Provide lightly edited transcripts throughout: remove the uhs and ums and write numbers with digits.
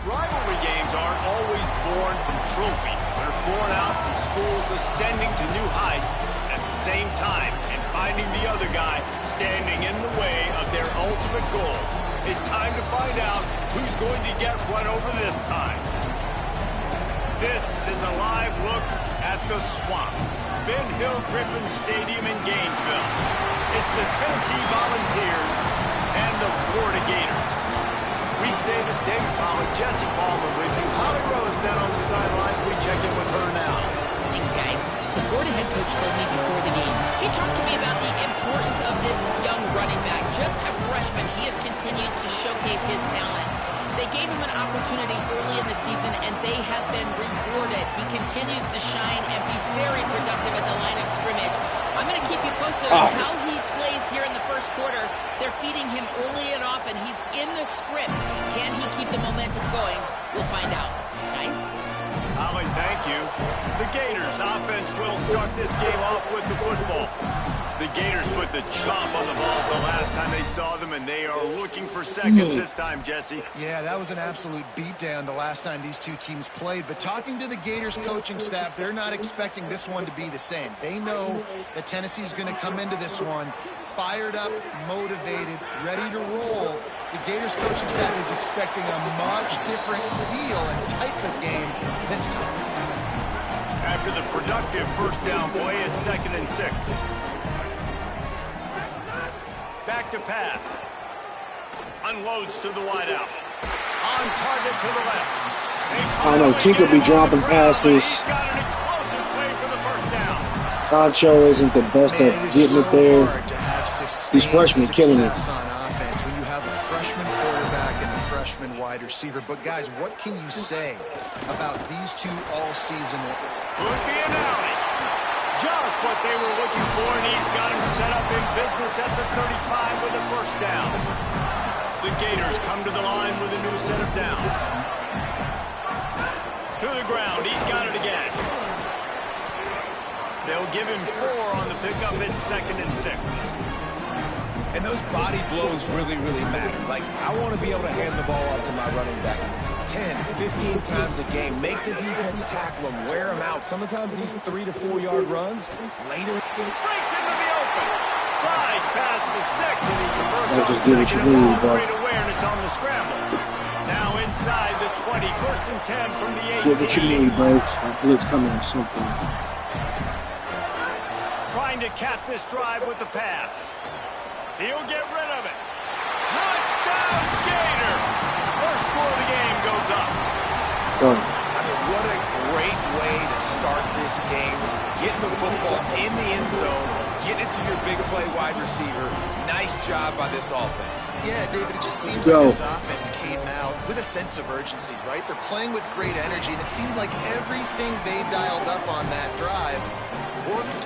Rivalry games aren't always born from trophies. They're born out from schools ascending to new heights at the same time and finding the other guy standing in the way of their ultimate goal. It's time to find out who's going to get run over this time. This is a live look at the Swamp, Ben Hill Griffin Stadium in Gainesville. It's the Tennessee Volunteers and the Florida Gators. Reese Davis, David Pollard, Jesse Palmer with you. Holly Rose down on the sidelines. We check in with her now. Thanks, guys. The Florida head coach told me before the game. He talked to me about the importance of this young running back. Just a freshman, he has continued to showcase his talent. They gave him an opportunity early in the season, and they have been rewarded. He continues to shine and be very productive at the line of scrimmage. I'm going to keep you posted on how he plays here in the first quarter. They're feeding him early and often. He's in the script. Can he keep the momentum going? We'll find out. Guys? Holly, thank you. The Gators offense will start this game off with the football. The Gators put the chomp on the ball the last time they saw them, and they are looking for seconds this time, Jesse. Yeah, that was an absolute beatdown the last time these two teams played. But talking to the Gators coaching staff, they're not expecting this one to be the same. They know that Tennessee's going to come into this one fired up, motivated, ready to roll. The Gators coaching staff is expecting a much different feel and type of game this time. After the productive first down play, it's 2nd and 6. Back to pass. Unloads to the wideout. On target to the left. I know Tinker be dropping passes. He's got an explosive play for the first down. Concho isn't the best at getting it there. These freshmen killing it. On offense when you have a freshman quarterback and a freshman wide receiver. But guys, what can you say about these two all season? Could be an alley. Just what they were looking for, and he's got him set up in business at the 35 with a first down. The Gators come to the line with a new set of downs. To the ground, he's got it again. They'll give him 4 on the pickup. It's 2nd and 6. And those body blows really, really matter. Like, I want to be able to hand the ball off to my running back 10, 15 times a game. Make the defense tackle them, wear them out. Sometimes these 3 to 4 yard runs later. Breaks into the open. Slides past the sticks, and he converts That's on just good what you second and need, long. bro. Great awareness on the scramble. Now inside the 20, 1st and 10 from the 18. Get what you need, bro. Blitz coming or something. Trying to cap this drive with the pass. He'll get rid of it. Touchdown, Gator! First score of the game goes up. Let's go. I mean, what a great way to start this game. Getting the football in the end zone, getting it to your big play wide receiver. Nice job by this offense. Yeah, David, it just seems like this offense came out with a sense of urgency, right? They're playing with great energy, and it seemed like everything they dialed up on that drive worked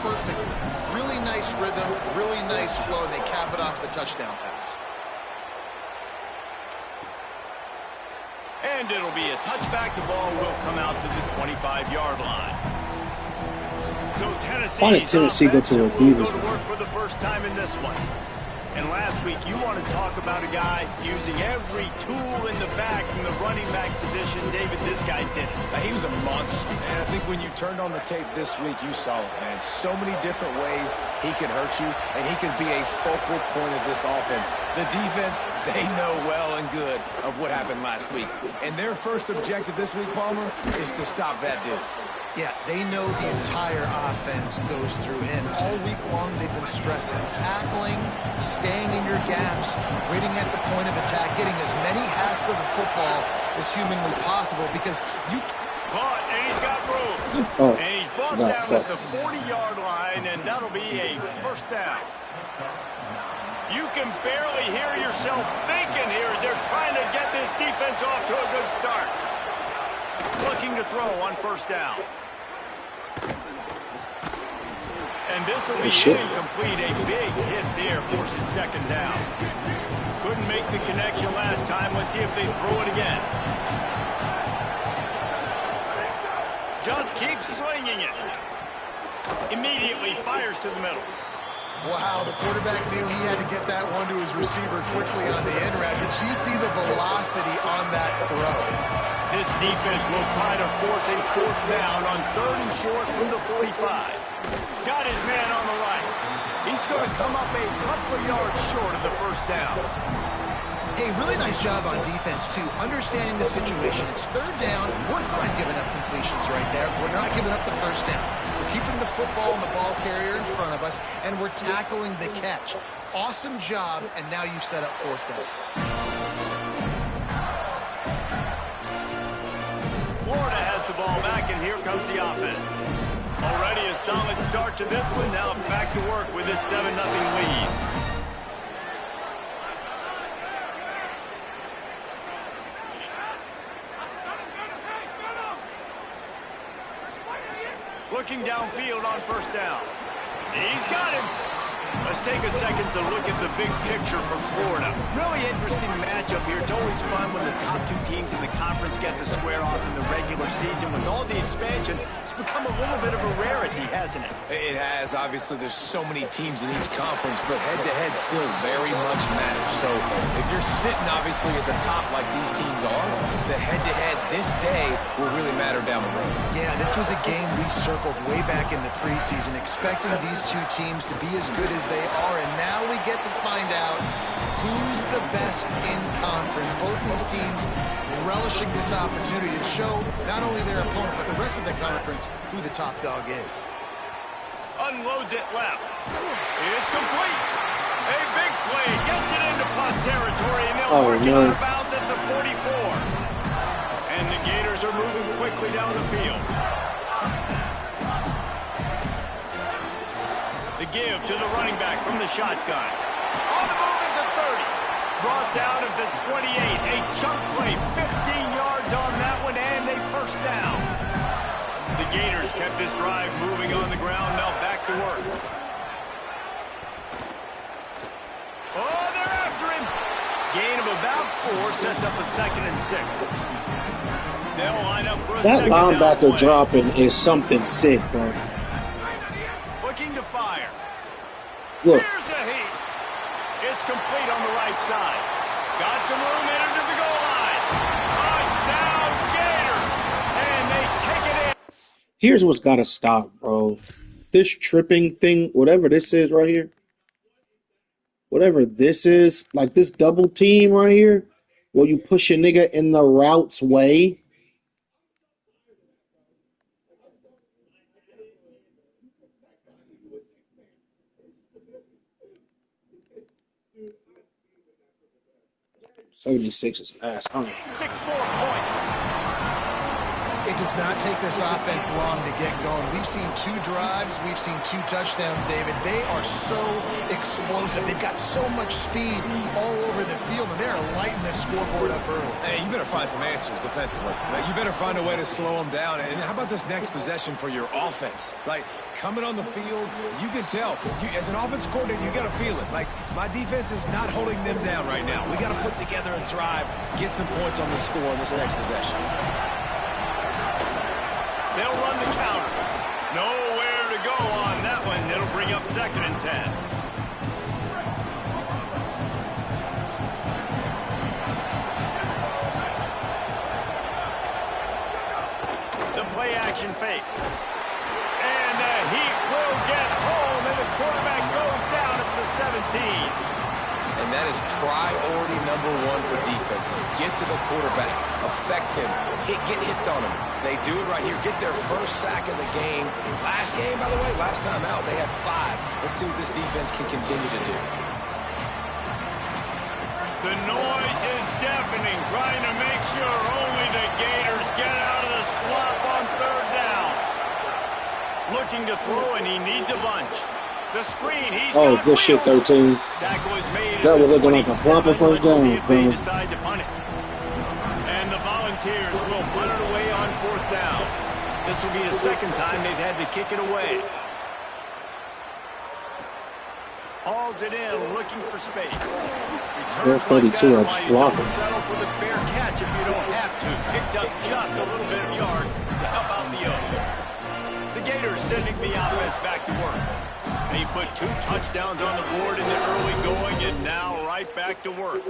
perfectly. Really nice rhythm, really nice flow, and they cap it off with a touchdown pass. And it'll be a touchback. The ball will come out to the 25-yard line. So Why did Tennessee go to the Divas? Go to work for the first time in this one. And last week, you want to talk about a guy using every tool in the bag from the running back position. David, this guy did it. He was a monster, man. I think when you turned on the tape this week, you saw it, man. So many different ways he can hurt you, and he can be a focal point of this offense. The defense, they know well and good of what happened last week. And their first objective this week, Palmer, is to stop that dude. Yeah, they know the entire offense goes through him. All week long, they've been stressing tackling, staying in your gaps, waiting at the point of attack, getting as many hats to the football as humanly possible because you... Caught, and he's got room. Oh, and he's brought down at the 40-yard line, and that'll be a first down. You can barely hear yourself thinking here as they're trying to get this defense off to a good start. Looking to throw on first down. And this will be incomplete. A big hit there forces second down. Couldn't make the connection last time. Let's see if they throw it again. Just keeps swinging it. Immediately fires to the middle. Wow, the quarterback knew he had to get that one to his receiver quickly on the end route. Did you see the velocity on that throw? This defense will try to force a fourth down on 3rd and short from the 45. Got his man on the right. He's going to come up a couple of yards short of the first down. Hey, really nice job on defense, too. Understanding the situation. It's 3rd down. We're fine giving up completions right there. We're not giving up the first down. We're keeping the football and the ball carrier in front of us, and we're tackling the catch. Awesome job, and now you've set up 4th down. Florida has the ball back, and here comes the offense. Already a solid start to this one. Now back to work with this 7-0 lead. Looking downfield on first down. He's got him. Let's take a second to look at the big picture for Florida. Really interesting matchup here. It's always fun when the top 2 teams in the conference get to square off in the regular season. With all the expansion, it's become a little bit of a rarity, hasn't it? It has. Obviously, there's so many teams in each conference, but head-to-head still very much matters. So if you're sitting, obviously, at the top like these teams are, the head-to-head this day will really matter down the road. Yeah, this was a game we circled way back in the preseason, expecting these 2 teams to be as good as they are, and now we get to find out who's the best in conference. Both these teams relishing this opportunity to show not only their opponent, but the rest of the conference who the top dog is. Unloads it left. It's complete. A big play. Gets it into plus territory, and they'll work it out of bounds at the 44. And the Gators are moving quickly down the field. The give to the running back from the shotgun. On the move at the 30. Brought down at the 28. A chunk play. 15 yards on that one and a first down. The Gators kept this drive moving on the ground. Now back to work. Oh, they're after him. Gain of about 4 sets up a 2nd and 6. They'll line up for a that second linebacker dropping is something sick, bro. Looking to fire. Look. Here's a heat. It's complete on the right side. Got some room in into the goal line. Touchdown, Gators. And they take it in. Here's what's got to stop, bro. This tripping thing, whatever this is right here. Whatever this is, like this double team right here, where you push a nigga in the route's way. '76 is ass hungry. 6-4 points. It does not take this offense long to get going. We've seen 2 drives. We've seen 2 touchdowns, David. They are so explosive. They've got so much speed all over the field, and they're lighting the scoreboard up early. Hey, you better find some answers defensively. You better find a way to slow them down. And how about this next possession for your offense? Like, coming on the field, you can tell. As an offense coordinator, you got to feel it. Like, my defense is not holding them down right now. We got to put together a drive, get some points on the score on this next possession. They'll run the counter. Nowhere to go on that one. It'll bring up 2nd and 10. The play action fake. And the Heat will get home, and the quarterback goes down at the 17. And that is priority number one for defenses. Get to the quarterback, affect him, get hits on him. They do it right here. Get their first sack of the game. Last game, by the way, last time out, they had 5. Let's see what this defense can continue to do. The noise is deafening, trying to make sure only the Gators get out of the slump on 3rd down. Looking to throw, and he needs a bunch. The screen, he's got good shit, wheels. 13. Tackle is made. That was looking like a proper first down. See if they decide to punt it. And the Volunteers will punt it away on 4th down. This will be the 2nd time they've had to kick it away. Hauls it in, looking for space. That's 32. I just blocked it. Settle for the fair catch if you don't have to. Picks up just a little bit of yards to help out the other. The Gators sending the offense back to work. They put 2 touchdowns on the board in the early going, and now right back to work.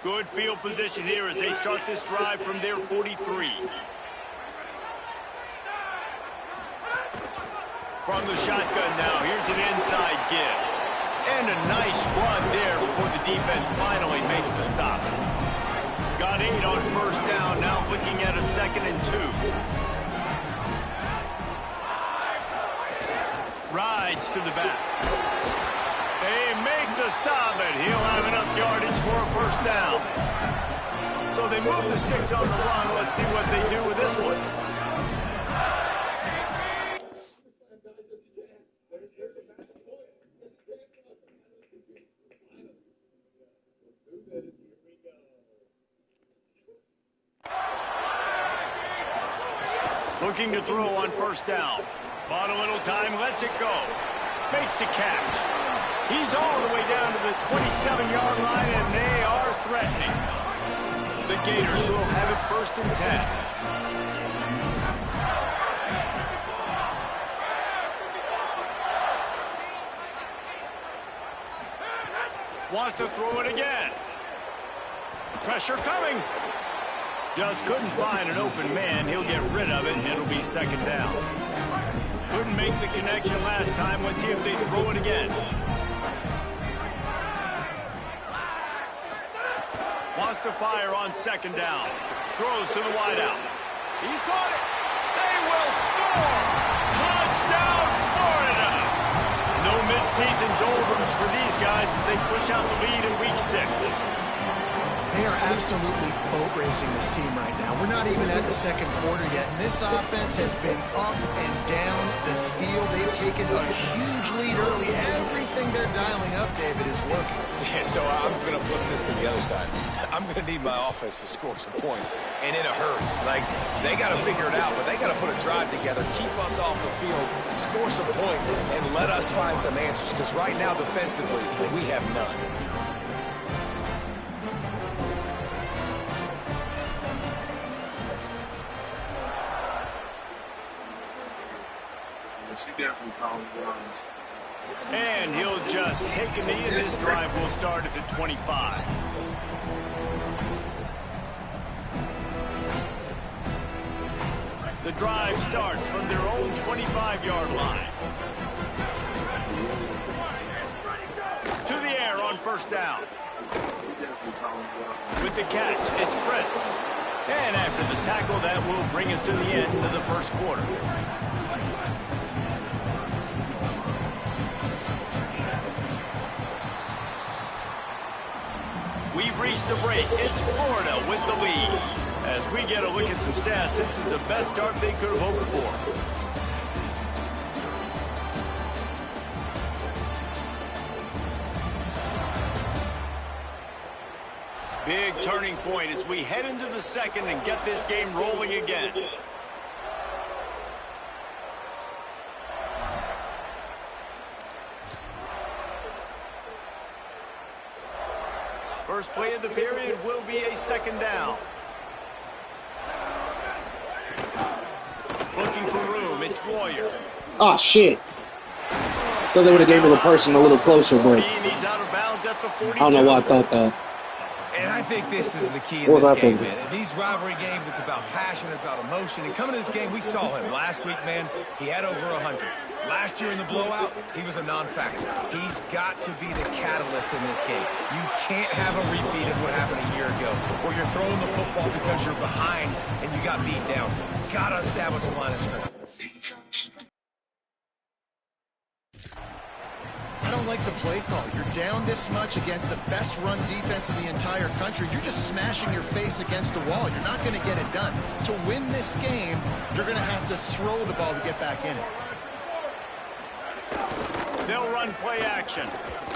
Good field position here as they start this drive from their 43. From the shotgun now, here's an inside give. And a nice run there before the defense finally makes the stop. Got 8 on 1st down, now looking at a 2nd and 2. Rides to the back. They make the stop, and he'll have enough yardage for a 1st down. So they move the sticks on the run. Let's see what they do with this one. Looking to throw on 1st down. Bought a little time, lets it go. Makes the catch. He's all the way down to the 27-yard line, and they are threatening. The Gators will have it 1st and 10. Wants to throw it again. Pressure coming. Just couldn't find an open man. He'll get rid of it, and it'll be 2nd down. Couldn't make the connection last time. Let's see if they throw it again. Wants to fire on 2nd down. Throws to the wideout. He caught it. They will score. Touchdown, Florida. No midseason doldrums for these guys as they push out the lead in week 6. They are absolutely boat racing this team right now. We're not even at the 2nd quarter yet, and this offense has been up and down the field. They've taken a huge lead early. Everything they're dialing up, David, is working. Yeah, so I'm going to flip this to the other side. I'm going to need my offense to score some points, and in a hurry. Like, they got to figure it out, but they got to put a drive together, keep us off the field, score some points, and let us find some answers, because right now, defensively, we have none. And he'll just take a knee, and this drive will start at the 25. The drive starts from their own 25-yard line. To the air on 1st down. With the catch, it's Prince. And after the tackle, that will bring us to the end of the 1st quarter. We've reached the break. It's Florida with the lead. As we get a look at some stats, this is the best start they could have hoped for. Big turning point as we head into the 2nd and get this game rolling again. First play of the period will be a 2nd down. Looking for room, it's Warrior. Oh, shit. Thought they would have gave me the person a little closer, but He's out of bounds at the 42. I don't know why I thought that. And I think this is the key in this game, man. These rivalry games, it's about passion, it's about emotion. And coming to this game, we saw him last week, man. He had over 100. Last year in the blowout, he was a non-factor. He's got to be the catalyst in this game. You can't have a repeat of what happened a year ago, where you're throwing the football because you're behind and you got beat down. Got to establish the line of scrimmage. I don't like the play call. You're down this much against the best run defense in the entire country. You're just smashing your face against the wall. You're not going to get it done. To win this game, you're going to have to throw the ball to get back in it. They'll run play action.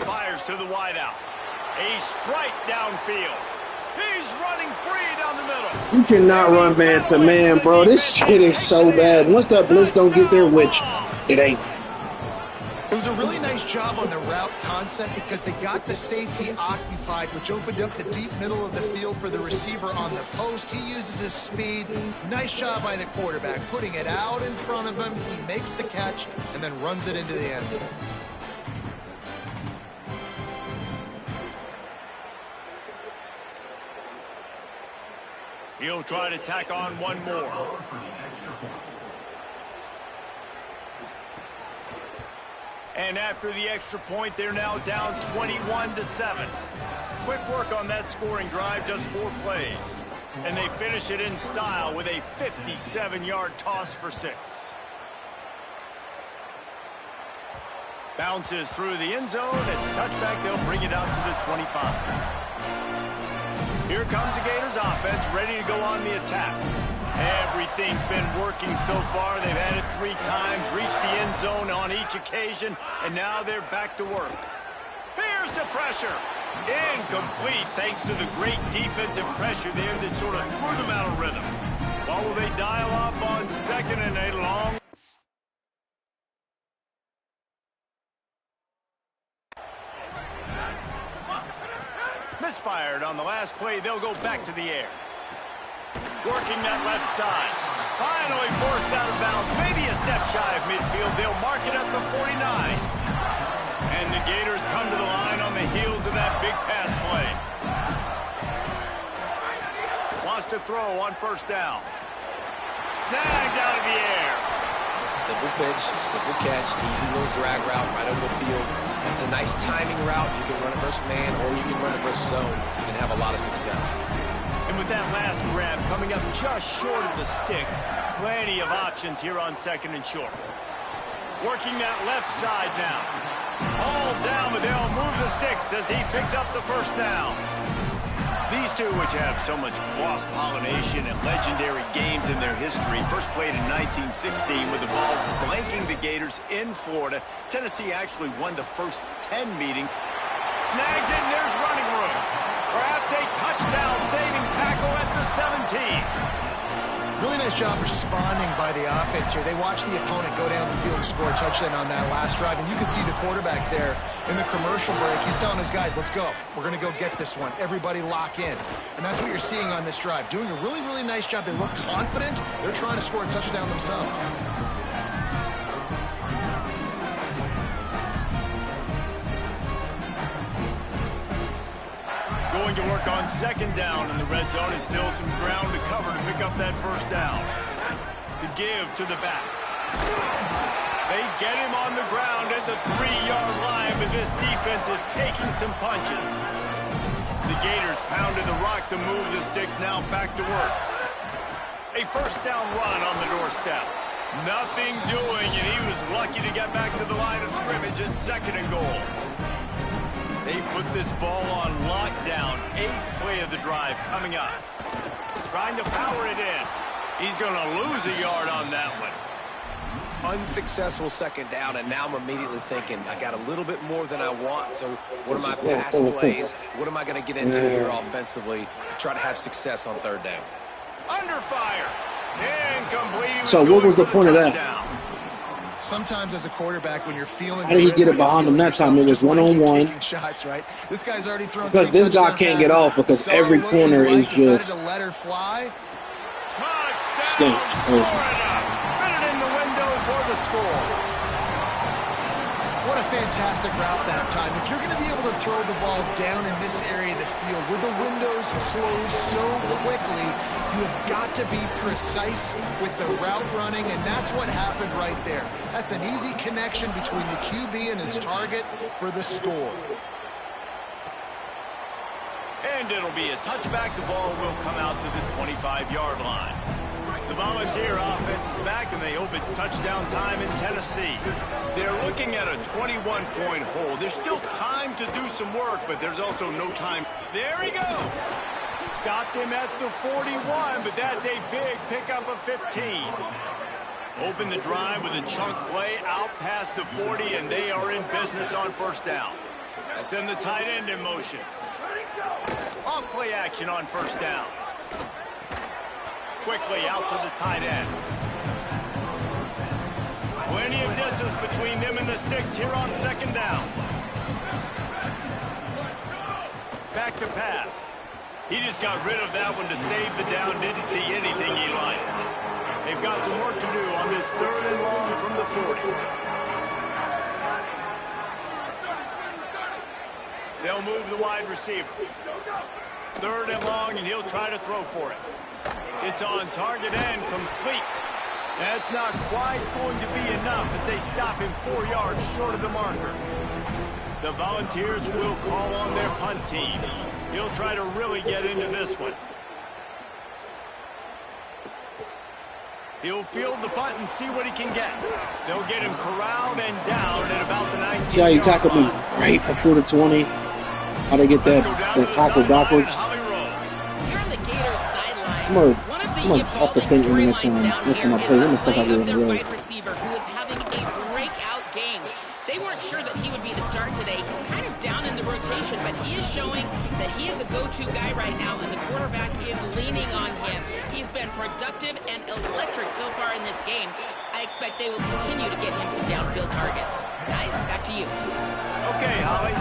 Fires to the wideout. A strike downfield. He's running free down the middle. You cannot run man to man, bro. This shit is so bad. Once that blitz don't get there, which it ain't. It was a really nice job on the route concept because they got the safety occupied, which opened up the deep middle of the field for the receiver on the post. He uses his speed. Nice job by the quarterback, putting it out in front of him. He makes the catch and then runs it into the end zone. He'll try to tack on one more. And after the extra point, they're now down 21-7. Quick work on that scoring drive, just 4 plays. And they finish it in style with a 57-yard toss for 6. Bounces through the end zone. It's a touchback. They'll bring it out to the 25. Here comes the Gators offense, ready to go on the attack. Everything's been working so far. They've had it 3 times, reached the end zone on each occasion, and now they're back to work. Here's the pressure. Incomplete thanks to the great defensive pressure there that sort of threw them out of rhythm. Well, will they dial up on 2nd and a long... Misfired on the last play. They'll go back to the air. Working that left side. Finally forced out of bounds. Maybe a step shy of midfield. They'll mark it at the 49. And the Gators come to the line on the heels of that big pass play. Wants to throw on 1st down. Snagged out of the air. Simple pitch, simple catch, easy little drag route right over the field. It's a nice timing route. You can run it versus man or you can run it versus zone and have a lot of success. And with that last grab coming up just short of the sticks, plenty of options here on 2nd and short. Working that left side now. All down, but they'll move the sticks as he picks up the 1st down. These two, which have so much cross-pollination and legendary games in their history, first played in 1916 with the Vols blanking the Gators in Florida. Tennessee actually won the first 10 meeting. Snags it, and there's running room. Perhaps a touchdown-saving tackle at the 17. Really nice job responding by the offense here. They watched the opponent go down the field and score a touchdown on that last drive. And you can see the quarterback there in the commercial break. He's telling his guys, let's go. We're going to go get this one. Everybody lock in. And that's what you're seeing on this drive. Doing a really, really nice job. They look confident. They're trying to score a touchdown themselves. Going to work on 2nd down in the red zone. Is still some ground to cover to pick up that 1st down. The give to the back. They get him on the ground at the 3-yard line, but this defense is taking some punches. The Gators pounded the rock to move the sticks, now back to work. A 1st down run on the doorstep. Nothing doing, and he was lucky to get back to the line of scrimmage at 2nd and goal. They put this ball on lockdown. 8th play of the drive coming up. Trying to power it in. He's going to lose a yard on that one. Unsuccessful 2nd down, and now I'm immediately thinking, I got a little bit more than I want, so what are my pass plays? What am I going to get into here offensively to try to have success on 3rd down? Under fire. Incomplete. So what was the point of that? Sometimes as a quarterback, when you're feeling... How did he get it behind him that time? It was one-on-one. Shots, right? This guy's already thrown... Because this guy can't get off because every corner is just... to let her fly. Stinks. Fit it in the window for the score. What a fantastic route that time. If you're going to be able to throw the ball down in this area of the field where the windows close so quickly, you have got to be precise with the route running, and that's what happened right there. That's an easy connection between the QB and his target for the score. And it'll be a touchback. The ball will come out to the 25-yard line. The Volunteer offense is back, and they hope it's touchdown time in Tennessee. They're looking at a 21-point hole. There's still time to do some work, but there's also no time. There he goes. Stopped him at the 41, but that's a big pickup of 15. Open the drive with a chunk play out past the 40, and they are in business on first down. Send the tight end in motion. Off play action on first down. Quickly out to the tight end. Plenty of distance between them and the sticks here on second down. Back to pass. He just got rid of that one to save the down. Didn't see anything he liked. They've got some work to do on this 3rd and long from the 40. They'll move the wide receiver. 3rd and long, and he'll try to throw for it. It's on target and complete. That's not quite going to be enough as they stop him 4 yards short of the marker. The Volunteers will call on their punt team. He'll try to really get into this one. He'll field the punt and see what he can get. They'll get him corralled and down at about the 19-yard line. See how he tackled me right before the 20? How they get that tackle backwards? I'm gonna have to think of the next time I play. When the fuck I get on the road? Wide receiver who is having a breakout game. They weren't sure that he would be the start today. He's kind of down in the rotation, but he is showing that he is a go-to guy right now, and the quarterback is leaning on him. He's been productive and electric so far in this game. I expect they will continue to get him some downfield targets. Guys, back to you. Okay, Holly.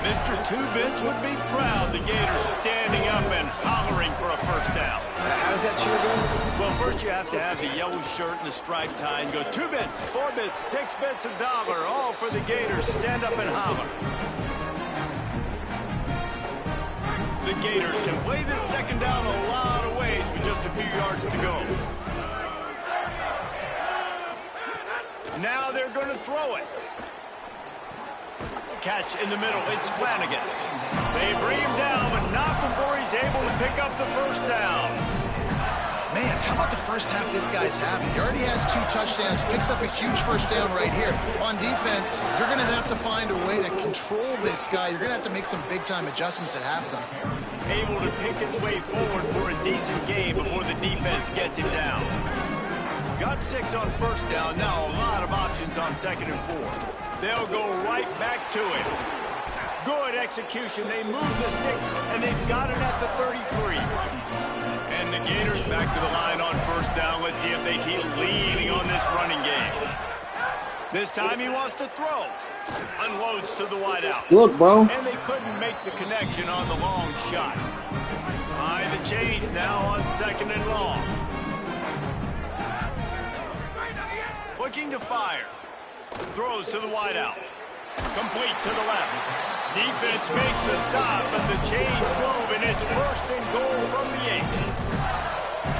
Mr. Two-Bits would be proud. The Gators standing up and hollering for a first down. How does that cheer go? Well, first you have to have the yellow shirt and the striped tie and go 2 bits, 4 bits, 6 bits, $1, all for the Gators. Stand up and holler. The Gators can play this second down a lot of ways with just a few yards to go. Now they're going to throw it. Catch in the middle. It's Flanagan. They bring him down, but not before he's able to pick up the first down. Man, how about the first half this guy's having? He already has 2 touchdowns, picks up a huge first down right here. On defense, you're going to have to find a way to control this guy. You're going to have to make some big-time adjustments at halftime. Able to pick his way forward for a decent game before the defense gets him down. Got 6 on first down. Now a lot of options on 2nd and 4. They'll go right back to it. Good execution. They move the sticks, and they've got it at the 33. And the Gators back to the line on first down. Let's see if they keep leaning on this running game. This time he wants to throw. Unloads to the wideout. Look, bro. And they couldn't make the connection on the long shot. High the chains now on 2nd and long. Looking to fire. Throws to the wideout. Complete to the left. Defense makes a stop, but the chains move, and it's 1st and goal from the 8.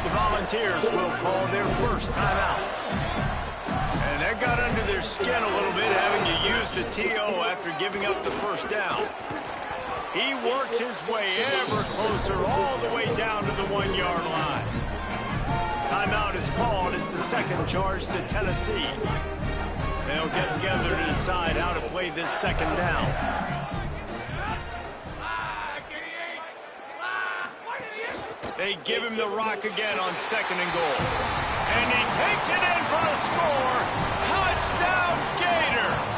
The Volunteers will call their first timeout. And that got under their skin a little bit, having to use the TO after giving up the first down. He works his way ever closer all the way down to the 1-yard line. Timeout is called. It's the 2nd charge to Tennessee. They'll get together to decide how to play this 2nd down. They give him the rock again on 2nd and goal. And he takes it in for a score. Touchdown, Gators!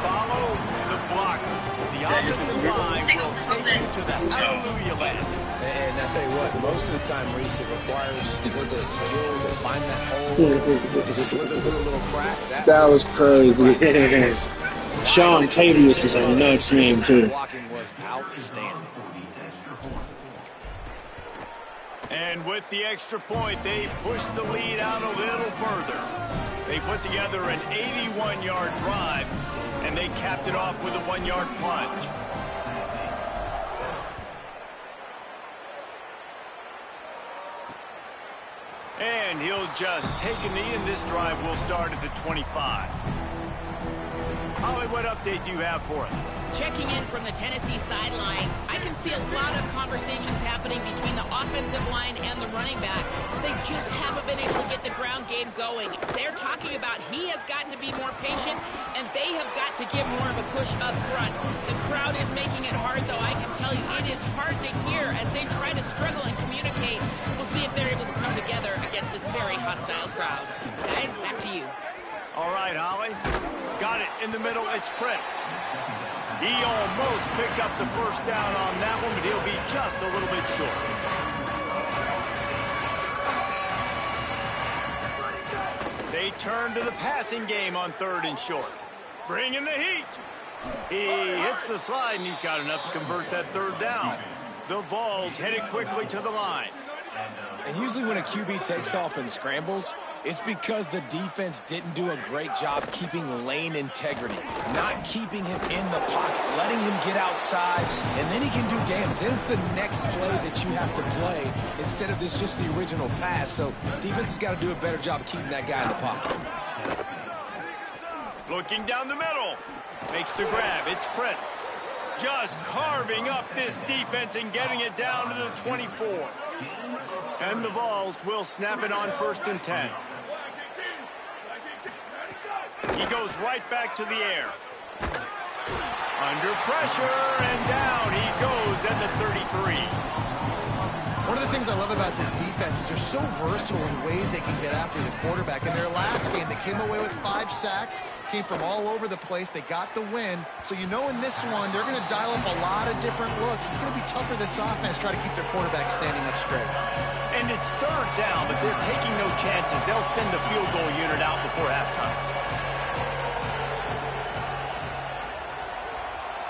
Follow the blockers. The offensive line will take you to the hallelujah land. And I tell you what, most of the time, Reese, it requires a little bit of skill to find that hole, to slither through a little crack. That was crazy. Sean Tavius is a nuts name, too. Blocking was outstanding. And with the extra point, they push the lead out a little further. They put together an 81-yard drive, and they capped it off with a 1-yard plunge. And he'll just take a knee, and this drive will start at the 25. Holly, what update do you have for us? Checking in from the Tennessee sideline, I can see a lot of conversations happening between the offensive line and the running back. They just haven't been able to get the ground game going. They're talking about he has got to be more patient, and they have got to give more of a push up front. The crowd is making it hard, though. I can tell you it is hard to hear as they try to struggle and communicate. We'll see if they're able to come together against this very hostile crowd. Guys, back to you. All right, Holly. Got it in the middle. It's Prince. He almost picked up the first down on that one, but he'll be just a little bit short. They turn to the passing game on 3rd and short. Bringing the heat. He hits the slide, and he's got enough to convert that 3rd down. The Vols headed quickly to the line. And usually when a QB takes off and scrambles, it's because the defense didn't do a great job keeping lane integrity, not keeping him in the pocket, letting him get outside, and then he can do damage. Then it's the next play that you have to play instead of this just the original pass. So defense has got to do a better job of keeping that guy in the pocket. Looking down the middle. Makes the grab. It's Prince. Just carving up this defense and getting it down to the 24. And the Vols will snap it on 1st and 10. He goes right back to the air. Under pressure, and down he goes at the 33. One of the things I love about this defense is they're so versatile in ways they can get after the quarterback. In their last game, they came away with 5 sacks, came from all over the place. They got the win. So you know in this one, they're going to dial up a lot of different looks. It's going to be tough for this offense to try to keep their quarterback standing up straight. And it's 3rd down, but they're taking no chances. They'll send the field goal unit out before halftime.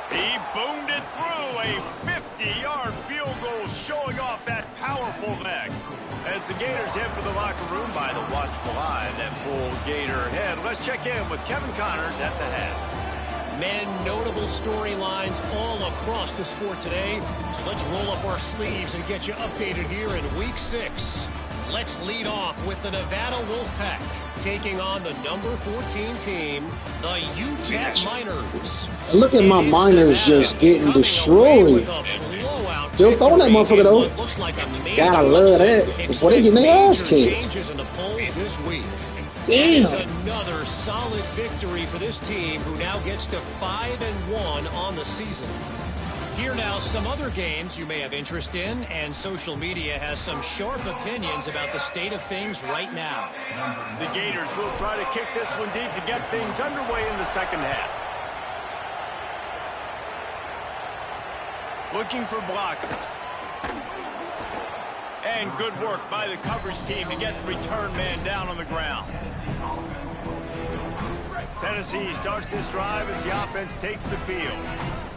He boomed it through, a 50-yard field goal showing off that powerful leg. As the Gators head for the locker room by the watchful eye, that full Gator head. Let's check in with Kevin Connors at the head. Men, notable storylines all across the sport today. So let's roll up our sleeves and get you updated here in Week 6. Let's lead off with the Nevada Wolfpack taking on the number 14 team, the UTEP Miners. Look at my Miners just getting destroyed. Still throwing that motherfucker though. Gotta love that. Before they get their ass kicked. Damn. Another solid victory for this team, who now gets to 5-1 on the season. Here now, some other games you may have interest in, and social media has some sharp opinions about the state of things right now. The Gators will try to kick this one deep to get things underway in the second half. Looking for blockers. And good work by the coverage team to get the return man down on the ground. Tennessee starts this drive as the offense takes the field.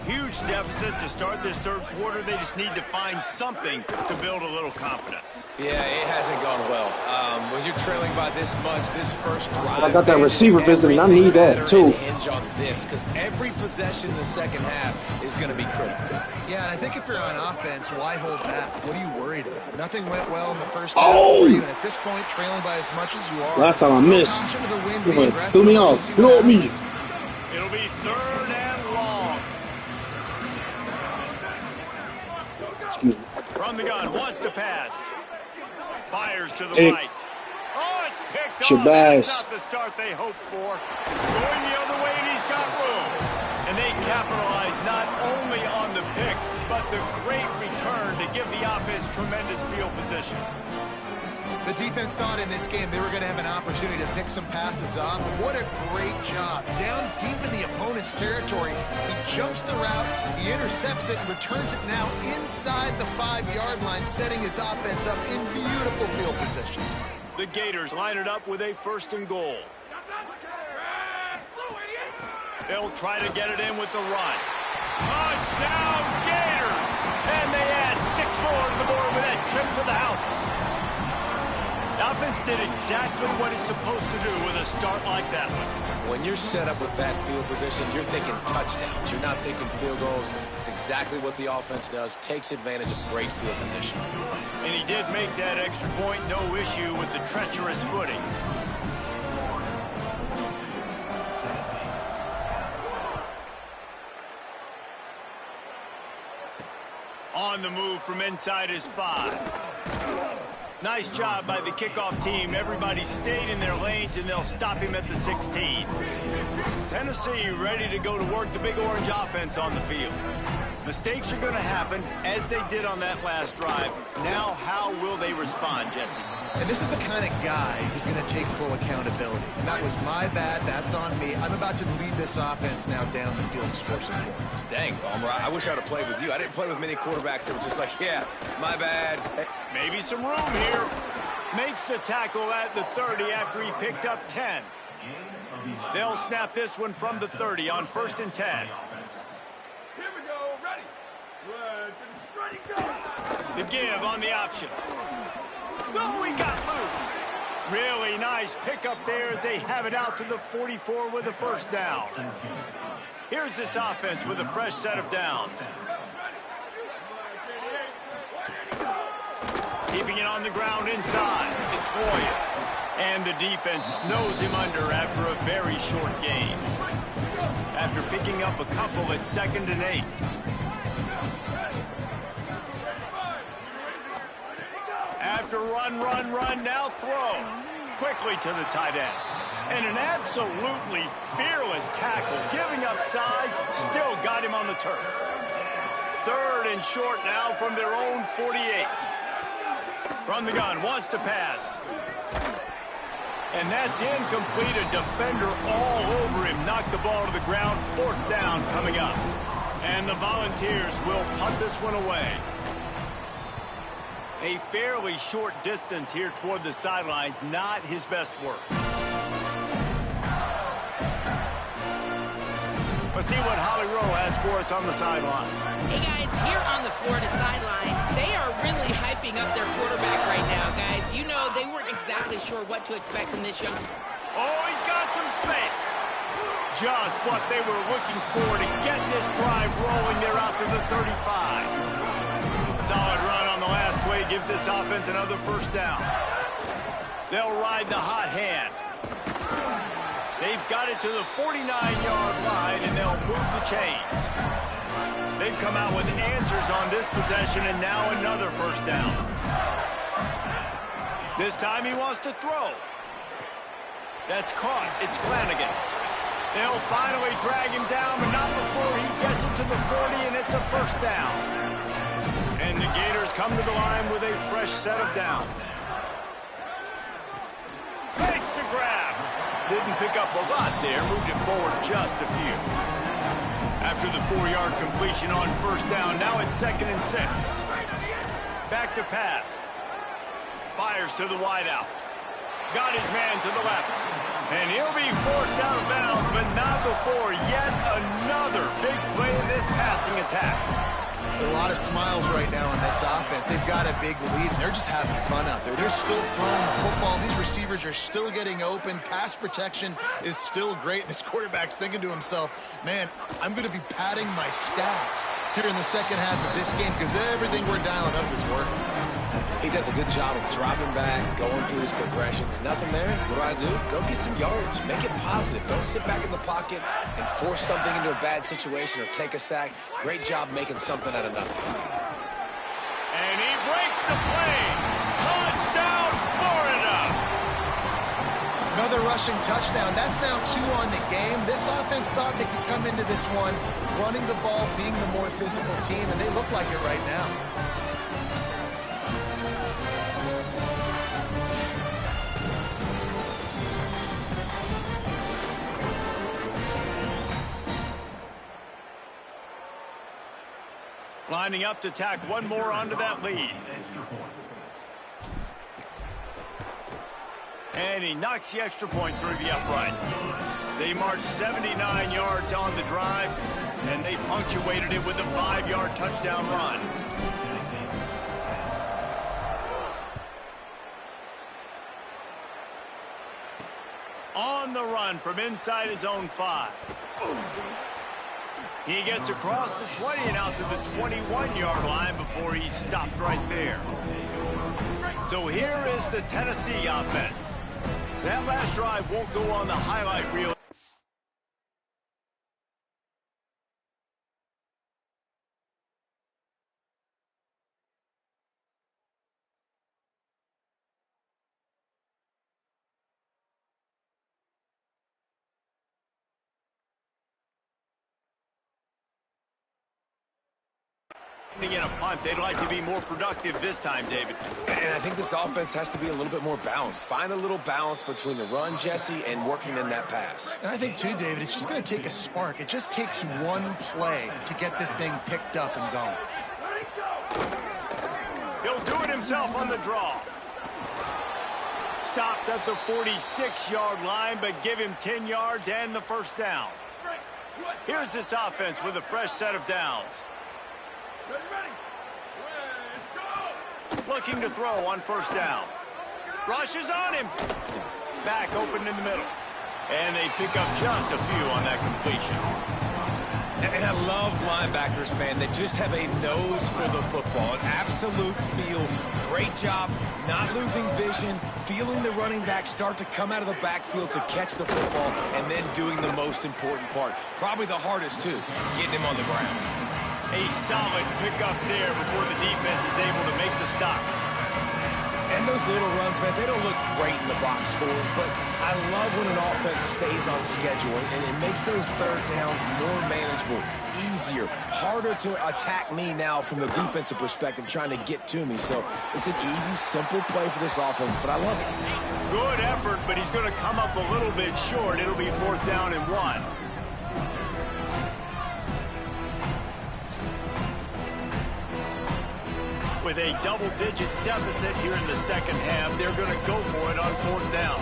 Huge deficit to start this 3rd quarter. They just need to find something to build a little confidence. Yeah, it hasn't gone well. When you're trailing by this much, this first drive, I got that receiver visiting. I need that too. Hinge on this, because every possession in the second half is going to be critical. Yeah, and I think if you're on offense, why hold back? What are you worried about? Nothing went well in the first half for you, and at this point, trailing by as much as you are. Last time I missed. Threw me off. Threw me. It'll be 3rd and long. Excuse me. From the gun, wants to pass. Fires to the right. Oh, it's picked off. That's not the start they hoped for. Going the other way, and he's got room. And they capitalize not only on the pick, but the great return to give the offense tremendous field position. The defense thought in this game they were going to have an opportunity to pick some passes off. What a great job. Down deep in the opponent's territory, he jumps the route, he intercepts it, and returns it now inside the 5-yard line, setting his offense up in beautiful field position. The Gators line it up with a 1st and goal. They'll try to get it in with the run. Touchdown, Gators! And they add 6 more to the board with that trip to the house. The offense just did exactly what it's supposed to do with a start like that one. When you're set up with that field position, you're thinking touchdowns. You're not thinking field goals. It's exactly what the offense does, takes advantage of great field position. And he did make that extra point, no issue with the treacherous footing. On the move from inside his 5. Nice job by the kickoff team. Everybody stayed in their lanes, and they'll stop him at the 16. Tennessee ready to go to work the Big Orange offense on the field. Mistakes are going to happen, as they did on that last drive. Now, how will they respond, Jesse? And this is the kind of guy who's going to take full accountability. And that was my bad. That's on me. I'm about to lead this offense now down the field and score some points. Dang, Palmer, I wish I would have played with you. I didn't play with many quarterbacks that were just like, yeah, my bad. Hey. Maybe some room here. Makes the tackle at the 30 after he picked up 10. They'll snap this one from the 30 on 1st and 10. Here we go, ready. Ready, go. The give on the option. Oh, he got loose. Really nice pickup there as they have it out to the 44 with a 1st down. Here's this offense with a fresh set of downs. Keeping it on the ground inside. It's Royer. And the defense snows him under after a very short gain. After picking up a couple at 2nd and 8. After run, now throw. Quickly to the tight end. And an absolutely fearless tackle. Giving up size, still got him on the turf. 3rd and short now from their own 48. From the gun, wants to pass. And that's incomplete. A defender all over him. Knocked the ball to the ground. 4th down coming up. And the Volunteers will punt this one away. A fairly short distance here toward the sidelines. Not his best work. Let's see what Holly Rowe has for us on the sideline. Hey, guys, here on the Florida sideline, they are really hyping up their quarterback right now, guys. You know, they weren't exactly sure what to expect from this young... Oh, he's got some space. Just what they were looking for to get this drive rolling. They're out to the 35. Solid run on the last play gives this offense another 1st down. They'll ride the hot hand. They've got it to the 49-yard line, and they'll move the chains. They've come out with answers on this possession, and now another 1st down. This time he wants to throw. That's caught. It's Flanagan. They'll finally drag him down, but not before he gets it to the 40, and it's a 1st down. And the Gators come to the line with a fresh set of downs. Makes the grab. Didn't pick up a lot there. Moved it forward just a few. After the 4-yard completion on 1st down, now it's 2nd and 6. Back to pass. Fires to the wideout. Got his man to the left. And he'll be forced out of bounds, but not before yet another big play in this passing attack. A lot of smiles right now in this offense. They've got a big lead, and they're just having fun out there. They're still throwing the football. These receivers are still getting open. Pass protection is still great. This quarterback's thinking to himself, man, I'm going to be padding my stats here in the 2nd half of this game because everything we're dialing up is working. He does a good job of dropping back, going through his progressions. Nothing there. What do? Go get some yards. Make it positive. Don't sit back in the pocket and force something into a bad situation or take a sack. Great job making something out of nothing. And he breaks the play. Touchdown, Florida. Another rushing touchdown. That's now 2 on the game. This offense thought they could come into this one running the ball, being the more physical team, and they look like it right now. Lining up to tack one more onto that lead. And he knocks the extra point through the uprights. They marched 79 yards on the drive, and they punctuated it with a 5-yard touchdown run. On the run from inside his own 5. He gets across the 20 and out to the 21-yard line before he's stopped right there. So here is the Tennessee offense. That last drive won't go on the highlight reel. In a punt, they'd like to be more productive this time, David. And I think this offense has to be a little bit more balanced. Find a little balance between the run, Jesse, and working in that pass. And I think, too, David, it's just going to take a spark. It just takes one play to get this thing picked up and going. He'll do it himself on the draw. Stopped at the 46-yard line, but give him 10 yards and the first down. Here's this offense with a fresh set of downs. Looking to throw on first down. Rushes on him. Back open in the middle. And they pick up just a few on that completion. And I love linebackers, man, that just have a nose for the football, an absolute feel. Great job not losing vision, feeling the running back start to come out of the backfield to catch the football, and then doing the most important part. Probably the hardest, too, getting him on the ground. A solid pickup there before the defense is able to make the stop. And those little runs, man, they don't look great in the box score, but I love when an offense stays on schedule, and it makes those third downs more manageable, easier, harder to attack me now from the defensive perspective, trying to get to me. So it's an easy, simple play for this offense, but I love it. Good effort, but he's going to come up a little bit short. It'll be 4th down and 1. With a double-digit deficit here in the second half, they're going to go for it on 4th down.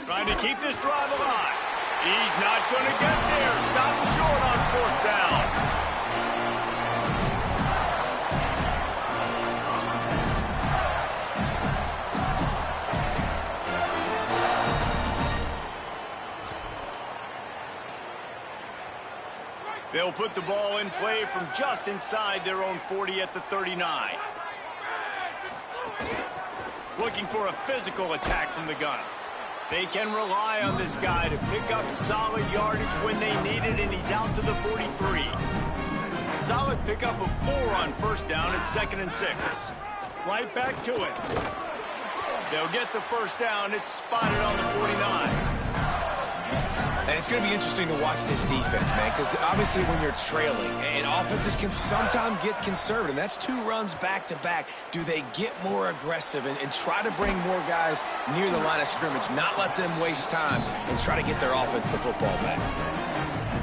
Trying to keep this drive alive. He's not going to get there. Stopped short on 4th down. They'll put the ball in play from just inside their own 40 at the 39. Looking for a physical attack from the gun. They can rely on this guy to pick up solid yardage when they need it, and he's out to the 43. Solid pickup of 4 on first down at 2nd and 6. Right back to it. They'll get the first down. It's spotted on the 49. And it's going to be interesting to watch this defense, man, because obviously when you're trailing, and offenses can sometimes get conservative. That's 2 runs back-to-back. Do they get more aggressive and try to bring more guys near the line of scrimmage, not let them waste time, and try to get their offense the football back?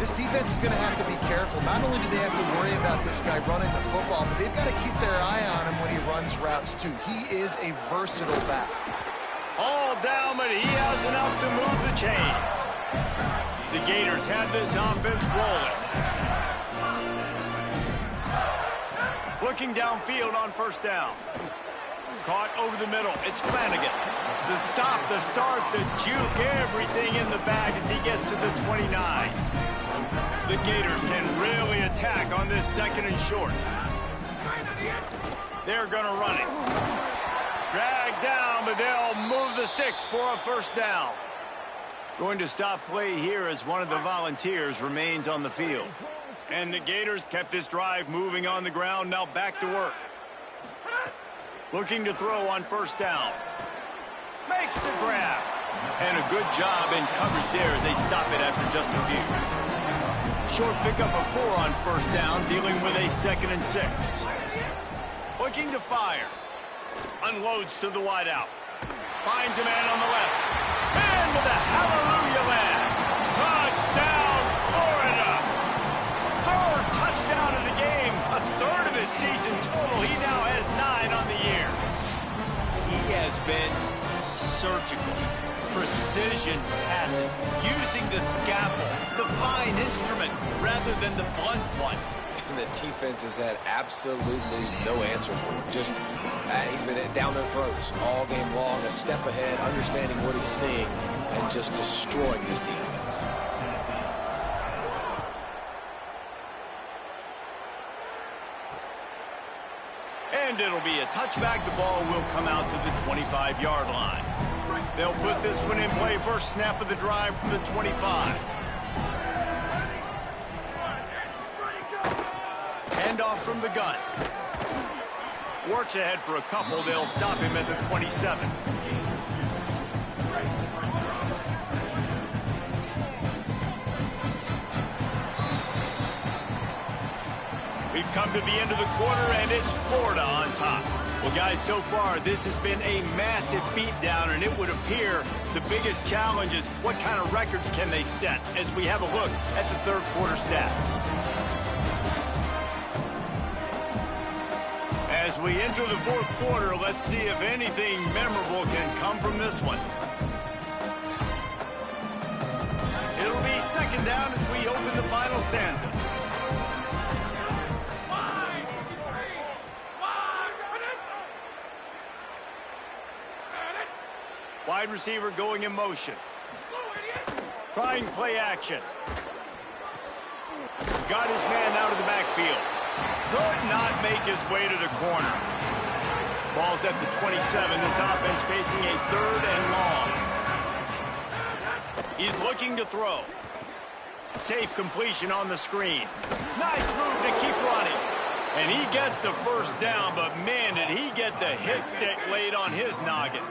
This defense is going to have to be careful. Not only do they have to worry about this guy running the football, but they've got to keep their eye on him when he runs routes, too. He is a versatile back. All down, but he has enough to move the chains. The Gators have this offense rolling. Looking downfield on first down. Caught over the middle. It's Flanagan. The stop, the start, the juke, everything in the bag as he gets to the 29. The Gators can really attack on this 2nd and short. They're going to run it. Dragged down, but they'll move the sticks for a first down. Going to stop play here as one of the Volunteers remains on the field. And the Gators kept this drive moving on the ground, now back to work. Looking to throw on first down. Makes the grab. And a good job in coverage there as they stop it after just a few. Short pickup of 4 on first down, dealing with a 2nd and 6. Looking to fire. Unloads to the wideout. Finds a man on the left. And with a hallelujah land. Touchdown, Florida. 3rd touchdown of the game. A 3rd of his season total. He now has 9 on the year. He has been surgical. Precision passes. Using the scalpel, the fine instrument, rather than the blunt one. and the defense has had absolutely no answer for it. Just, he's been down their throats all game long, a step ahead, understanding what he's seeing, and just destroying this defense. And it'll be a touchback. The ball will come out to the 25-yard line. They'll put this one in play. First snap of the drive from the 25. Handoff from the gun. Works ahead for a couple. They'll stop him at the 27. We've come to the end of the quarter, and it's Florida on top. Well, guys, so far, this has been a massive beatdown, and it would appear the biggest challenge is what kind of records can they set as we have a look at the third quarter stats. As we enter the fourth quarter, let's see if anything memorable can come from this one. It'll be second down as we open the final stanza. Wide receiver going in motion. Trying play action. Got his man out of the backfield. Could not make his way to the corner. Ball's at the 27. This offense facing a third and long. He's looking to throw. Safe completion on the screen. Nice move to keep running. And he gets the first down, but man, did he get the hit stick laid on his noggin.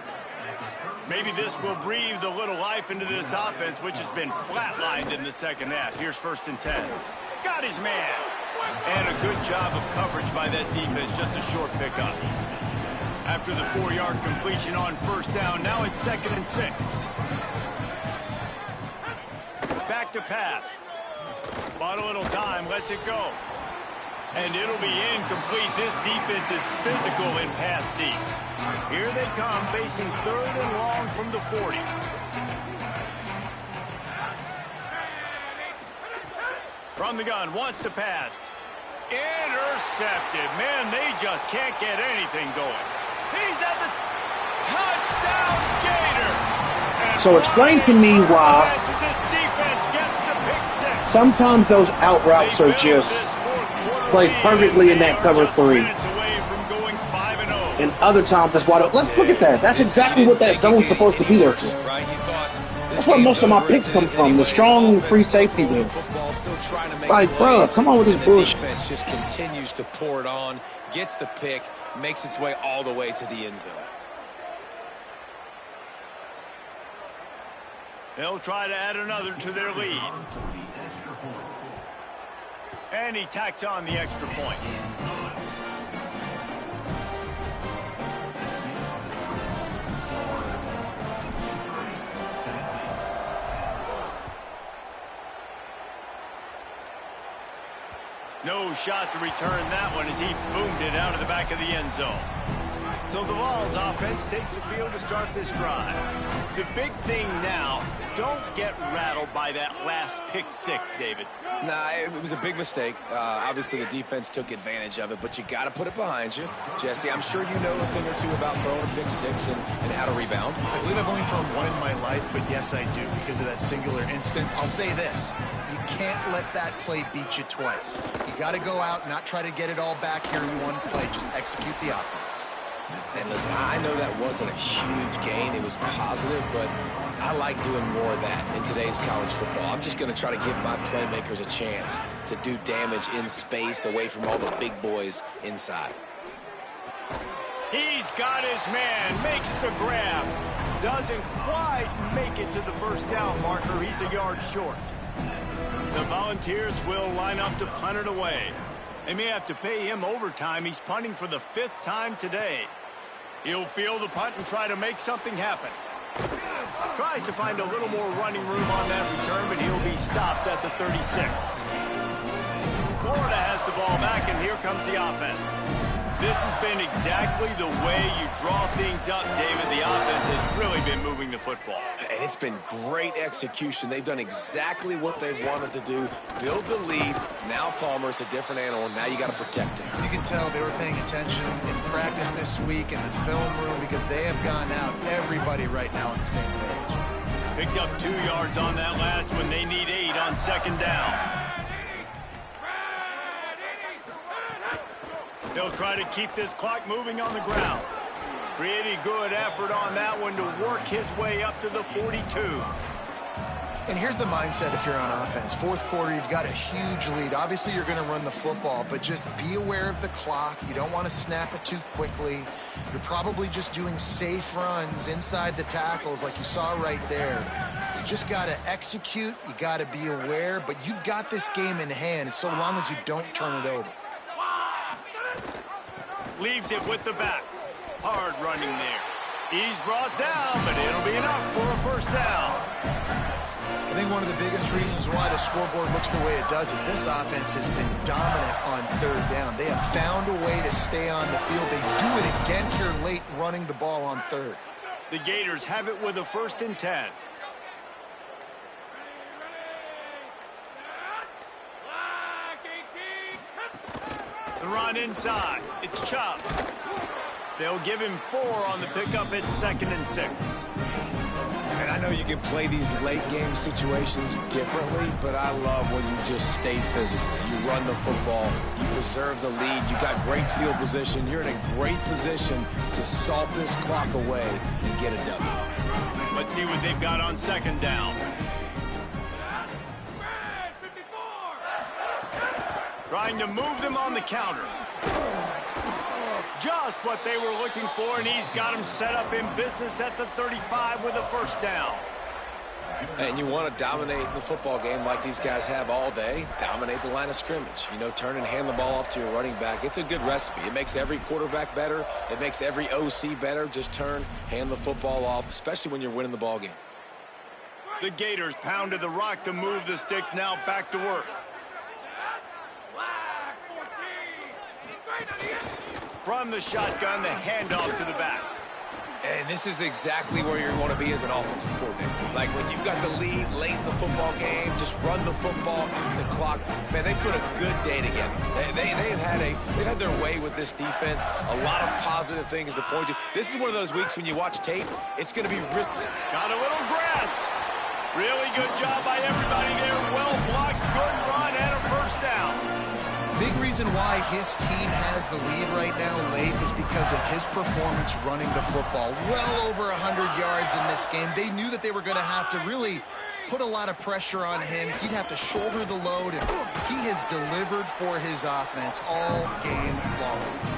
Maybe this will breathe a little life into this offense, which has been flatlined in the second half. Here's 1st and 10. Got his man. And a good job of coverage by that defense. Just a short pickup. After the 4-yard completion on first down, now it's 2nd and 6. Back to pass. Bought a little time, lets it go. And it'll be incomplete. This defense is physical in pass deep. Here they come, facing third and long from the 40. From the gun, wants to pass. Intercepted. Man, they just can't get anything going. He's at the touchdown Gator. And So explain to me why this defense gets the pick six. sometimes those out routes are just played perfectly in that cover 3. And other times that's why. Let's look at that. That's exactly what that zone's supposed to be there for. That's where most of my picks come from. The strong free safety there. Like, bro, come on with this bullshit. Defense just continues to pour it on, gets the pick, makes its way all the way to the end zone. They'll try to add another to their lead. And he tacks on the extra point. No shot to return that one as he boomed it out of the back of the end zone. So the Vols offense takes the field to start this drive. The big thing now, don't get rattled by that last pick six, David. Nah, it was a big mistake. Obviously, the defense took advantage of it, but you got to put it behind you. Jesse, I'm sure you know a thing or two about throwing a pick six and how to rebound. I believe I've only thrown one in my life, but yes, I do because of that singular instance. I'll say this. You can't let that play beat you twice. You got to go out, not try to get it all back here in one play. Just execute the offense. And listen, I know that wasn't a huge gain. It was positive, but I like doing more of that in today's college football. I'm just going to try to give my playmakers a chance to do damage in space away from all the big boys inside. He's got his man, makes the grab. Doesn't quite make it to the first down marker. He's a yard short. The Volunteers will line up to punt it away. They may have to pay him overtime. He's punting for the 5th time today. He'll field the punt and try to make something happen. Tries to find a little more running room on that return, but he'll be stopped at the 36. Florida has the ball back, and here comes the offense. This has been exactly the way you draw things up, David. The offense has really been moving the football. And it's been great execution. They've done exactly what they've wanted to do. Build the lead. Now Palmer's a different animal. Now you got to protect him. You can tell they were paying attention in practice this week in the film room because they have gone out, everybody right now on the same page. Picked up 2 yards on that last one. They need 8 on second down. They'll try to keep this clock moving on the ground. Pretty good effort on that one to work his way up to the 42. And here's the mindset if you're on offense. Fourth quarter, you've got a huge lead. Obviously, you're going to run the football, but just be aware of the clock. You don't want to snap it too quickly. You're probably just doing safe runs inside the tackles like you saw right there. You just got to execute. You got to be aware, but you've got this game in hand so long as you don't turn it over. Leaves it with the back. Hard running there. He's brought down, but it'll be enough for a first down. I think one of the biggest reasons why the scoreboard looks the way it does is this offense has been dominant on third down. They have found a way to stay on the field. They do it again here late running the ball on third. The Gators have it with a 1st and 10. The run inside. It's Chubb. They'll give him 4 on the pickup at 2nd and 6. And I know you can play these late game situations differently, but I love when you just stay physical. You run the football, you preserve the lead, you got great field position, you're in a great position to salt this clock away and get a W. Let's see what they've got on second down. Trying to move them on the counter. Just what they were looking for, and he's got them set up in business at the 35 with a first down. And you want to dominate the football game like these guys have all day. Dominate the line of scrimmage. You know, turn and hand the ball off to your running back. It's a good recipe. It makes every quarterback better. It makes every OC better. Just turn, hand the football off, especially when you're winning the ball game. The Gators pounded the rock to move the sticks. Now back to work. From the shotgun, the handoff to the back. And this is exactly where you want to be as an offensive coordinator. Like when you've got the lead late in the football game, just run the football, eat the clock. Man, they put a good day together. They've had their way with this defense. A lot of positive things to point to. This is one of those weeks when you watch tape, it's going to be really... Got a little grass. Really good job by everybody there. Well blocked, good run, and a first down. Big reason why his team has the lead right now late is because of his performance running the football. Well over 100 yards in this game. They knew that they were going to have to really put a lot of pressure on him. He'd have to shoulder the load, and he has delivered for his offense all game long.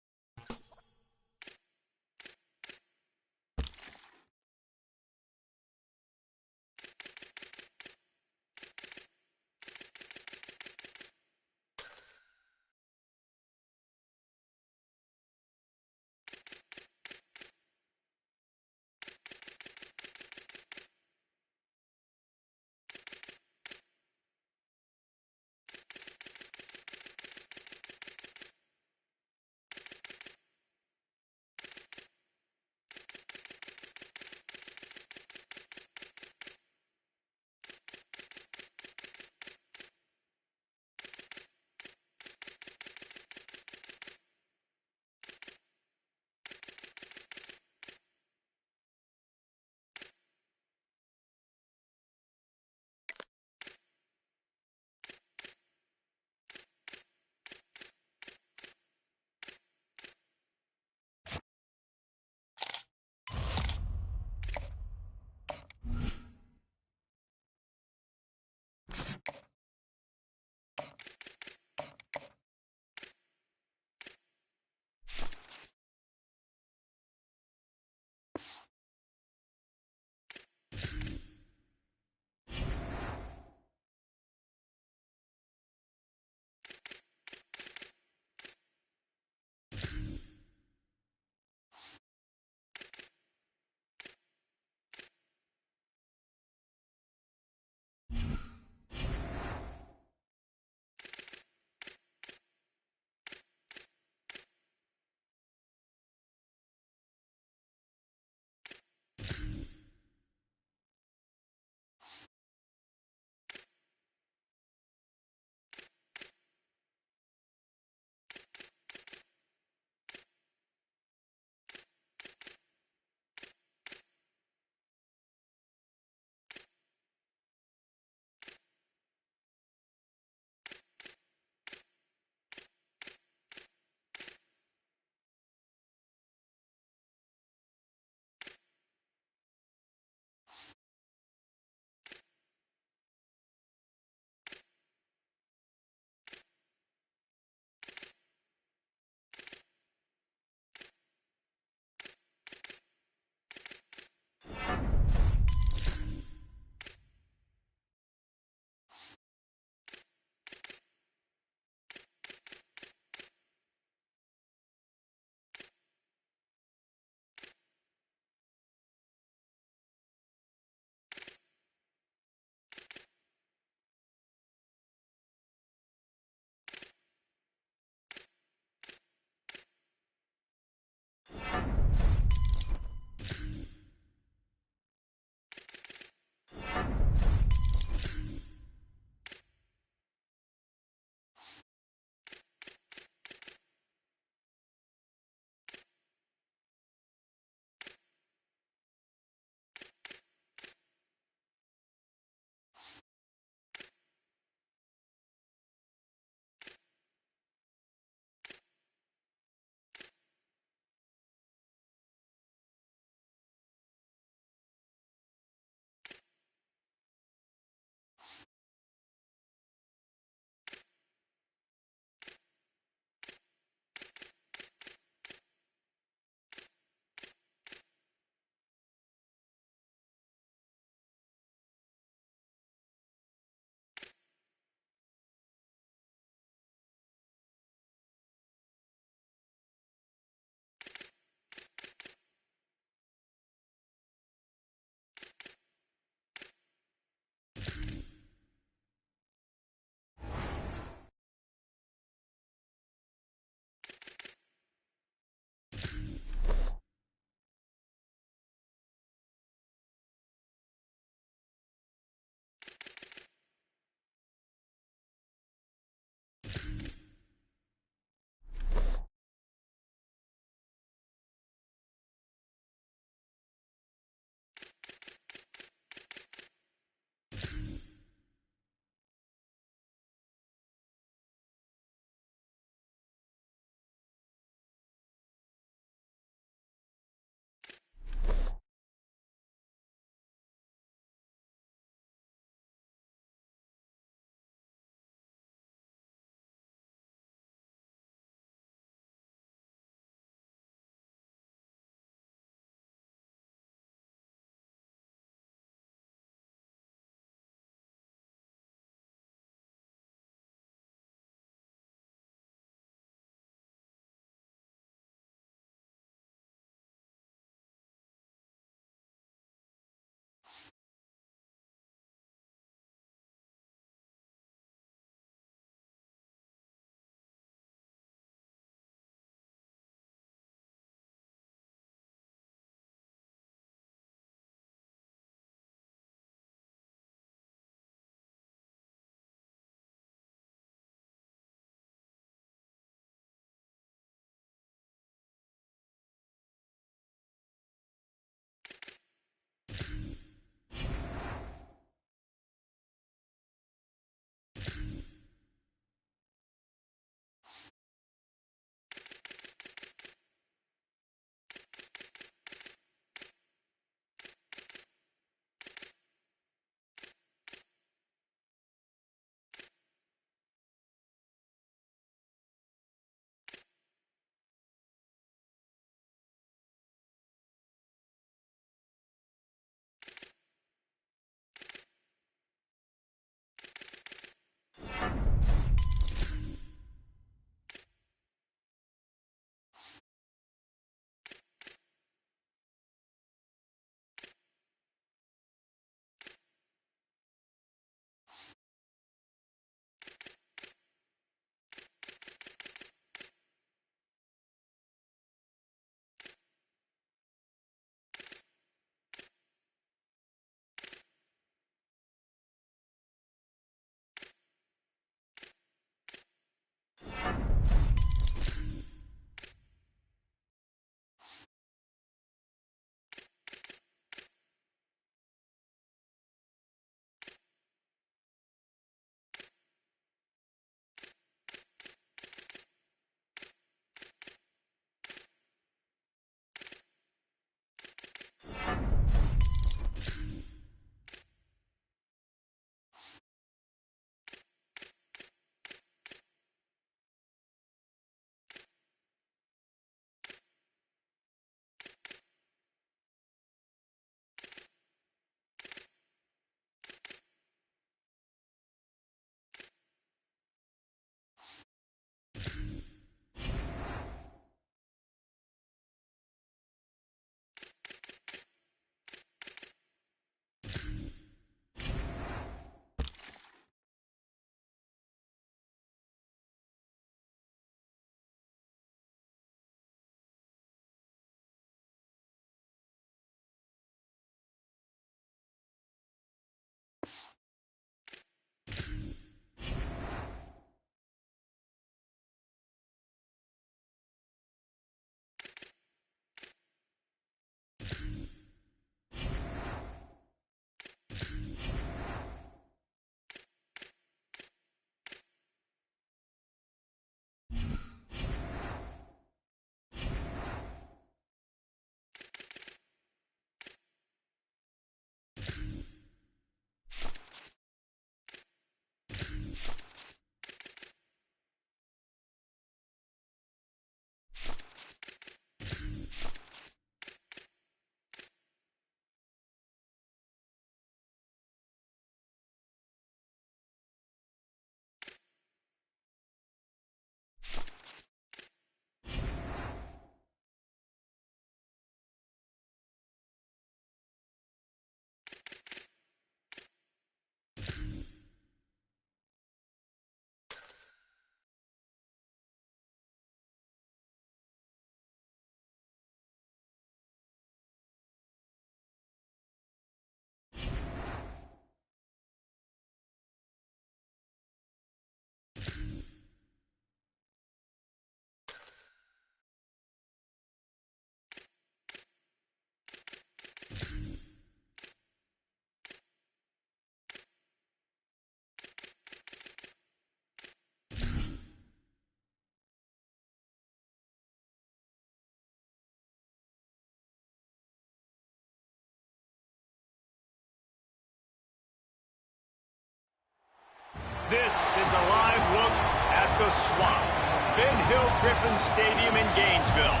This is a live look at the Swamp, Ben Hill Griffin Stadium in Gainesville.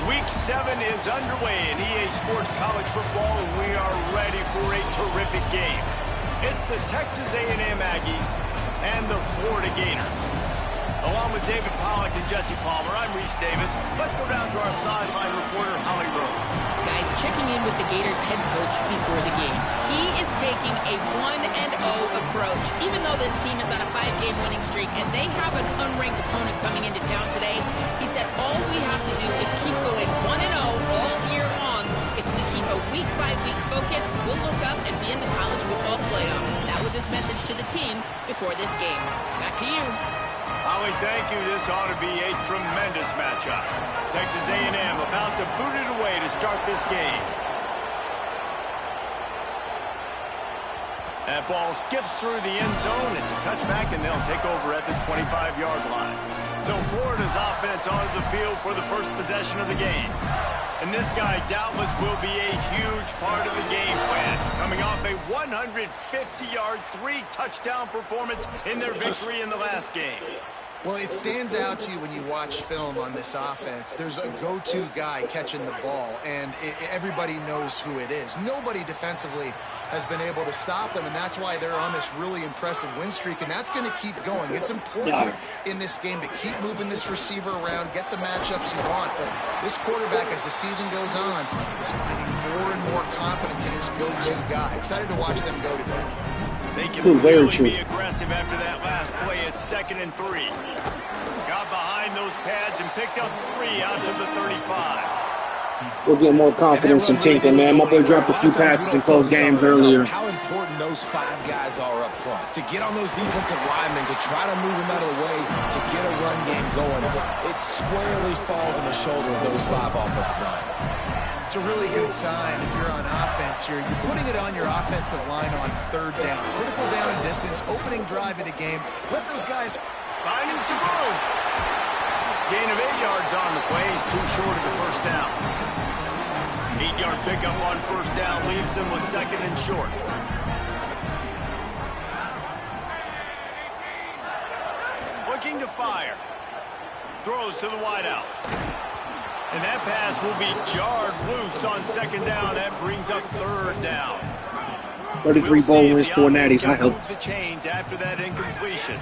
Week 7 is underway in EA Sports College Football, and we are ready for a terrific game. It's the Texas A&M Aggies and the Florida Gators. Along with David Pollack and Jesse Palmer, I'm Reese Davis. Let's go down to our sideline reporter, Holly Rowe. Guys, checking in with the Gators head coach before the game. He is taking a 1-0 approach, even though this team is on a 5-game winning streak and they have an unranked opponent coming into town today. He said all we have to do is keep going 1-0 all year long. If we keep a week-by-week focus, we'll look up and be in the college football playoff. That was his message to the team before this game. Back to you. Holly, thank you. This ought to be a tremendous matchup. Texas A&M about to boot it away to start this game. That ball skips through the end zone. It's a touchback, and they'll take over at the 25-yard line. So Florida's offense onto the field for the first possession of the game. And this guy doubtless will be a huge part of the game plan, coming off a 150-yard, 3-touchdown performance in their victory in the last game. Well, it stands out to you when you watch film on this offense. There's a go-to guy catching the ball, and everybody knows who it is. Nobody defensively has been able to stop them, and that's why they're on this really impressive win streak, and that's going to keep going. It's important in this game to keep moving this receiver around, get the matchups you want, but this quarterback, as the season goes on, is finding more and more confidence in his go-to guy. Excited to watch them go today. They can really be aggressive after that last play. It's 2nd and 3. Got behind those pads and picked up 3 out to the 35. We'll get more confidence in Tinker, man. My boy dropped a few passes in close games earlier. How important those 5 guys are up front. To get on those defensive linemen, to try to move them out of the way, to get a run game going, it squarely falls on the shoulder of those 5 offensive linemen. It's a really good sign if you're on offense here. You're putting it on your offensive line on 3rd down. Critical down and distance, opening drive of the game. Let those guys... Finding some room. Gain of 8 yards on the play. He's too short of the first down. 8-yard pickup on first down leaves them with 2nd and short. Looking to fire. Throws to the wideout. And that pass will be jarred loose on 2nd down. That brings up 3rd down. 33 bowl wins for Natties. I hope. The chains after that incompletion.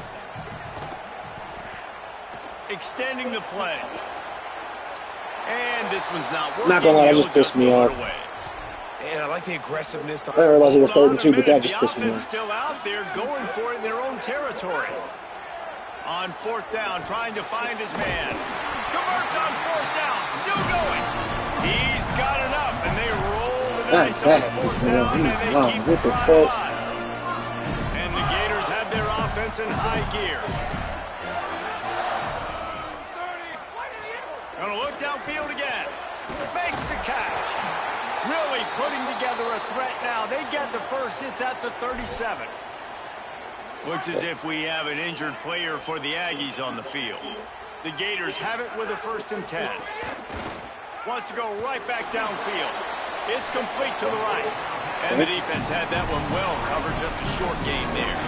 Extending the play. And this one's not working. Not gonna lie, that just pissed me off. And I like the aggressiveness. I didn't realize it was 3rd and 2, but that just pissed me off. Still out there going for it in their own territory. On 4th down, trying to find his man. Converts on 4th down, still going. He's got enough, and they roll the dice on 4th down, and they keep the drive alive. And the Gators have their offense in high gear. Gonna look downfield again. Makes the catch. Really putting together a threat now. They get the first. It's at the 37. Looks as if we have an injured player for the Aggies on the field. The Gators have it with a 1st and 10. Wants to go right back downfield. It's complete to the right. And the defense had that one well covered. Just a short game there.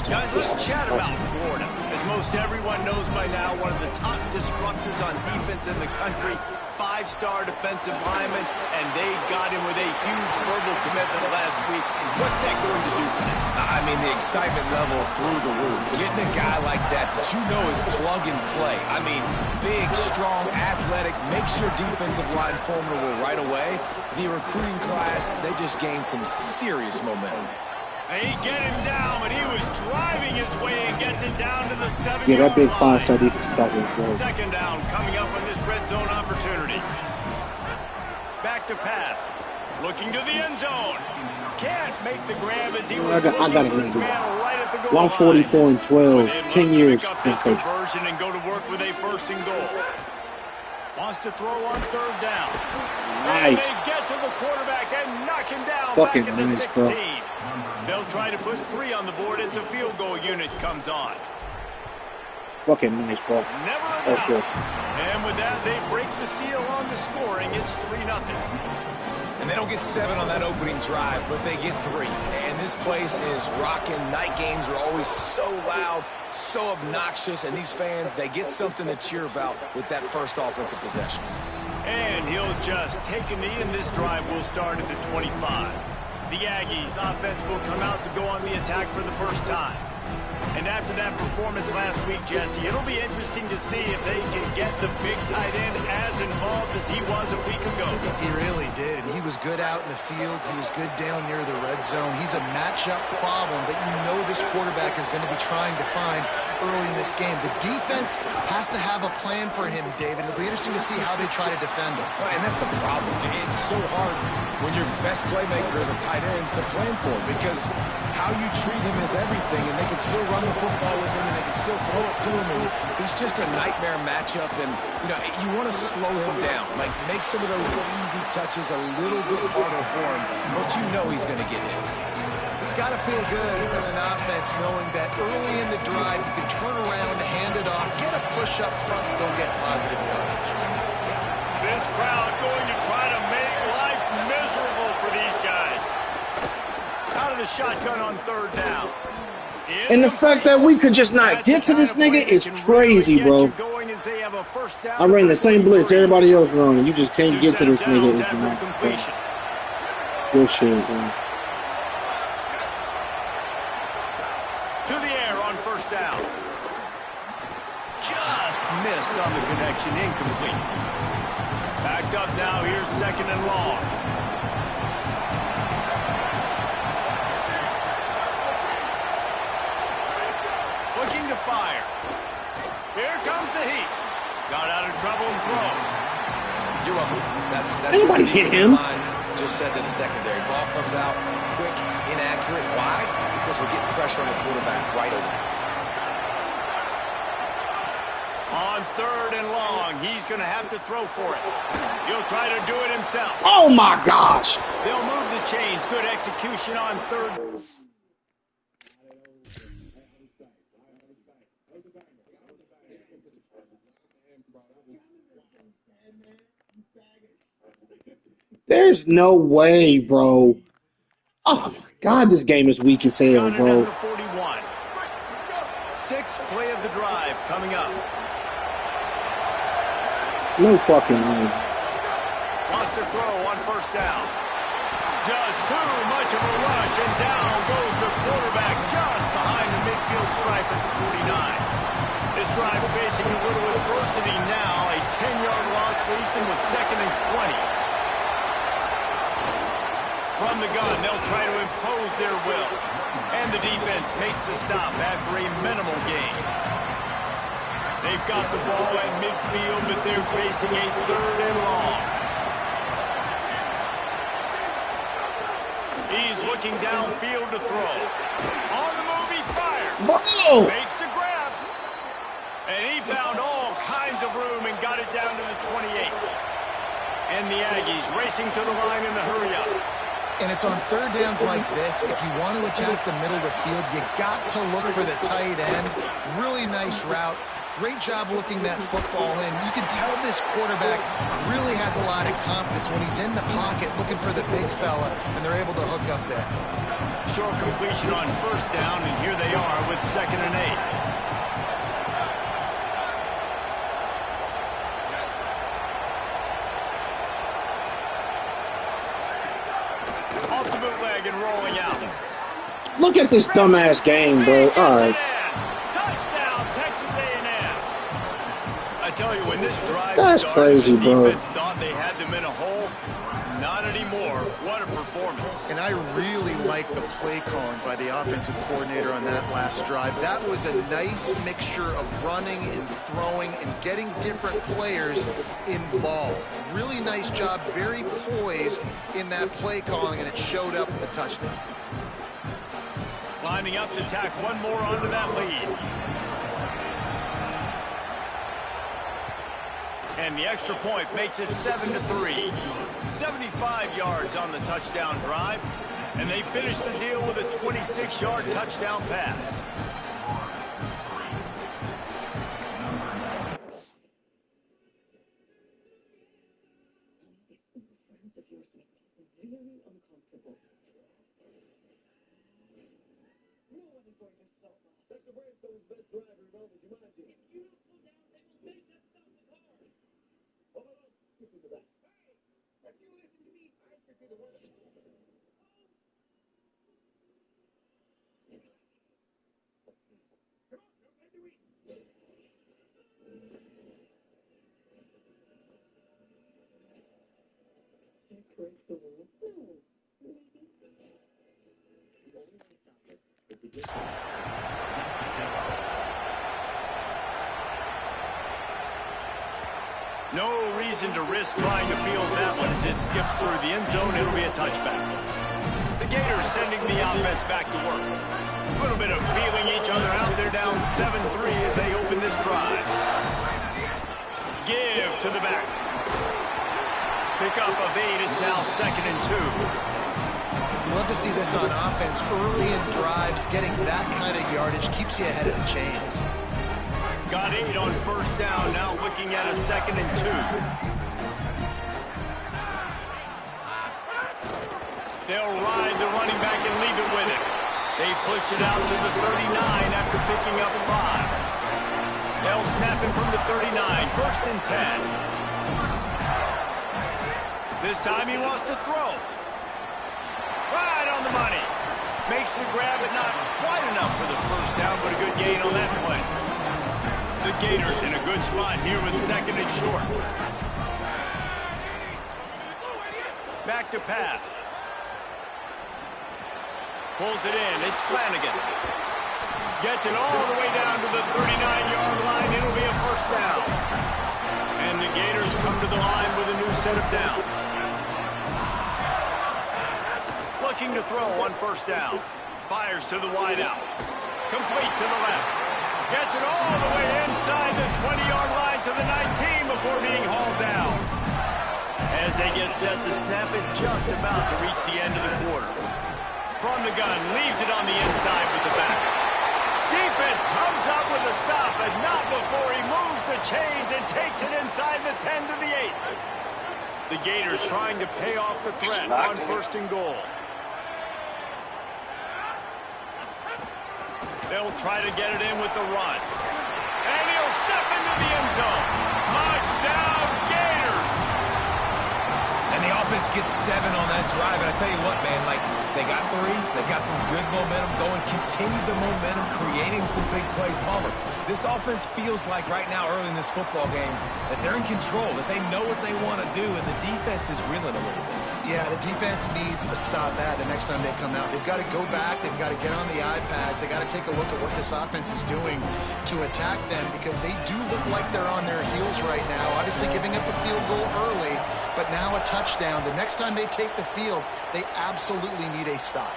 Guys, let's chat about Florida. As most everyone knows by now, one of the top disruptors on defense in the country. 5-star defensive lineman, and they got him with a huge verbal commitment last week. What's that going to do for them? I mean, the excitement level through the roof. Getting a guy like that you know is plug and play. I mean, big, strong, athletic, makes your defensive line formidable right away. The recruiting class, they just gained some serious momentum. They get him down, but he was driving his way and gets it down to the 7-yard line. Yeah, that big 5-star defensive tackle is great. 2nd down coming up on this red zone opportunity. Back to pass. Looking to the end zone. Can't make the grab as he was looking for his man right at the goal line. 144 and 12. 10 years. Pick up this conversion and go to work with a 1st and goal. Wants to throw on 3rd down. Nice. And they get to the quarterback and knock him down Fucking back at the nice, 16. bro. They'll try to put 3 on the board as the field goal unit comes on. Fucking nice, bro. Never a That's good. And with that, they break the seal on the scoring. It's 3-0. And they don't get 7 on that opening drive, but they get 3. And this place is rocking. Night games are always so loud, so obnoxious, and these fans, they get something to cheer about with that first offensive possession. And he'll just take a knee, and this drive will start at the 25. The Aggies offense will come out to go on the attack for the first time. And after that performance last week, Jesse, it'll be interesting to see if they can get the big tight end as involved as he was a week ago. He really did, and he was good out in the field. He was good down near the red zone. He's a matchup problem that you know this quarterback is going to be trying to find early in this game. The defense has to have a plan for him, David. It'll be interesting to see how they try to defend him. Well, and that's the problem. It's so hard when your best playmaker is a tight end to plan for him, because how you treat him is everything, and they can still run the football with him, and they can still throw it to him, and he's just a nightmare matchup. And you want to slow him down, like make some of those easy touches a little bit harder for him, but you know he's going to get his. It's got to feel good as an offense knowing that early in the drive you can turn around, hand it off, get a push up front, and go get positive yardage. This crowd going to try to make life miserable for these guys. Out of the shotgun on 3rd down. And the fact that we could just not get to this nigga is crazy, bro. I ran the same blitz everybody else run, and you just can't get to this nigga. Good shit, bro. To the air on 1st down. Just missed on the connection, incomplete. Backed up now, here's 2nd and long. Looking to fire. Here comes the heat. Got out of trouble and throws. You're welcome. That's anybody hit him? Just said to the secondary. Ball comes out quick, inaccurate. Why? Because we're getting pressure on the quarterback right away. On 3rd and long, he's going to have to throw for it. He'll try to do it himself. Oh my gosh! They'll move the chains. Good execution on 3rd. There's no way, bro. Oh my God, this game is weak as hell, bro. 41. 6th play of the drive coming up. No fucking way. Lost their throw on 1st down. Just too much of a rush, and down goes the quarterback just behind the midfield stripe at the 49. This drive facing a little adversity now. A 10-yard loss leaves him with 2nd and 20. From the gun, they'll try to impose their will. And the defense makes the stop after a minimal gain. They've got the ball at midfield, but they're facing a 3rd and long. He's looking downfield to throw. On the move, he fires. Whoa! Makes the grab. And he found all kinds of room and got it down to the 28. And the Aggies racing to the line in the hurry-up. And it's on 3rd downs like this. If you want to attack the middle of the field, you got to look for the tight end. Really nice route. Great job looking that football in. You can tell this quarterback really has a lot of confidence when he's in the pocket looking for the big fella, and they're able to hook up there. Short completion on 1st down, and here they are with 2nd and 8. Off the bootleg and rolling out. Look at this dumbass game, bro. All right. Touchdown, Texas A&M. I tell you, when this drive That's started, crazy, the bro. defense thought they had them in a hole. Not anymore. What a performance. And I really like the play calling by the offensive coordinator on that last drive. That was a nice mixture of running and throwing and getting different players involved. Really nice job, very poised in that play calling, and it showed up with a touchdown. Lining up to tack one more onto that lead. And the extra point makes it 7-3. 75 yards on the touchdown drive. And they finish the deal with a 26-yard touchdown pass. No reason to risk trying to field that one as it skips through the end zone. It'll be a touchback. The Gators sending the offense back to work. A little bit of feeling each other out. They're down 7-3 as they open this drive. Give to the back. Pick up of 8. It's now 2nd and 2. Love to see this on offense. Early in drives, getting that kind of yardage keeps you ahead of the chains. Got 8 on 1st down, now looking at a 2nd and 2. They'll ride the running back and leave it with him. They push it out to the 39 after picking up 5. They'll snap it from the 39, 1st and 10. This time he wants to throw. Right on the money. Makes the grab, but not quite enough for the 1st down, but a good gain on that play. The Gators in a good spot here with 2nd and short. Back to pass. Pulls it in. It's Flanagan. Gets it all the way down to the 39-yard line. It'll be a 1st down. And the Gators come to the line with a new set of downs. Looking to throw on 1st down. Fires to the wideout. Complete to the left. Gets it all the way inside the 20-yard line to the 19 before being hauled down. As they get set to snap it, just about to reach the end of the quarter. From the gun, leaves it on the inside with the back. Defense comes up with a stop, but not before he moves the chains and takes it inside the 10 to the 8. The Gators trying to pay off the threat on 1st and goal. They'll try to get it in with the run. And he'll step into the end zone. Touchdown, Gators! And the offense gets 7 on that drive. And I tell you what, man, like, they got 3. They got some good momentum going. Continued the momentum, creating some big plays. Palmer, this offense feels like right now, early in this football game, that they're in control, that they know what they want to do, and the defense is reeling a little bit. Yeah, the defense needs a stop bad the next time they come out. They've got to go back. They've got to get on the iPads. They've got to take a look at what this offense is doing to attack them, because they do look like they're on their heels right now. Obviously giving up a field goal early, but now a touchdown. The next time they take the field, they absolutely need a stop.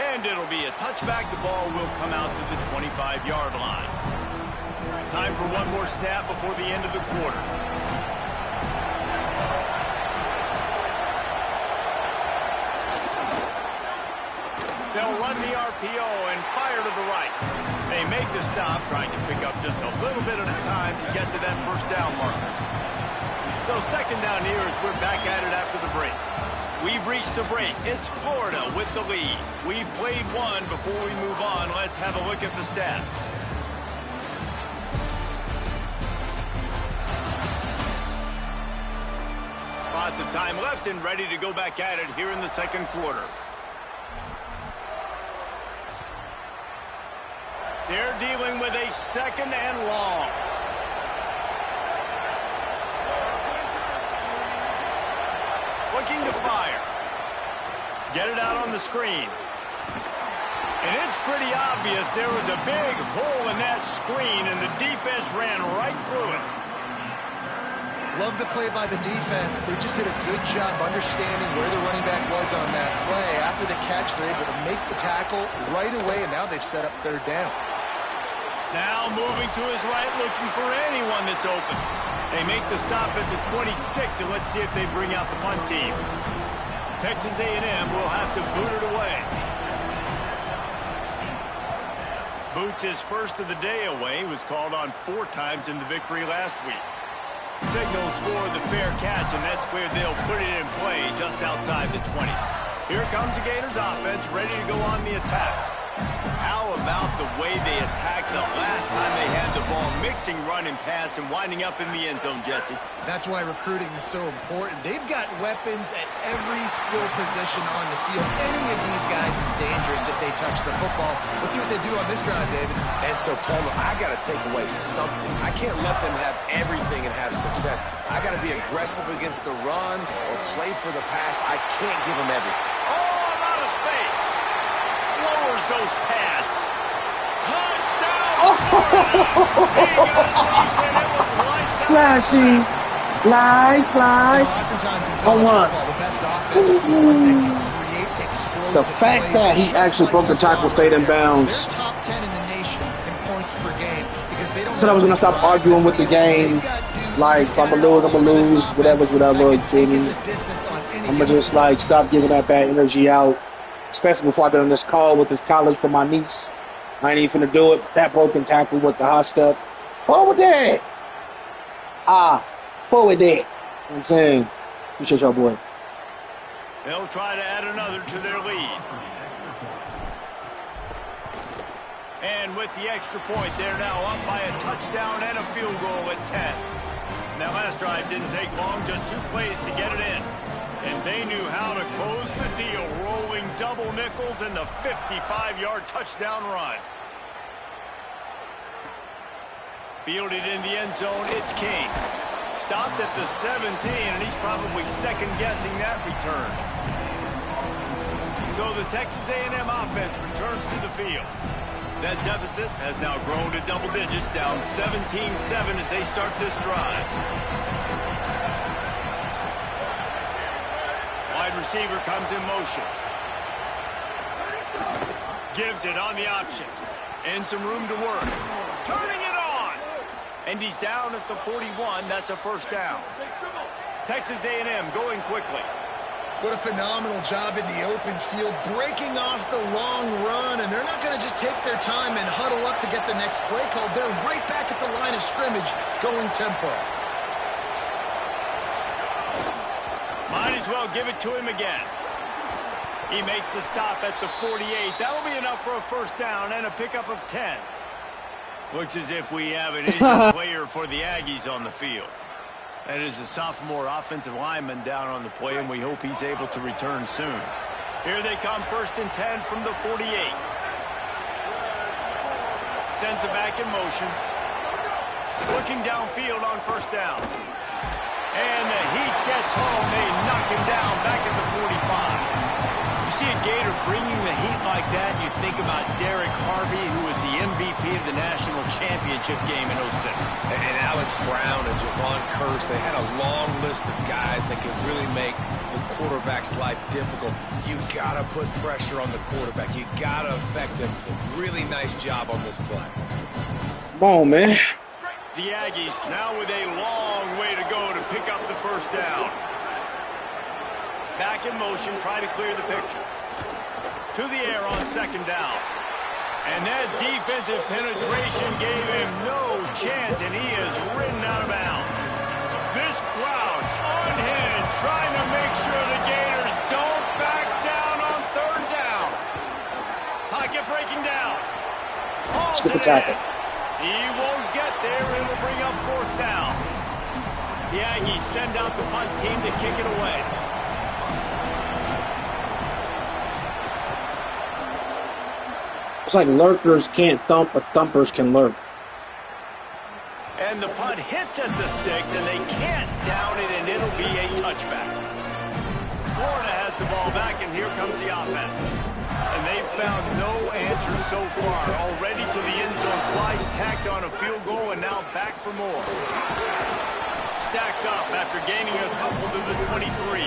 And it'll be a touchback. The ball will come out to the 25-yard line. Time for one more snap before the end of the quarter. They'll run the RPO and fire to the right. They make the stop, trying to pick up just a little bit at a time to get to that 1st down marker. So 2nd down here as we're back at it after the break. We've reached the break. It's Florida with the lead. We've played one. Before we move on, let's have a look at the stats. Lots of time left and ready to go back at it here in the 2nd quarter. They're dealing with a 2nd and long. Looking to fire. Get it out on the screen. And it's pretty obvious there was a big hole in that screen, and the defense ran right through it. Love the play by the defense. They just did a good job understanding where the running back was on that play. After the catch, they're able to make the tackle right away, and now they've set up 3rd down. Now moving to his right, looking for anyone that's open. They make the stop at the 26, and let's see if they bring out the punt team. Texas A&M will have to boot it away. Boots his 1st of the day away. He was called on 4 times in the victory last week. Signals for the fair catch, and that's where they'll put it in play just outside the 20. Here comes the Gators offense, ready to go on the attack. How about the way they attacked the last time they had the ball, mixing run and pass and winding up in the end zone, Jesse? That's why recruiting is so important. They've got weapons at every skill position on the field. Any of these guys is dangerous if they touch the football. Let's see what they do on this drive, David. And so, Plummer, I got to take away something. I can't let them have everything and have success. I got to be aggressive against the run or play for the pass. I can't give them everything. Oh, I'm out of space. Lowers those pads. Touchdown! He got loose and it was lights out. Flashy. Lights. Oftentimes in college football, the best offenses are the ones that can create explosive The fact plays. that he actually broke the tackle, stayed in bounds. They're top 10 in the nation in points per game because they don't. Said I was gonna stop arguing with the game. Like, if I'm gonna lose, whatever. I'm gonna just like stop giving that bad energy out. Especially before I get on this call with this college for my niece. I ain't even finna do it. That broken tackle with the hot step. Forward that. Forward that. You know what I'm saying? Appreciate y'all, boy. They'll try to add another to their lead. And with the extra point, they're now up by a touchdown and a field goal at 10. That last drive didn't take long, just 2 plays to get it in. And they knew how to close the deal, rolling double nickels and the 55-yard touchdown run. Fielded in the end zone, it's King. Stopped at the 17, and he's probably second-guessing that return. So the Texas A&M offense returns to the field. That deficit has now grown to double digits, down 17-7 as they start this drive. Wide receiver comes in motion. Gives it on the option. And some room to work. Turning it on! And he's down at the 41. That's a first down. Texas A&M going quickly. What a phenomenal job in the open field, breaking off the long run, and they're not going to just take their time and huddle up to get the next play called. They're right back at the line of scrimmage, going tempo. Might as well give it to him again. He makes the stop at the 48. That'll be enough for a first down and a pickup of 10. Looks as if we have an injured player for the Aggies on the field. That is a sophomore offensive lineman down on the play, and we hope he's able to return soon. Here they come, 1st and 10 from the 48. Sends it back in motion. Looking downfield on first down. And the heat gets home. They knock him down back at the 45. You see a Gator bringing the heat like that, you think about Derek Harvey, who was the MVP of the national championship game in 06. And Alex Brown and Javon Curse, they had a long list of guys that could really make the quarterback's life difficult. You got to put pressure on the quarterback. You got to affect him. Really nice job on this play. Come on, man. The Aggies now with a long way to go to pick up the first down. Back in motion, trying to clear the picture. To the air on second down. And that defensive penetration gave him no chance, and he is ridden out of bounds. This crowd unhinged, trying to make sure the Gators don't back down on third down. Pocket breaking down. Skip the tackle. He won't get there. It'll bring up fourth down. The Aggies send out the punt team to kick it away. It's like lurkers can't thump, but thumpers can lurk. And the punt hits at the 6, and they can't down it, and it'll be a touchback. Florida has the ball back, and here comes the offense. And they've found no answer so far. Already to the end zone twice, tacked on a field goal, and now back for more. Stacked up after gaining a couple to the 23.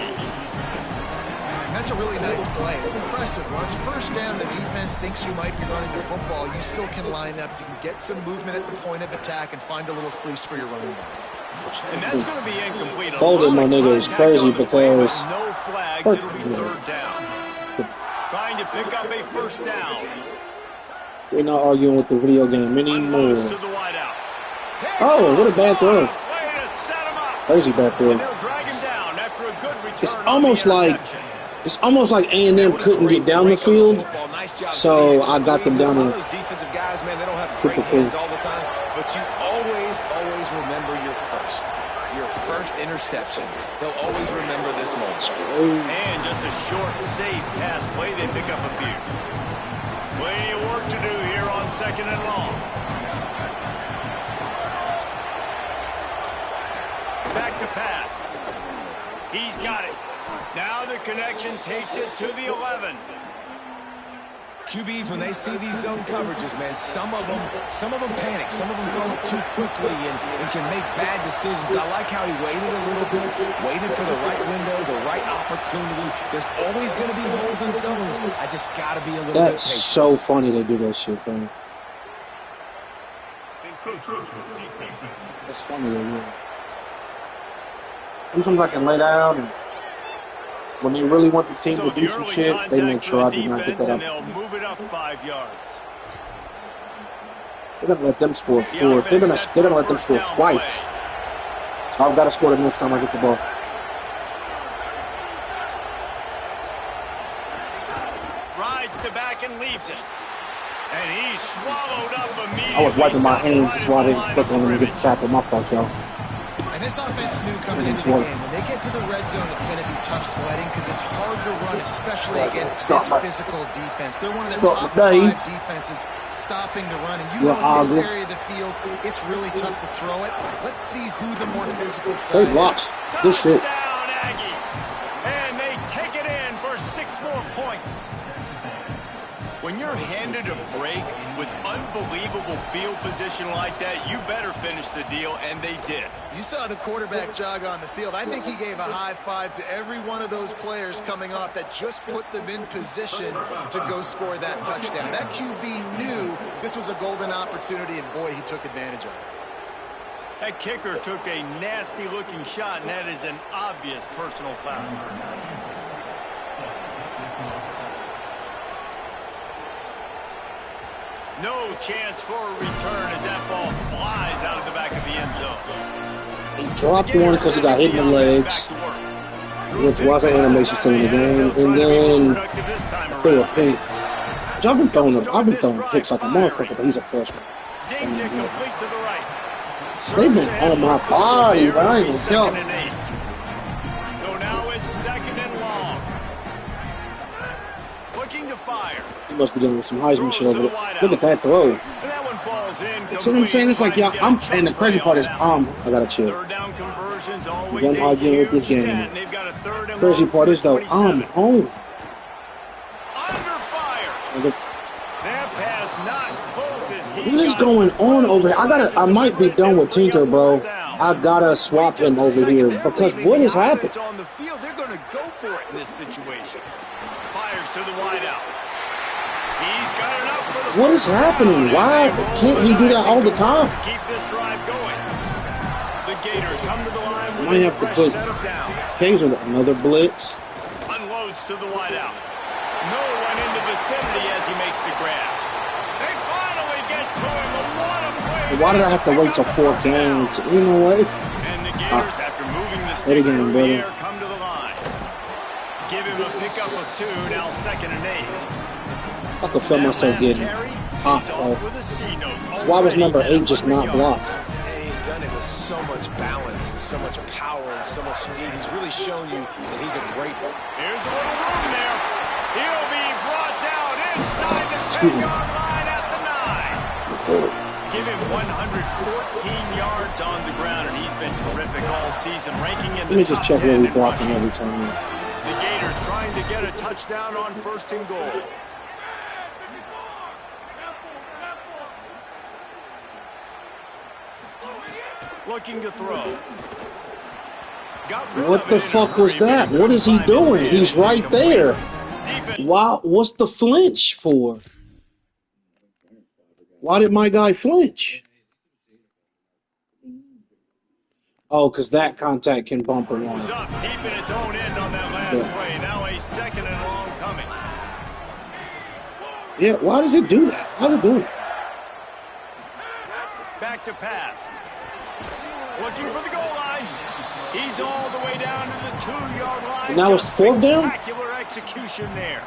That's a really nice play. It's impressive. Once first down, the defense thinks you might be running the football. You still can line up. You can get some movement at the point of attack and find a little crease for your running back. And that's going to be incomplete. Folded my nigga is crazy because no flags. It'll be third down. Trying to pick up a first down. We're not arguing with the video game anymore. To the wideout. Oh, what a bad throw. Way to set him up. Crazy back there. And they'll drag him down after a good return. It's almost like A&M couldn't get down the field, so I got them down in those defensive guys, man, they don't have super great hands all the time, but you always remember your first interception. They'll always remember this moment. And just a short, safe pass play, they pick up a few. Plenty of work to do here on 2nd and long. Back to pass. He's got it. Now the connection takes it to the 11. QBs, when they see these zone coverages, man, some of them panic. Some of them throw it too quickly and can make bad decisions. I like how he waited a little bit, waited for the right window, the right opportunity. There's always going to be holes in zones. I just got to be a little bit patient. That's so funny they do that shit, bro. That's funny they do it. Sometimes I can lay down, and when they really want the team to do some shit, they make sure I do not get that up. They'll move it up 5 yards. They're gonna let them score 4. They're gonna let them score twice. So I've got to score the next time I get the ball. Rides to back and leaves it. And he's swallowed up immediately. I was wiping my hands, that's why I didn't click on them to get the tackle. My fault, y'all. And this offense knew coming into the game, when they get to the red zone, it's going to be tough sledding because it's hard to run, especially against this physical defense. They're one of the top 5 defenses stopping the run. And you know in this area of the field, it's really tough to throw it. Let's see who the more physical side They blocks. Good shit. Touchdown, Aggie. And they take it in for 6 more points. When you're handed a break with unbelievable field position like that, you better finish the deal, and they did. You saw the quarterback jog on the field. I think he gave a high five to every one of those players coming off that just put them in position to go score that touchdown. That QB knew this was a golden opportunity, and boy, he took advantage of it. That kicker took a nasty-looking shot, and that is an obvious personal foul. No chance for a return as that ball flies out of the back of the end zone. He dropped one because he got hit in the legs, which was an animation still in the game, and then threw a pick. I've been throwing picks like a motherfucker, but he's a freshman. They've been on my body, but I ain't gonna kill him. So now it's 2nd and long. Looking to fire. He must be dealing with some Heisman shit over there. Look at that throw. That one falls in. See what I'm saying? It's like, yeah, and the crazy part is, I gotta chill. One arguing with this game. Crazy part is, though, I'm home. Under fire. That pass not close as he What is going on over here? I might be done with Tinker, bro. I gotta swap him over here because what is happening? On the field, they're going to go for it in this situation. Fires to the wideout. He's got enough for the What is happening? Why can't he do that all the time? Keep this drive going. The Gators come to the line with Might a have to fresh put set of downs. Hazel another blitz. Unloads to the wideout. No one in the vicinity as he makes the grab. They finally get to him. But what a play. Why did I have to wait till 4 games? You know what? And the Gators, after moving the sticks through the air, come to the line. Give him a pickup of 2, now 2nd and 8. I could feel myself getting off, bro. So why was number 8 just not blocked? And he's done it with so much balance and so much power and so much speed. He's really shown you that he's a great one. Here's a little room there. He'll be brought down inside the 10-yard line at the 9. Give him 114 yards on the ground, and he's been terrific all season, ranking in the top 10. Let me just check where we blocked him every time. The Gators trying to get a touchdown on 1st and goal. Looking to throw. What the fuck was that? What is he doing? He's right there. Wow, what's the flinch for? Why did my guy flinch? Oh, because that contact can bump him on. Up deep in its own end on that last play. Now a 2nd and long coming. Yeah, why does it do that? How's it doing? Back to pass. Looking for the goal line. He's all the way down to the 2-yard line. And now it's fourth down? Spectacular execution there.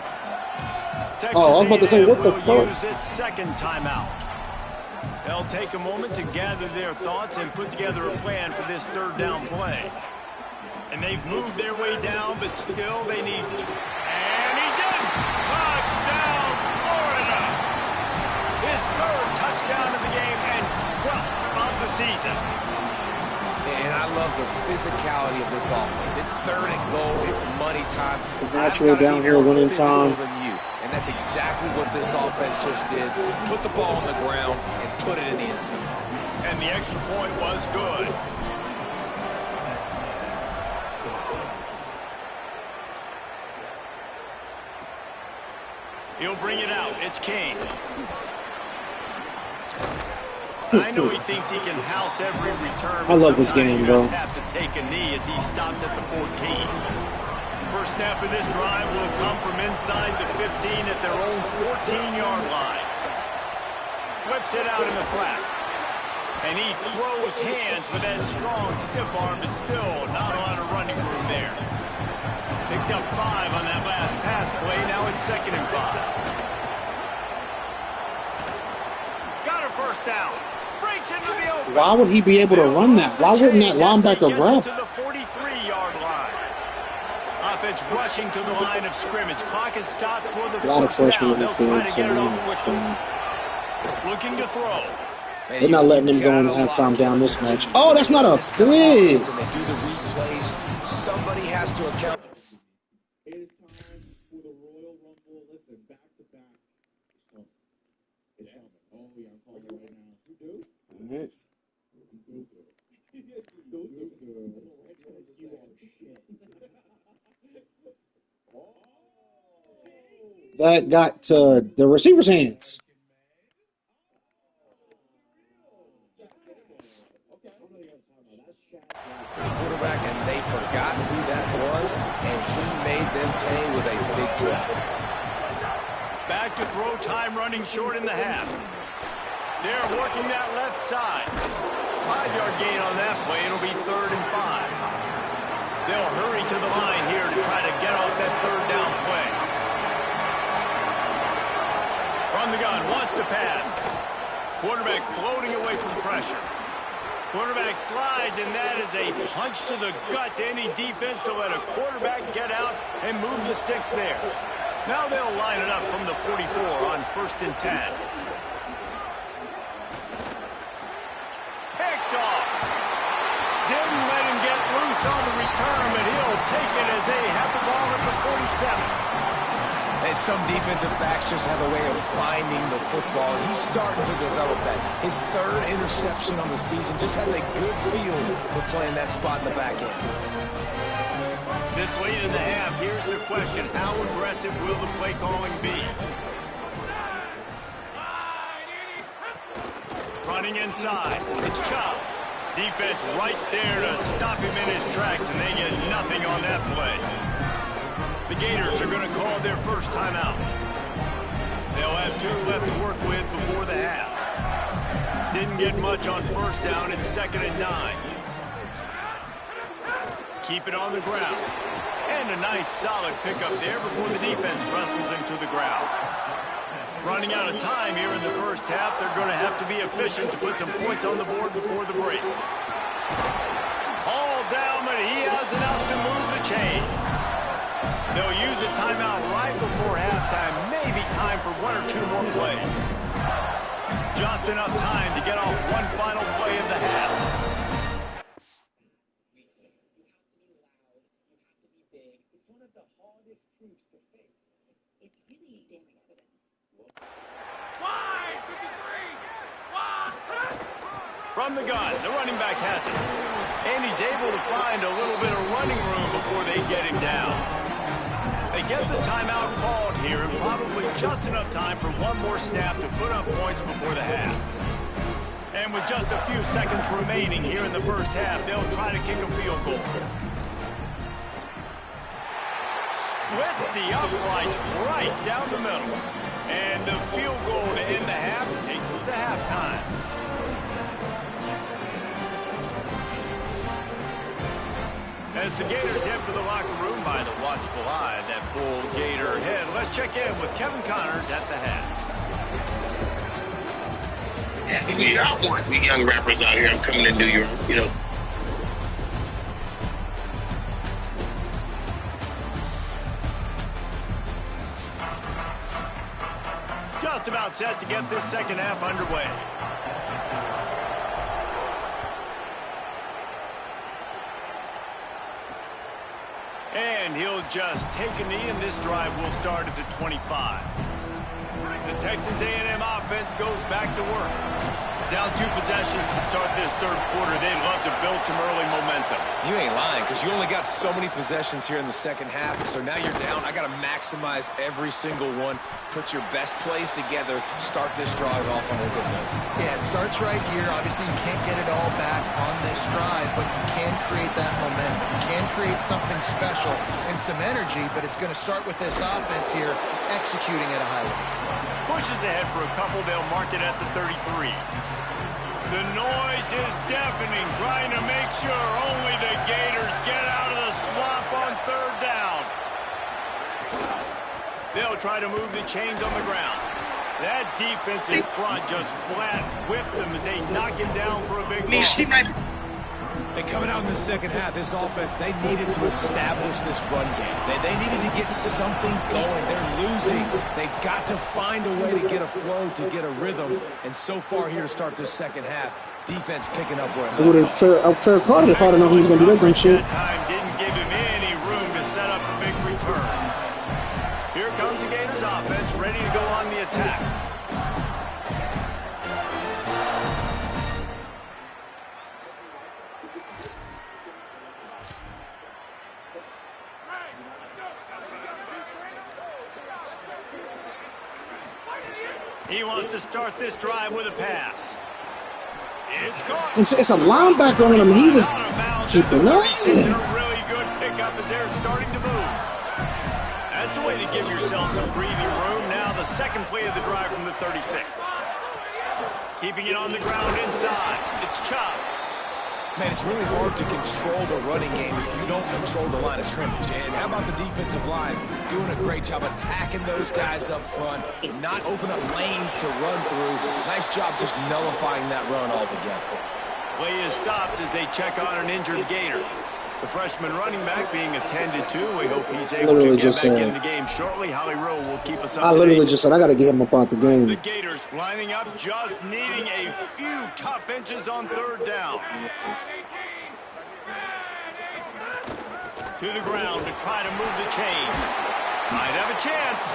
Texas Oh, I was about to say, what the fuck? Use its second timeout. They'll take a moment to gather their thoughts and put together a plan for this third down play. And they've moved their way down, but still they need... And he's in! Touchdown, Florida! His third touchdown of the game and 12th of the season. And I love the physicality of this offense. It's third and goal. It's money time. The natural down here winning time. Than you. And that's exactly what this offense just did. Put the ball on the ground and put it in the end zone. And the extra point was good. He'll bring it out. It's King. I know he thinks he can house every return. I love this game, bro. Have to take a knee as he stopped at the 14. First snap of this drive will come from inside the 15 at their own 14-yard line. Flips it out in the flat. And he throws hands with that strong, stiff arm, but still not a lot of running room there. Picked up 5 on that last pass play. Now it's 2nd and 5. Got a first down. Breaks into the open. Why would he be able to run that? Why wouldn't that linebacker grab? To the 43-yard line. Offense rushing to the line of scrimmage. Clock is stopped for the a lot of freshmen in the field. Looking to throw. They're not letting him go in halftime down this match. Oh, that's not a pick. And they do the replays. Somebody has to account. It is time for the Royal Rumble. Listen, back to back. It's coming. Oh, yeah, I'm calling it right now. You do? All right. That got to the receiver's hands. Quarterback, and they forgot who that was, and he made them pay with a big play. Back to throw, time running short in the half. They're working that left side. 5-yard gain on that play. It'll be 3rd and 5. They'll hurry to the line here to try to get off that third down play. From the gun, wants to pass. Quarterback floating away from pressure. Quarterback slides, and that is a punch to the gut to any defense to let a quarterback get out and move the sticks there. Now they'll line it up from the 44 on 1st and 10. Picked off. Didn't let him get loose on the return, but he'll take it as they have the ball at the 47. And some defensive backs just have a way of finding the football. He's starting to develop that. His 3rd interception on the season just has a good feel for playing that spot in the back end. This late in the half, here's the question. How aggressive will the play calling be? Running inside. It's Chubb. Defense right there to stop him in his tracks, and they get nothing on that play. The Gators are going to call their first timeout. They'll have 2 left to work with before the half. Didn't get much on first down. It's 2nd and 9. Keep it on the ground. And a nice solid pickup there before the defense wrestles him to the ground. Running out of time here in the first half. They're going to have to be efficient to put some points on the board before the break. All down, but he has enough to move the chains. They'll use a timeout right before halftime. Maybe time for 1 or 2 more plays. Just enough time to get off one final play of the half. You have to be loud. You have to be big. It's one of the hardest truths to face. It's really damning evidence. Wide 53. From the gun, the running back has it. And he's able to find a little bit of running room before they get him down. They get the timeout called here, and probably just enough time for 1 more snap to put up points before the half. And with just a few seconds remaining here in the first half, they'll try to kick a field goal. Splits the uprights right down the middle. And the field goal to end the half takes us to halftime. As the Gators head for the locker room by the watchful eye, that Bull Gator head. Let's check in with Kevin Connors at the half. I want we young rappers out here. I'm coming to New York, you know. Just about set to get this second half underway. And he'll just take a knee, and this drive will start at the 25. The Texas A&M offense goes back to work. Down 2 possessions to start this third quarter. They'd love to build some early momentum. You ain't lying, because you only got so many possessions here in the second half, so now you're down. I got to maximize every single one, put your best plays together, start this drive off on a good note. Yeah, it starts right here. Obviously, you can't get it all back on this drive, but you can create that momentum. You can create something special and some energy, but it's going to start with this offense here executing at a high level. Pushes ahead for a couple. They'll mark it at the 33. The noise is deafening, trying to make sure only the Gators get out of the swamp on third down. They'll try to move the chains on the ground. That defense in front just flat whipped them as they knock him down for a big loss. And coming out in the second half, this offense, they needed to establish this run game. They needed to get something going. They're losing. They've got to find a way to get a flow, to get a rhythm. And so far here to start this second half, defense picking up where it I would have fair caught it if I didn't know he was going to do that dumb shit. That time didn't give him any room to set up the big return. Here comes the Gators offense, ready to go on the attack. He wants to start this drive with a pass. It's caught. It's a linebacker on him. He was keeping up. It's a really good pickup as they're starting to move. That's a way to give yourself some breathing room. Now the second play of the drive from the 36. Keeping it on the ground inside. It's Chubb. Man, it's really hard to control the running game if you don't control the line of scrimmage. And how about the defensive line doing a great job attacking those guys up front, not open up lanes to run through. Nice job just nullifying that run altogether. Play is stopped as they check on an injured Gator. The freshman running back being attended to. We hope he's able to get back in the game shortly. Holly Rowe will keep us up to date. I literally just said I got to get him up out the game. The Gators lining up, just needing a few tough inches on third down. To the ground to try to move the chains. Might have a chance.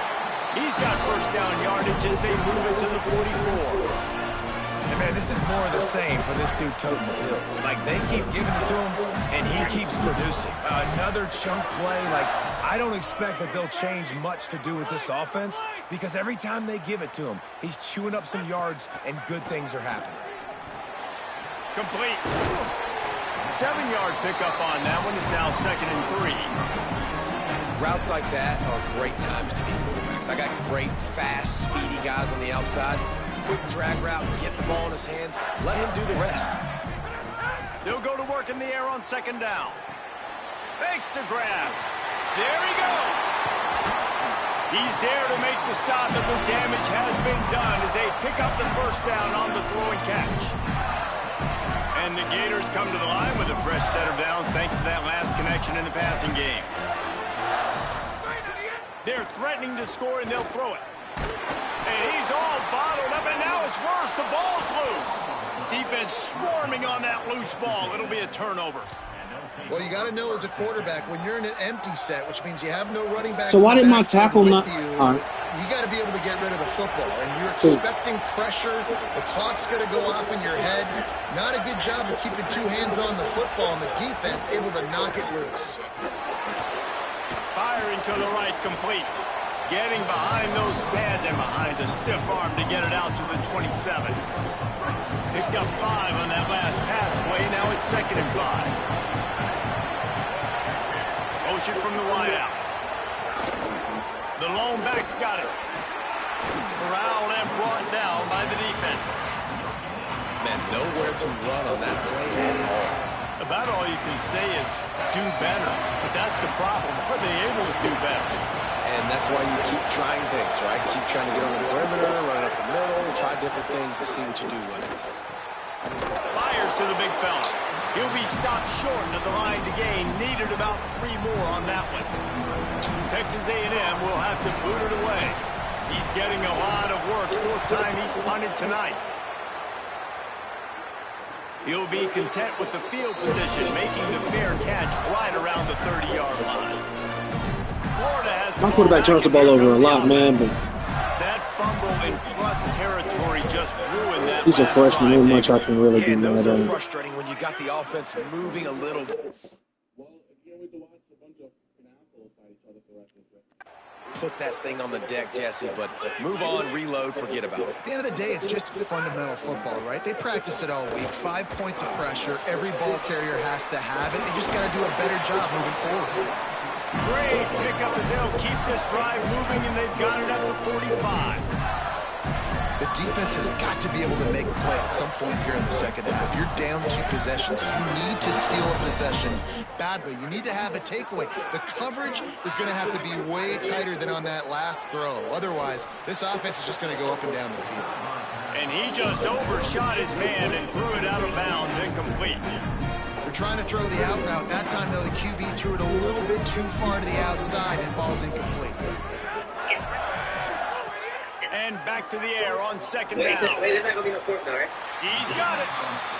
He's got first down yardage as they move it to the 44. And man, this is more of the same for this dude toting the pill. Like, they keep giving it to him, and he keeps producing. Another chunk play. Like, I don't expect that they'll change much to do with this offense, because every time they give it to him, he's chewing up some yards, and good things are happening. Complete. 7-yard pickup on that one is now 2nd and 3. Routes like that are great times to be quarterbacks. I got great, fast, speedy guys on the outside. Quick drag route, get the ball in his hands, let him do the rest. They'll go to work in the air on 2nd down. Makes the grab. There he goes. He's there to make the stop, and the damage has been done as they pick up the first down on the throw and catch. And the Gators come to the line with a fresh set of downs thanks to that last connection in the passing game. They're threatening to score, and they'll throw it. And he's all bottled up, and now it's worse. The ball's loose. Defense swarming on that loose ball. It'll be a turnover. Well, you got to know as a quarterback, when you're in an empty set, which means you have no running back. So why did my tackle not? You got to be able to get rid of the football, and you're expecting pressure. The clock's going to go off in your head. Not a good job of keeping two hands on the football, and the defense able to knock it loose. Firing to the right, complete. Getting behind those pads and behind a stiff arm to get it out to the 27. Picked up 5 on that last pass play. Now it's 2nd and 5. Motion from the wideout. The lone back's got it. Corralled and brought down by the defense. Man, nowhere to run on that play at all. About all you can say is do better. But that's the problem. Are they able to do better? And that's why you keep trying things, right? Keep trying to get on the perimeter, run up the middle, try different things to see what you do with it. Fires to the big fella. He'll be stopped short of the line to gain. Needed about 3 more on that one. Texas A&M will have to boot it away. He's getting a lot of work. 4th time he's punted tonight. He'll be content with the field position, making the fair catch right around the 30-yard line. Florida has My quarterback turns the ball over a lot, man, but that fumble in plus territory just ruined that. he's a freshman. Not much I can really do And those now. are frustrating when you got the offense moving a little. Well, if you wait to watch a bunch of assholes fight each other for the rest of the Put that thing on the deck, Jesse, but move on, reload, forget about it. At the end of the day, it's just fundamental football, right? They practice it all week. 5 points of pressure. Every ball carrier has to have it. They just got to do a better job moving forward. Great pickup as they'll keep this drive moving, and they've got it at the 45. The defense has got to be able to make a play at some point here in the second half. You're down 2 possessions. You need to steal a possession badly. You need to have a takeaway. The coverage is going to have to be way tighter than on that last throw. Otherwise, this offense is just going to go up and down the field. And he just overshot his man and threw it out of bounds, incomplete. They're trying to throw the out route. That time, though, the QB threw it a little bit too far to the outside and falls incomplete. And back to the air on 2nd down. There's not going to be no fourth down, right? He's got it.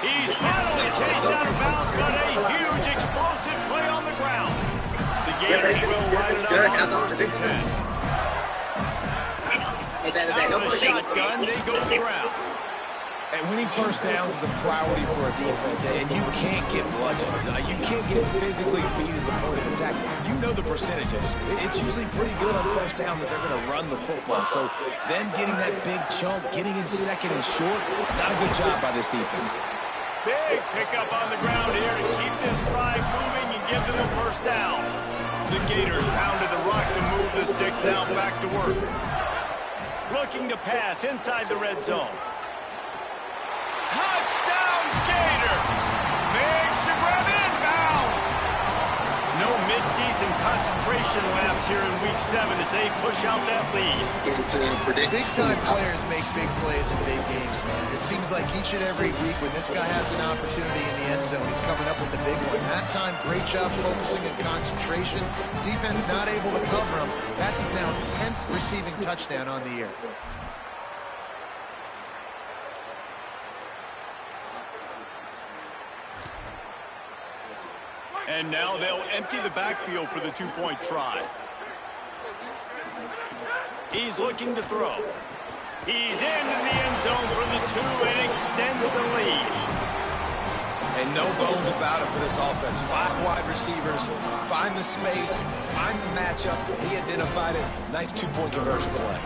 He's finally chased out of bounds, but a huge explosive play on the ground. The Gators will line it up on 1st and 10. Out of the shotgun, they go to the ground. And winning first downs is a priority for a defense, and you can't get bludgeoned. You can't get physically beat at the point of attack. You know the percentages. It's usually pretty good on first down that they're going to run the football. So then getting that big chunk, getting in second and short, not a good job by this defense. Big pickup on the ground here to keep this drive moving and give them a first down. The Gators pounded the rock to move the sticks now back to work. Looking to pass inside the red zone. Touchdown, Gator! Makes the grab inbounds! No midseason concentration laps here in Week 7 as they push out that lead. Big-time players make big plays in big games, man. It seems like each and every week when this guy has an opportunity in the end zone, he's coming up with the big one. That time, great job focusing and concentration. Defense not able to cover him. That's his now 10th receiving touchdown on the year. And now they'll empty the backfield for the 2-point try. He's looking to throw. He's into the end zone for the 2 and extends the lead. And no bones about it for this offense. 5 wide receivers, find the space, find the matchup. He identified it. Nice 2-point conversion play.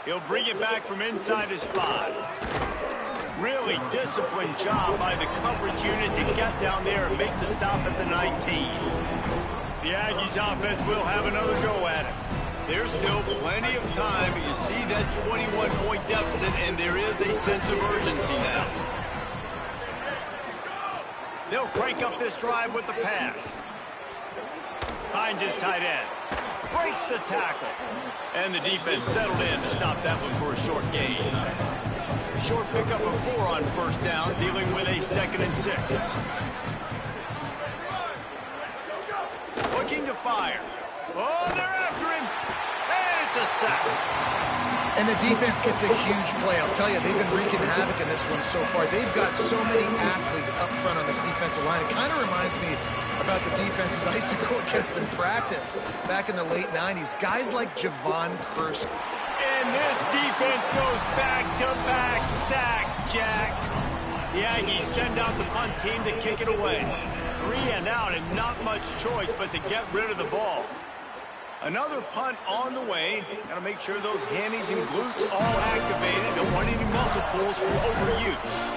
He'll bring it back from inside his 5. Really disciplined job by the coverage unit to get down there and make the stop at the 19. The Aggies offense will have another go at it. There's still plenty of time, but you see that 21-point deficit, and there is a sense of urgency now. They'll crank up this drive with the pass. Finds his tight end. Breaks the tackle. And the defense settled in to stop that one for a short gain. Short pickup of 4 on first down, dealing with a 2nd and 6. Looking to fire. Oh, they're after him. And it's a sack. And the defense gets a huge play. I'll tell you, they've been wreaking havoc in this one so far. They've got so many athletes up front on this defensive line. It kind of reminds me about the defenses I used to go against in practice back in the late 90s. Guys like Javon Kersky. And this defense goes back-to-back sack, Jack. The Aggies send out the punt team to kick it away. 3 and out and not much choice but to get rid of the ball. Another punt on the way. Got to make sure those hammies and glutes all activated. Don't want any muscle pulls from overuse.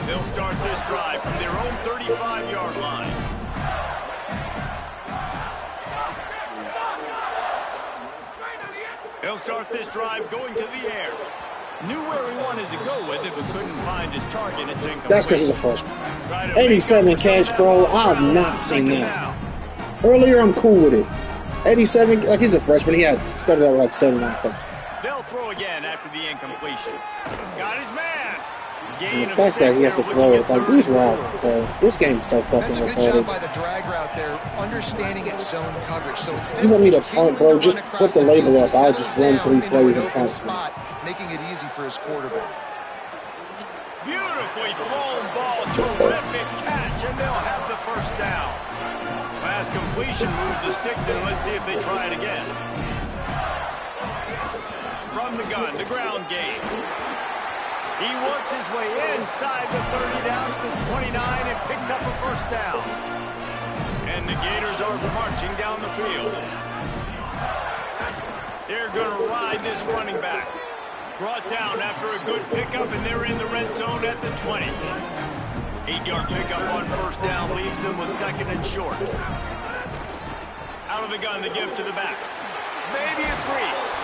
They'll start this drive from their own 35-yard line. They'll start this drive going to the air. Knew where he wanted to go with it, but couldn't find his target. It's incomplete. That's because he's a freshman. 87 catch, bro. I have not seen that. Earlier, I'm cool with it. 87, like he's a freshman. He had started out like 79 catches. They'll throw again after the incompletion. Got his man. And the fact that he has to throw it, like these routes, bro. This game's so fucking retarded. That's a good job by the drag route there, understanding its zone coverage. So instead you want me to of punt, bro? Just put the label up. I just run 3 plays and punt. Spot, making it easy for his quarterback. Beautifully thrown ball, terrific catch, and they'll have the first down. Last completion moved the sticks in. Let's see if they try it again. From the gun, the ground game. He works his way inside the 30 down to the 29 and picks up a first down. And the Gators are marching down the field. They're going to ride this running back. Brought down after a good pickup, and they're in the red zone at the 20. 8-yard pickup on first down leaves them with second and short. Out of the gun to give to the back. Maybe a crease.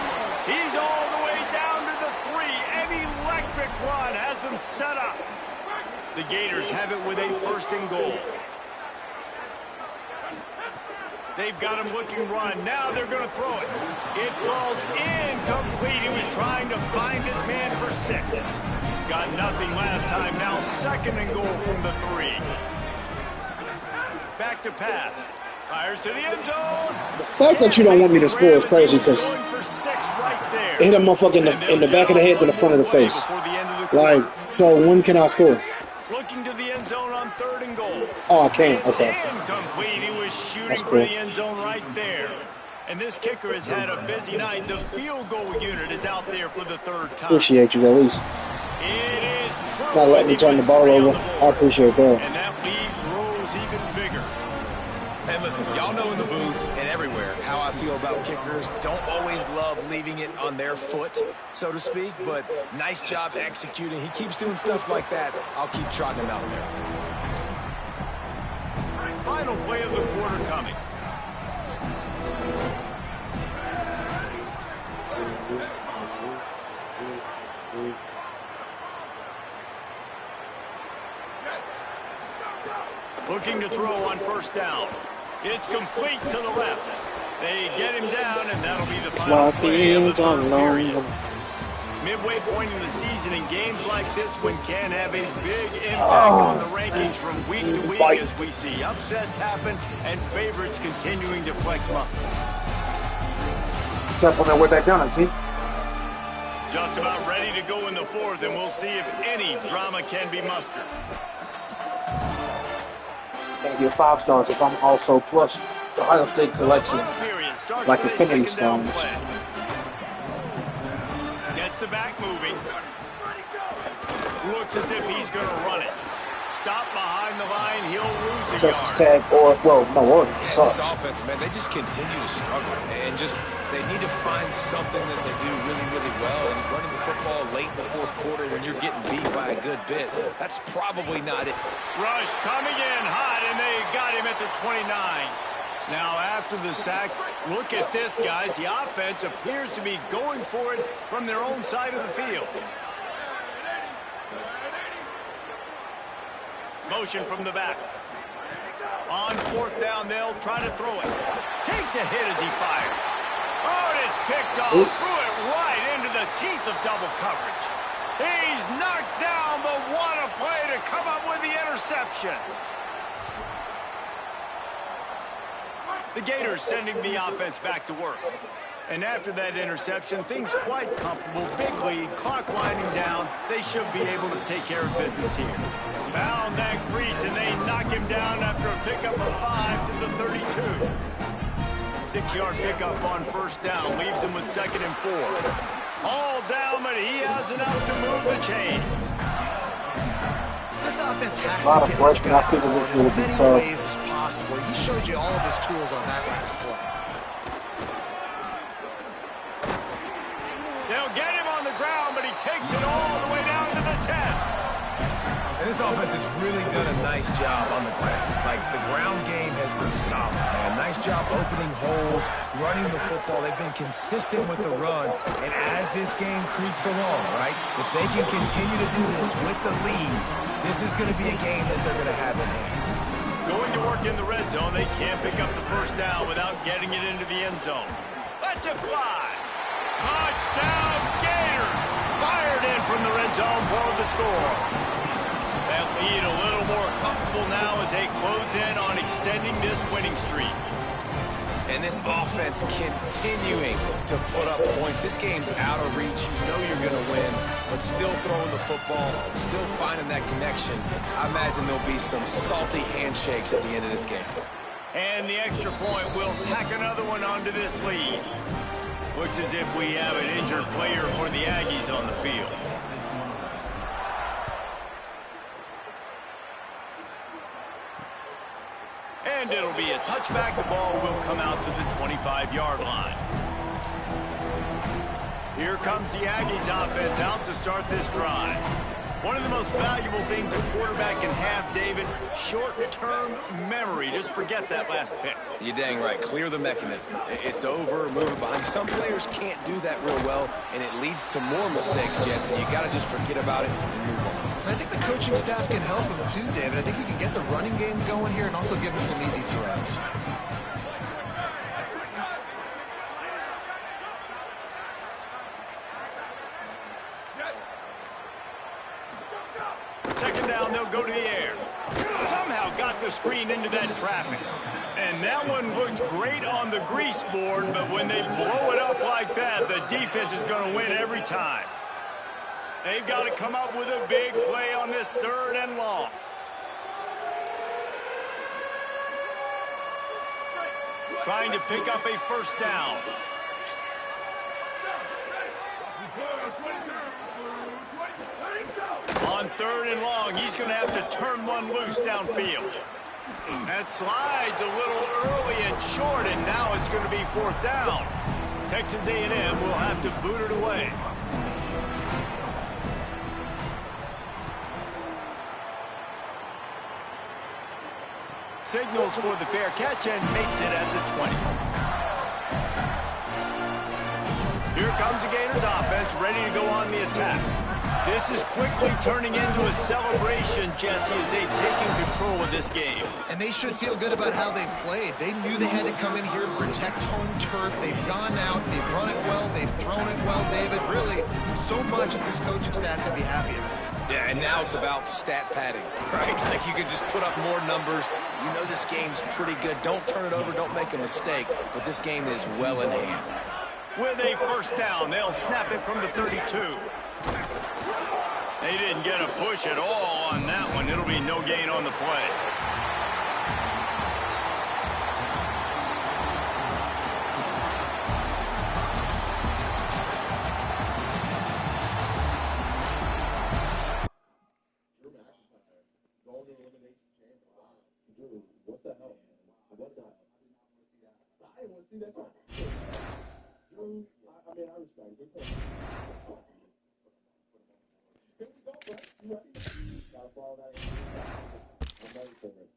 He's all the way down to the 3. An electric run has him set up. The Gators have it with a first and goal. They've got him looking run. Now they're going to throw it. It falls incomplete. He was trying to find his man for 6. Got nothing last time. Now second and goal from the 3. Back to pass. Fires to the end zone. The fact that you don't want me to score is crazy because it hit a motherfucker in the back of the head to the front of the face. Like, so when can I score? Looking to the end zone on third and goal. Oh, I can't. Okay. Incomplete. He was shooting Cool. for the end zone right there. And this kicker has had a busy night. The field goal unit is out there for the third time. Appreciate you, at least. It is true. Not letting me turn the ball over. I appreciate that. And that lead grows even bigger. And listen, y'all know in the booth and everywhere how I feel about kickers. Don't always love leaving it on their foot, so to speak, but nice job executing. He keeps doing stuff like that. I'll keep trotting him out there. Final play of the quarter coming. Looking to throw on first down. It's complete to the left. They get him down, and that'll be the final play of the first period. Midway point in the season, and games like this one can have a big impact on the rankings from week to week as we see upsets happen and favorites continuing to flex muscle. It's up on their way back down, I see. Just about ready to go in the fourth, and we'll see if any drama can be mustered. Gotta get 5 stars if I'm also plus the Ohio State selection, like the Kennedy Stones. Gets the back moving. Looks as if he's going to run it. Stop behind the line. He'll lose a yard. Tag or, well, no, or This offense, man, they just continue to struggle. And just, they need to find something that they do really, really well. And running the football late in the fourth quarter when you're getting beat by a good bit, that's probably not it. Rush coming in hot, and they got him at the 29. Now, after the sack, look at this, guys. The offense appears to be going for it from their own side of the field. Motion from the back. On fourth down, they'll try to throw it. Takes a hit as he fires. Oh, and it's picked off. Threw it right into the teeth of double coverage. He's knocked down, but what a play to come up with the interception. The Gators sending the offense back to work. And after that interception, things quite comfortable. Big lead, clock winding down. They should be able to take care of business here. Found that crease, and they knock him down after a pickup of 5 to the 32. 6-yard pickup on first down. Leaves him with second and 4. All down, but he has enough to move the chains. This offense has to get this guy as many ways as possible. He showed you all of his tools on that last play. They'll get him on the ground, but he takes it all the way down to the 10. And This offense has really done a nice job on the ground. Like, the ground game has been solid, man. Nice job opening holes, running the football. They've been consistent with the run. And as this game creeps along, right, if they can continue to do this with the lead, this is going to be a game that they're going to have in hand. Going to work in the red zone, they can't pick up the first down without getting it into the end zone. Let's it fly. Touchdown, Gators. Fired in from the red zone for the score. That lead a little more comfortable now as they close in on extending this winning streak. And this offense continuing to put up points. This game's out of reach. You know you're going to win, but still throwing the football, still finding that connection. I imagine there'll be some salty handshakes at the end of this game. And the extra point will tack another one onto this lead. Looks as if we have an injured player for the Aggies on the field. And it'll be a touchback. The ball will come out to the 25-yard line. Here comes the Aggies offense out to start this drive. One of the most valuable things a quarterback can have, David, short-term memory. Just forget that last pick. You're dang right. Clear the mechanism. It's over, move it behind. Some players can't do that real well, and it leads to more mistakes, Jesse. You got to just forget about it and move on. I think the coaching staff can help him too, David. I think you can get the running game going here and also give him some easy throws. Second down, they'll go to the air. Somehow got the screen into that traffic. And that one looked great on the grease board, but when they blow it up like that, the defense is going to win every time. They've got to come up with a big play on this 3rd and long. Trying to pick up a first down. On 3rd and long, he's going to have to turn one loose downfield. That slides a little early and short, and now it's going to be 4th down. Texas A&M will have to boot it away. Signals for the fair catch and makes it at the 20. Here comes the Gators offense, ready to go on the attack. This is quickly turning into a celebration, Jesse, as they've taken control of this game. And they should feel good about how they've played. They knew they had to come in here and protect home turf. They've gone out, they've run it well, they've thrown it well, David. Really, so much that this coaching staff can be happy about. Yeah, and now it's about stat padding, right? Like, you can just put up more numbers. You know this game's pretty good. Don't turn it over, don't make a mistake, but this game is well in hand. With a first down, they'll snap it from the 32. They didn't get a push at all on that one. It'll be no gain on the play. What the hell? What the hell? I didn't want to see that. Drew, I mean, I respect it. Good play. Here we go, bro. You ready? Gotta follow that. I'm ready for it.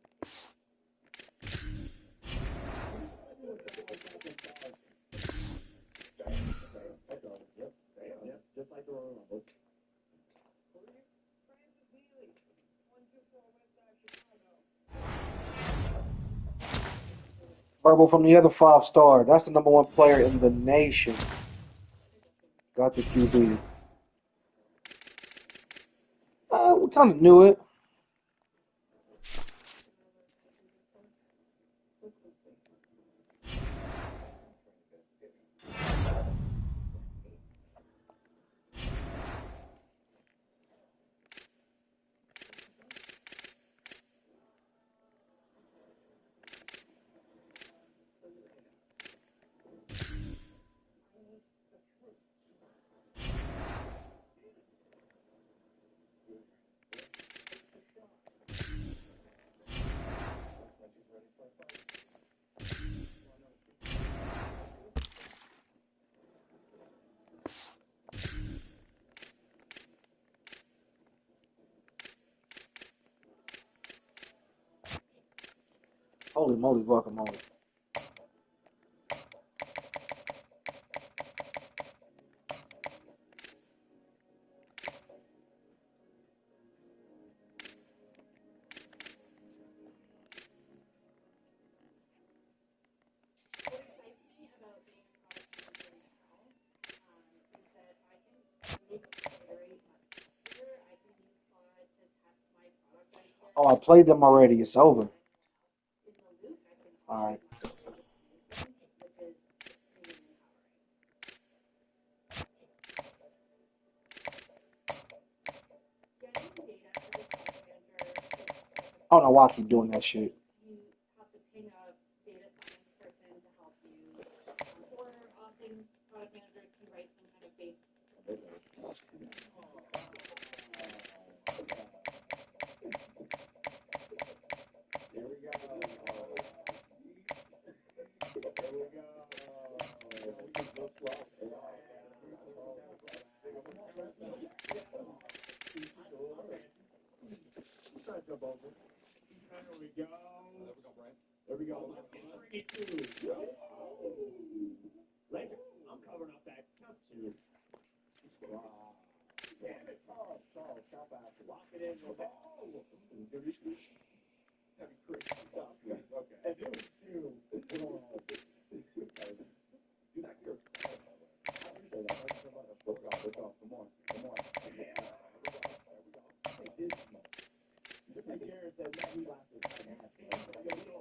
That's all. Yep. Yep. Just like the Royal Rumble. Verbal from the other 5-star. That's the #1 player in the nation. Got the QB. We kind of knew it. Holy moly, guacamole. Oh, I played them already. It's over. All right. I don't know why I keep doing that shit. There we go. Later, I'm covering up that count two. Damn it, Charles, count back. Lock it in. That'd be crazy stuff. Okay. And it was two. Do that here. I appreciate that. Thank you so much. Let's go. Come on. Yeah. There we go. Hey, this one. Just like Jared said, man, we lasted 10 minutes. I'm getting back with it.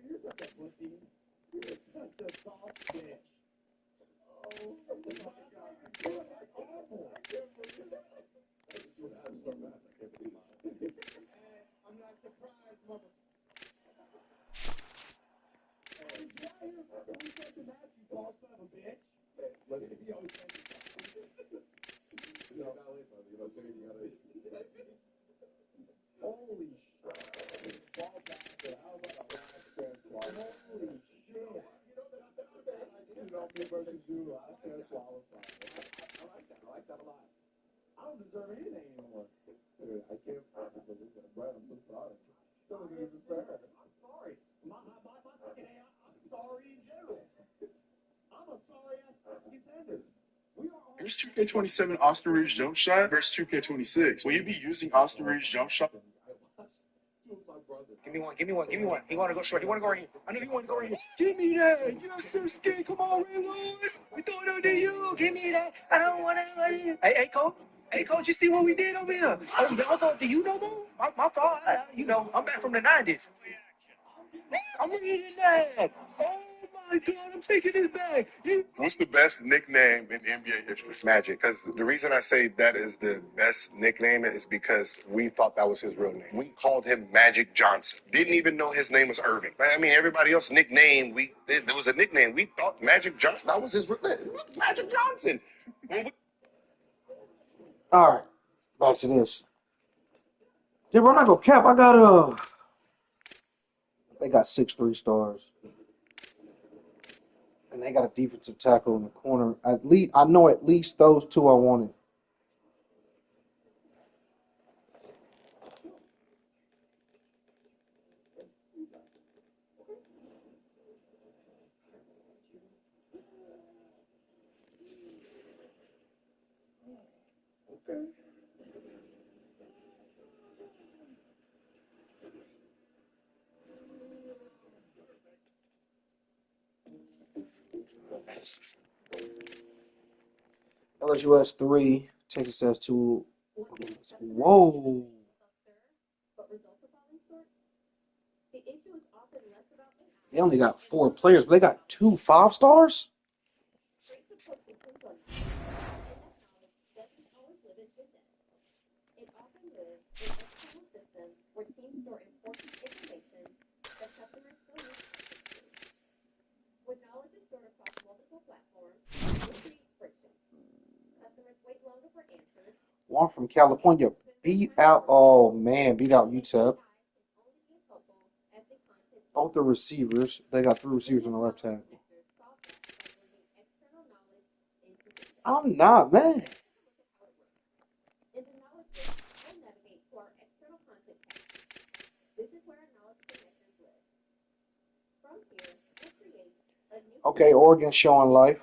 You're such a pussy. You're such a soft bitch. Oh, my God. That's awful. I can't believe that. I'm not surprised, mother. Hey, get out here. Don't be such a match, you bald son of a bitch. Listen, he always says holy shit. Ball bastard. How about a last transfer? Holy shit. Me versus Zulu. I said qualify. I like that a lot. I don't deserve anything anymore. Dude, I can't believe that. Brad, I'm so sorry. Don't even fair. I'm sorry. My fucking I'm sorry in general. I'm a sorry ass contender. Here's 2K27 Austin Reeves jump shot versus 2K26. Will you be using Austin Reeves jump shot? Give me one. He want to go short. He want to go right here. I know he want to go right here. Give me that. You're so scared. Come on, Ray Lewis. We throw it under you. Give me that. I don't want to. Hey, coach. Hey, coach, you see what we did over here? Oh, y'all don't do you no more? My fault. I'm back from the 90s. I'm reading that. Oh, my God, I'm taking this back. What's the best nickname in NBA history? Magic. Because the reason I say that is the best nickname is because we thought that was his real name. We called him Magic Johnson. Didn't even know his name was Irving. I mean, everybody else nickname, there was a nickname. We thought Magic Johnson, that was his real name. Magic Johnson. All right, back to this. Yeah, bro, I'm not gonna cap. They got 6 3-stars, and they got a defensive tackle in the corner. At least I know at least those 2 I wanted. LSU has 3. Texas has 2. Whoa. They only got 4 players, but they got 2 5-stars? One from California beat out UTEP. Both the receivers. They got 3 receivers on the left tackle. I'm not mad. Okay, Oregon showing life.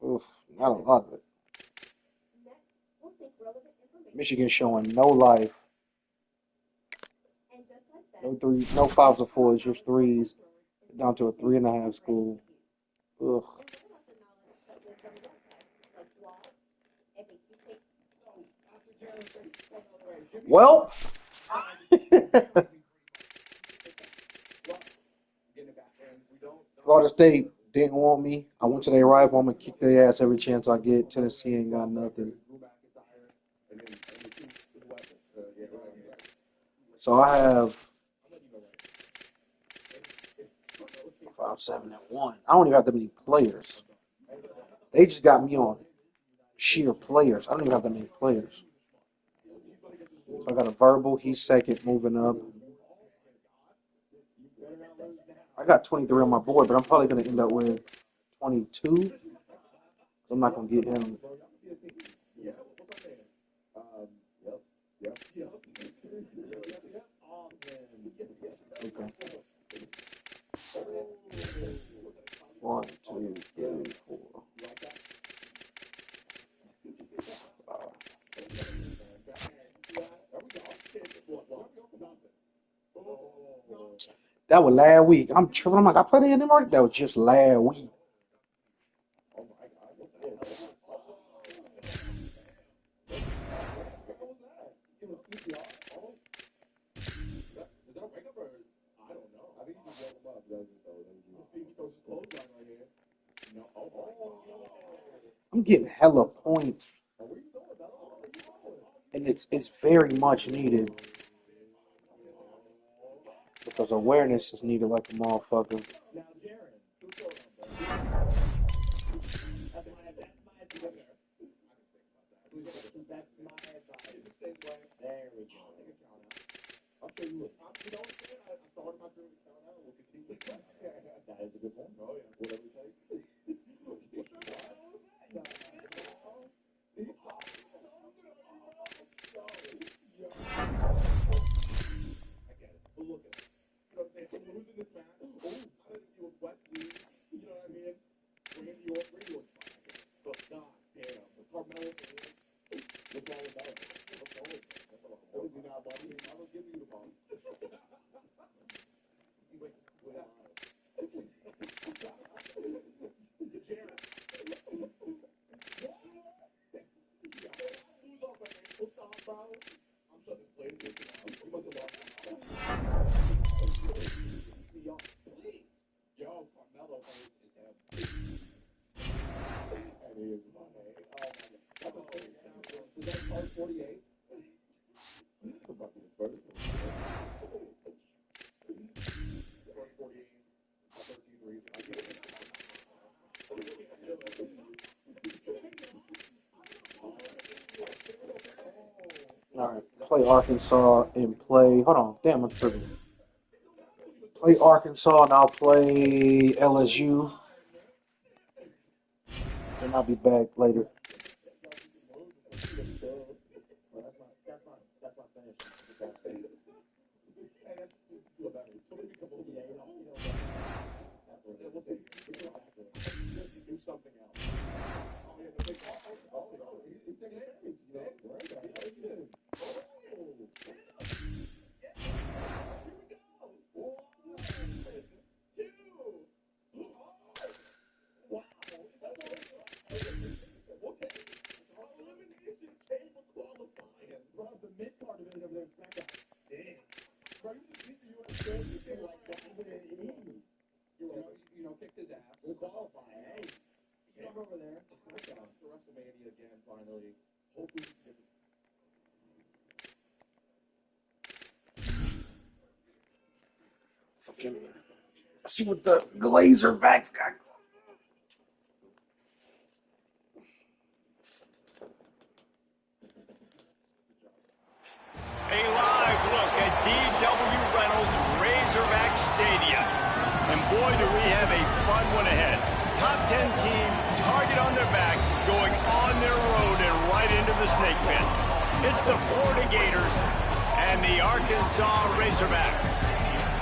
Oof, not a lot of it. Michigan showing no life. No 5s or 4s, just 3s. Down to a 3.5 school. Ugh. Well, Florida State didn't want me. I went to their rival. I'm going to kick their ass every chance I get. Tennessee ain't got nothing. So I have 5, 7, and 1. I don't even have that many players. They just got me on sheer players. I don't even have that many players. So I got a verbal. He's second, moving up. I got 23 on my board, but I'm probably going to end up with 22. So I'm not going to get him. Okay. 1, 2, 3, 4. That was last week. I'm tripping. I'm like, I played in them already. That was just last week. I'm getting hella points. And it's very much needed. Because awareness is needed like a motherfucker. All right, play Arkansas and play. Hold on, damn, I'm tripping. Play Arkansas and I'll play LSU. Then I'll be back later. Fucking see what the Glazerbacks got. A live look at D.W. Reynolds Razorback Stadium. And boy, do we have a fun one ahead. Top 10 team, target on their back, going on their road and right into the snake pit. It's the Florida Gators and the Arkansas Razorbacks.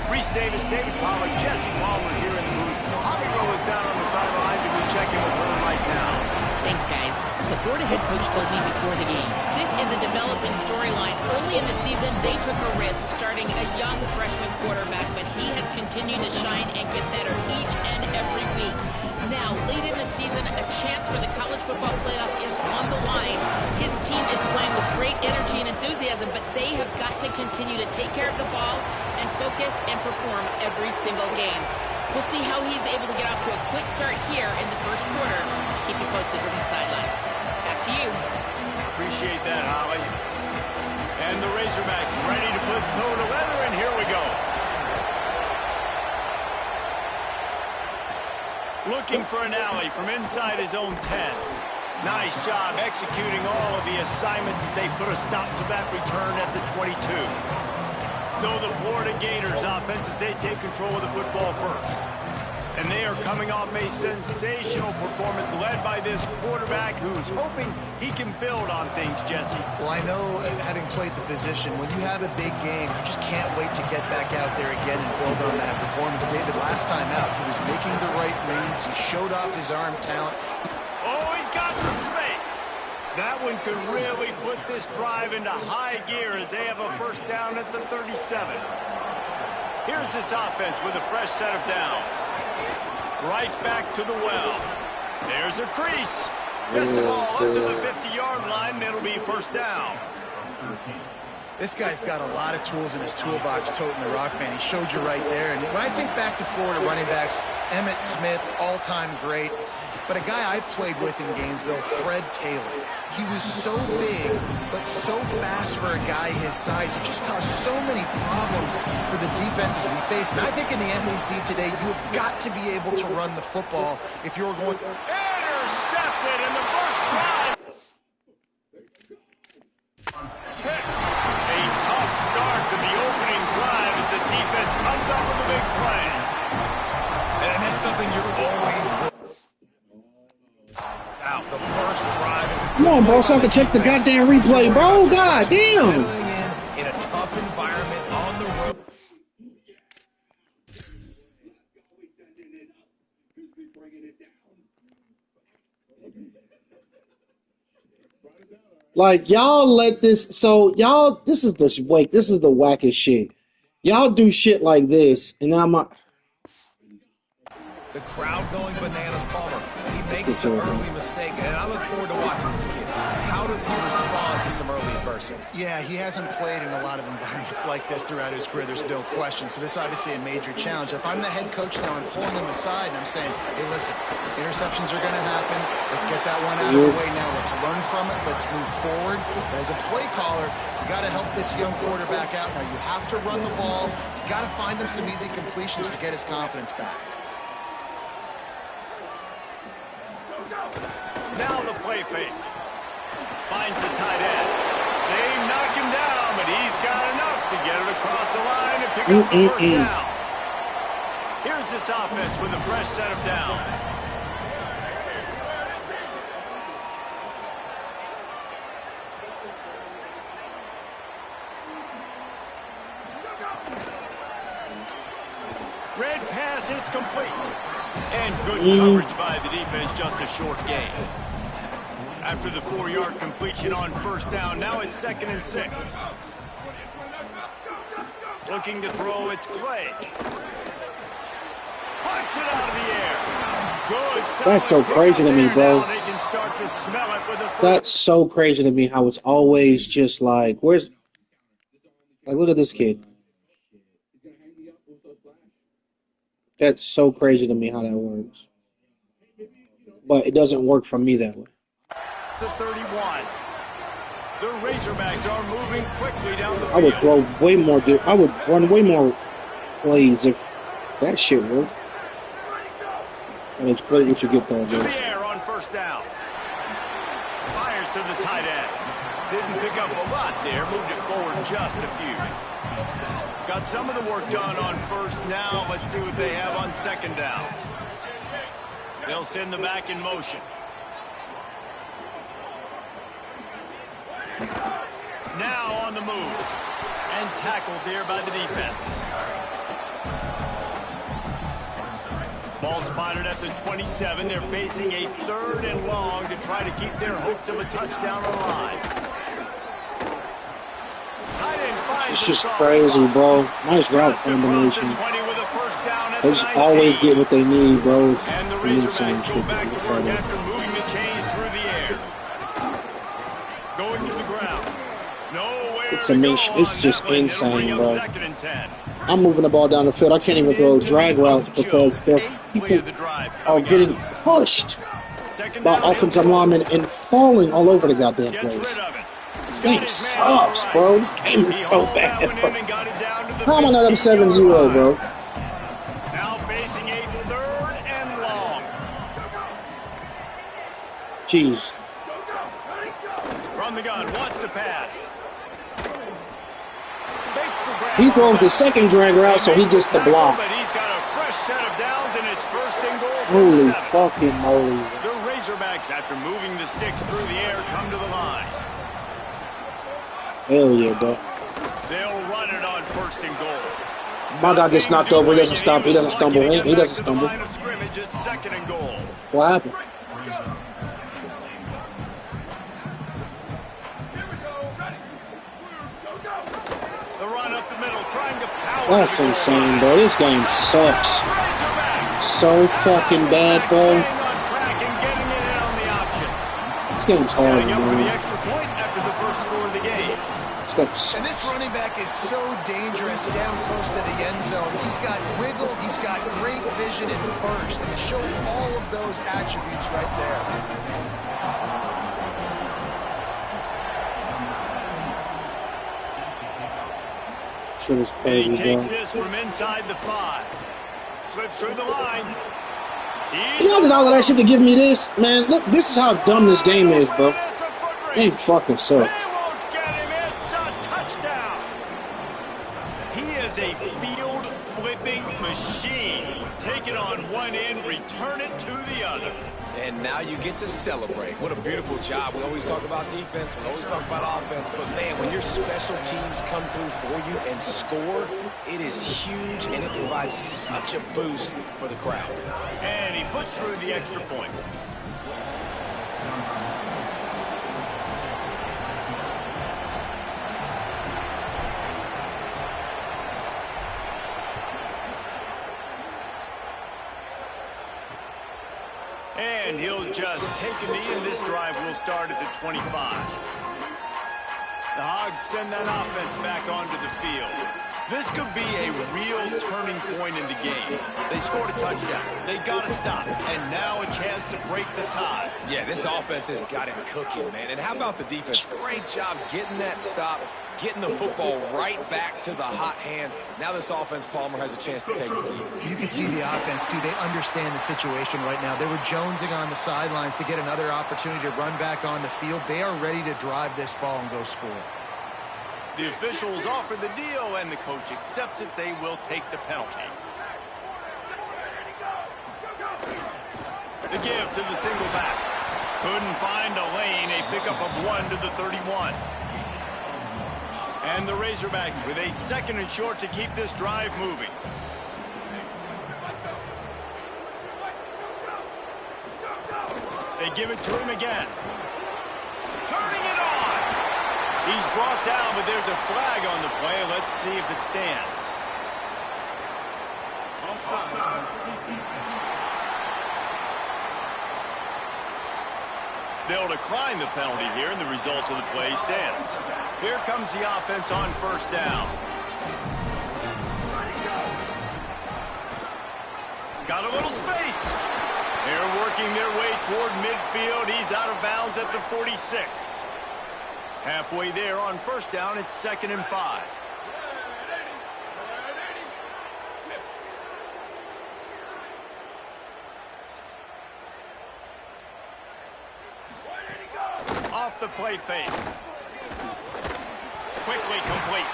Reese Davis, David Pollack, Jesse Palmer here in the booth. Holly Rowe is down on the sidelines, and we check in with her right now. Thanks, guys. The Florida head coach told me before the game, this is a developing storyline. Early in the season, they took a risk starting a young freshman quarterback, but he has continued to shine and get better each and every week. Now, late in the season, a chance for the college football playoff is on the line. His team is playing with great energy and enthusiasm, but they have got to continue to take care of the ball and focus and perform every single game. We'll see how he's able to get off to a quick start here in the first quarter. Keep you posted from the sidelines. Back to you. Appreciate that, Holly. And the Razorbacks ready to put toe to leather, and here we go. Looking for an alley from inside his own 10. Nice job executing all of the assignments as they put a stop to that return at the 22. So the Florida Gators offense as they take control of the football first. And they are coming off a sensational performance led by this quarterback who's hoping he can build on things, Jesse. Well, I know, having played the position, when you have a big game, you just can't wait to get back out there again and build on that performance. David, last time out, he was making the right reads. He showed off his arm talent. Oh, he's got some space. That one could really put this drive into high gear as they have a first down at the 37. Here's this offense with a fresh set of downs. Right back to the well. There's a crease. Gets the ball up to the 50-yard line, and it'll be first down. This guy's got a lot of tools in his toolbox toting the rock, man. He showed you right there. And when I think back to Florida running backs, Emmitt Smith, all-time great. But a guy I played with in Gainesville, Fred Taylor. He was so big, but so fast for a guy his size. It just caused so many problems for the defenses we face. And I think in the SEC today, you have got to be able to run the football if you're going... Intercepted in the first drive. A tough start to the opening drive as the defense comes up with a big play. And that's something you're always... Out the first drive. Come on, bro, so I can check the goddamn replay, bro. God damn. In a tough environment on the road. Like, y'all let this, so y'all, this is the wackest shit. Y'all do shit like this, and now The crowd going bananas, Palmer. He makes the sure. an early mistake, and I look forward to watching this kid. How does he respond to some early adversity? Yeah, he hasn't played in a lot of environments like this throughout his career. There's no question. So this is obviously a major challenge. If I'm the head coach now, I'm pulling him aside and I'm saying, hey, listen, interceptions are going to happen. Let's get that one out of the way now. Let's learn from it. Let's move forward. But as a play caller, you got to help this young quarterback out. Now, you have to run the ball. You got to find him some easy completions to get his confidence back. Now the play fake. Finds the tight end. They knock him down, but he's got enough to get it across the line and pick up the first down. Here's this offense with a fresh set of downs. Red pass, it's complete. And good coverage by the defense, just a short gain. After the 4-yard completion on first down, now it's 2nd and 6. Looking to throw, it's Clay. Punts it out of the air. Good. That's so crazy to me, bro. They can start to smell it with the first. That's so crazy to me how it's always just like, where's... Like, look at this kid. That's so crazy to me how that works. But it doesn't work for me that way. The 31. The Razorbacks are moving quickly down the field. I would throw way more. I would run way more plays if that shit worked. And it's great what you get there, To guys. the air on first down. Fires to the tight end. Didn't pick up a lot there. Moved it forward just a few. Got some of the work done on first. Now let's see what they have on second down. They'll send the back in motion. Now on the move. And tackled there by the defense. Ball spotted at the 27. They're facing a 3rd and long to try to keep their hopes of a touchdown alive. Tight end finds It's a just soft crazy, spot. bro. Nice route Just across the combinations. 20 with a first down at They the just 19. always get what they need, bro. It's And the insane Razorbacks go shit. back to work after moving the chains through the air. Going to the ground. Nowhere It's to go amazing. on It's just that one. It'll insane, bring up bro. 2nd and 10. I'm moving the ball down the field. I can't even throw drag routes because they're people are getting pushed by offensive linemen and falling all over the goddamn place. This game sucks, bro. This game is so bad, bro. How am I not up 7-0, bro? Now facing a 3rd and long. Jeez. From the gun, wants to pass. Makes the grab. He throws the second drag route, so he gets the block. But he's got a fresh set of downs, and it's 1st and goal from Holy the 7. fucking moly. The Razorbacks, after moving the sticks through the air, come to the line. Hell yeah, bro. They'll run it on 1st and goal. My guy gets knocked over. He doesn't stop. He doesn't stumble. He doesn't stumble. Line of scrimmage, it's 2nd and goal. What happened? The run up the middle, trying to power. That's insane, bro. This game sucks. So fucking bad, bro. This game's horrible, Setting up for the man. extra point after the first score of the game. And this running back is so dangerous down close to the end zone. He's got wiggle, he's got great vision and burst, and it showed all of those attributes right there. Shit is crazy, He takes bro. this from inside the 5. Slips through the line. You have all of that shit to give me this? Man, look, this is how dumb this game is, bro. It fucking sucks. He is a field-flipping machine. Take it on one end, return it to the other. And now you get to celebrate. What a beautiful job. We always talk about defense. We always talk about offense. But, man, when your special teams come through for you and score, it is huge, and it provides such a boost for the crowd. And he puts through the extra point. And And he'll just take a knee, and this drive will start at the 25. The Hogs send that offense back onto the field. This could be a real turning point in the game. They scored a touchdown. They got to stop. And now a chance to break the tie. Yeah, this offense has got it cooking, man. And how about the defense? Great job getting that stop, getting the football right back to the hot hand. Now this offense, Palmer, has a chance to take the lead. You can see the offense, too. They understand the situation right now. They were jonesing on the sidelines to get another opportunity to run back on the field. They are ready to drive this ball and go score. The officials offer the deal, and the coach accepts it. They will take the penalty. The give to the single back. Couldn't find a lane. A pickup of 1 to the 31. And the Razorbacks with a 2nd and short to keep this drive moving. They give it to him again. Turning it on. He's brought down, but there's a flag on the play. Let's see if it stands. They'll decline the penalty here, and the result of the play stands. Here comes the offense on 1st down. Got a little space. They're working their way toward midfield. He's out of bounds at the 46. Halfway there on 1st down, it's 2nd and 5. Off the play fake. Quickly complete.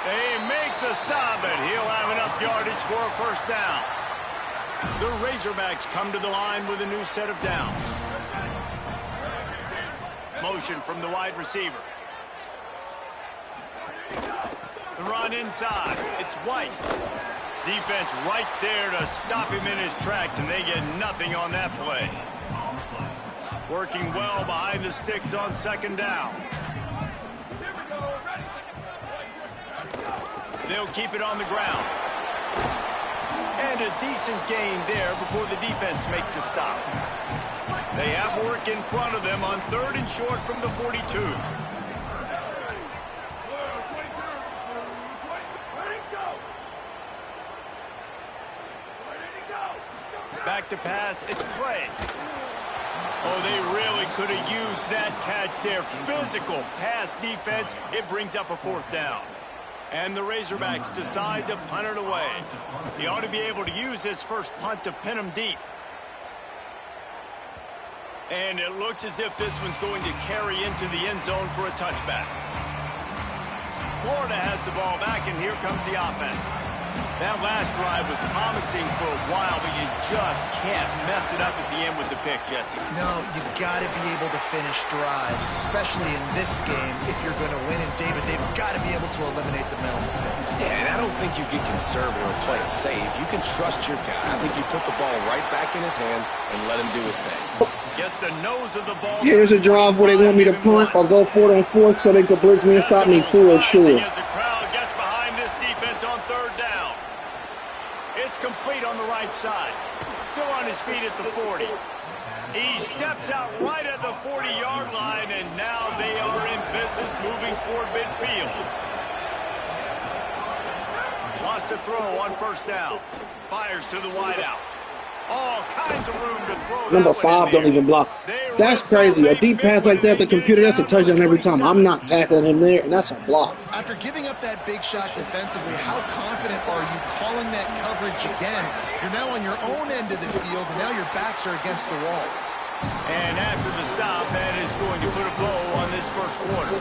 They make the stop, and he'll have enough yardage for a 1st down. The Razorbacks come to the line with a new set of downs. Motion from the wide receiver. The run inside. It's Weiss. Defense right there to stop him in his tracks, and they get nothing on that play. Working well behind the sticks on 2nd down. They'll keep it on the ground. And a decent gain there before the defense makes a stop. They have work in front of them on 3rd and short from the 42. Back to pass, it's Clay. Oh, they really could have used that catch there. Physical pass defense. It brings up a 4th down. And the Razorbacks decide to punt it away. He ought to be able to use this first punt to pin him deep. And it looks as if this one's going to carry into the end zone for a touchback. Florida has the ball back, and here comes the offense. That last drive was promising for a while, but you just can't mess it up at the end with the pick, Jesse. No, you've got to be able to finish drives, especially in this game if you're going to win. And, David, they've got to be able to eliminate the mental mistakes. Yeah, and I don't think you get conservative or play it safe. You can trust your guy. I think you put the ball right back in his hands and let him do his thing. Gets the nose of the ball. Here's a drive where they want me to punt or go 4th on 4th so they could blitz me and stop me 4 short. As the crowd gets behind this defense on 3rd down. It's complete on the right side. Still on his feet at the 40. He steps out right at the 40-yard line, and now they are in business moving toward midfield. Lost a throw on 1st down. Fires to the wideout. All kinds of room to throw. Number 5 don't even block. That's crazy. A deep pass like that, the computer, that's a touchdown every time. I'm not tackling him there, and that's a block. After giving up that big shot defensively, how confident are you calling that coverage again? You're now on your own end of the field, and now your backs are against the wall. And after the stop, that is going to put a bow on this 1st quarter.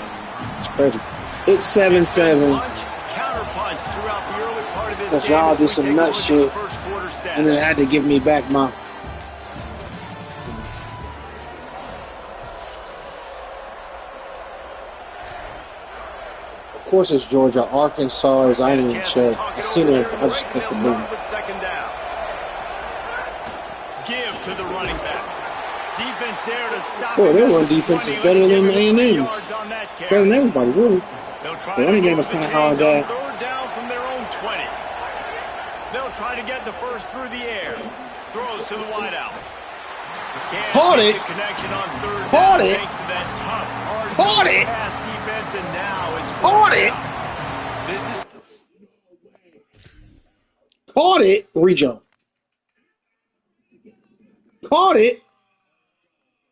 It's crazy. It's 7-7. Counter-punch throughout the early part of this Because game. y'all did some nut shit, and then had to give me back my... Of course it's Georgia. Arkansas is, I didn't even check. I seen it. I just clicked the boom. Give to the running back. Defense there to stop. Boy, their run defense is better than A&M's. Better than everybody's, really. The running game is kind of hard. 3rd down from their own 20. They'll try to get the first through the air. Throws to the wideout. Caught it. Connection on third Caught down it. thanks to that tough, hard Caught it. pass defense, and now it's Caught it. This is Caught it. Rejump. Caught it.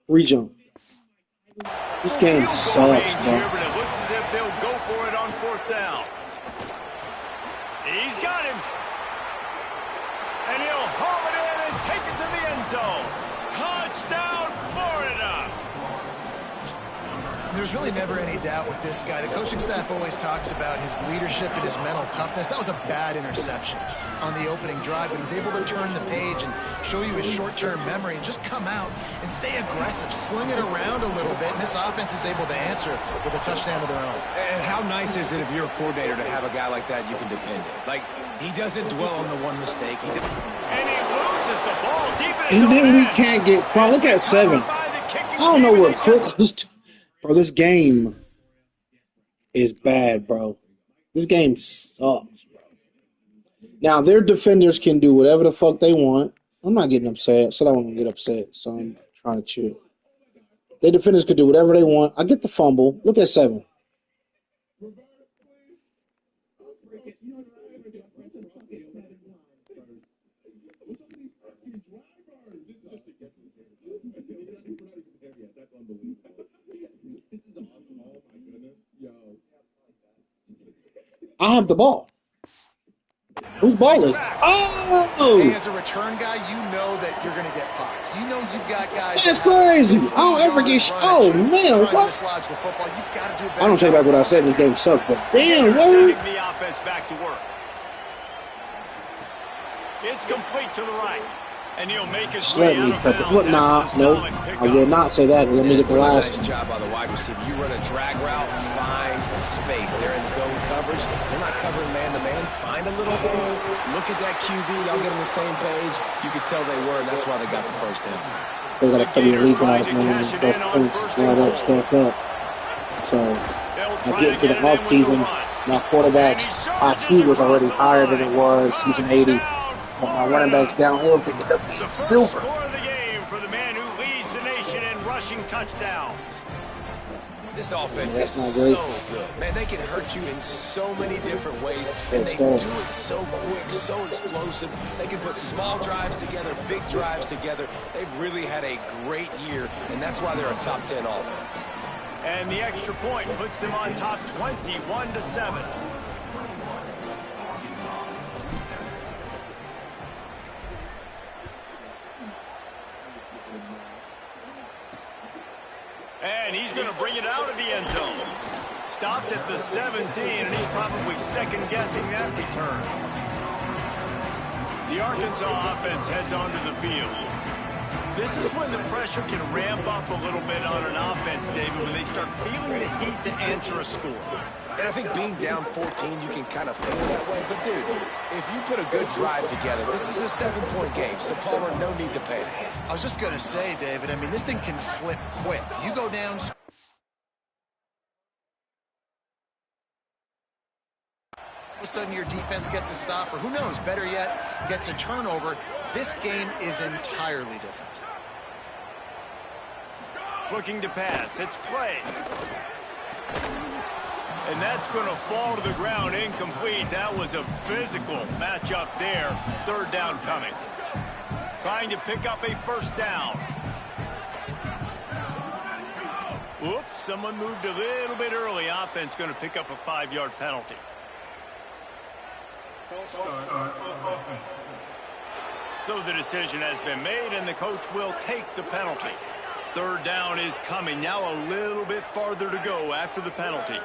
Rejump. This game sucks, bro. here, but it looks as if they'll go for it on fourth down. He's got him. And he'll haul it in and take it to the end zone. Touchdown, Florida. There's really never any doubt with this guy. The coaching staff always talks about his leadership and his mental toughness. That was a bad interception on the opening drive, but he's able to turn the page and show you his short-term memory and just come out and stay aggressive, sling it around a little bit, and this offense is able to answer with a touchdown of their own. And how nice is it if you're a coordinator to have a guy like that you can depend on? Like, he doesn't dwell on the one mistake. And he loses the ball deep in his And then own we end. can't get front. Look at 7. I don't know what Crook was. Bro, this game is bad, bro. This game sucks, bro. Now, their defenders can do whatever the fuck they want. I'm not getting upset. I said I wasn't going to get upset, so I'm trying to chill. Their defenders could do whatever they want. I get the fumble. Look at 7. I have the ball. Who's balling? Oh! Hey, as a return guy, you know that you're going to get popped. You know you've got guys. That's crazy. I don't ever get. Oh man, what? I don't take back what I said. This game sucks, but damn, word. The offense back to work. It's complete to the right, and he'll make his way out of bounds. What? Nah, no. I will not say that. Let me get the last. Nice job by the wide receiver. You run a drag route, find space. They're in zone coverage. They're not covering man-to-man. Find a little hole. Look at that QB. Y'all get on the same page. You could tell they were, and that's why they got the first down. They got to cover the lead guys, man. Both points right up, step up. So, I get into the offseason. My quarterback's IQ was already higher than it was. He's an 80. But my running back's downhill picking up silver. Score of the game for the man who leads the nation in rushing touchdowns. This offense That's is not great. so good. Man, they can hurt you in so many different ways, and they do it so quick, so explosive. They can put small drives together, big drives together. They've really had a great year, and that's why they're a top 10 offense. And the extra point puts them on top 21-7. And he's going to bring it out of the end zone. Stopped at the 17, and he's probably second-guessing that return. The Arkansas offense heads onto the field. This is when the pressure can ramp up a little bit on an offense, David, when they start feeling the heat to answer a score. And I think being down 14, you can kind of feel that way. But, dude, if you put a good drive together, this is a 7-point game, so Palmer, no need to panic. I was just going to say, David, I mean, this thing can flip quick. You go down. All of a sudden, your defense gets a stop, or who knows, better yet, gets a turnover. This game is entirely different. Looking to pass. It's Clay. And that's going to fall to the ground incomplete. That was a physical matchup there. Third down coming. Trying to pick up a first down. Whoops, someone moved a little bit early. Offense going to pick up a 5-yard penalty. So the decision has been made, and the coach will take the penalty. Third down is coming. Now a little bit farther to go after the penalty.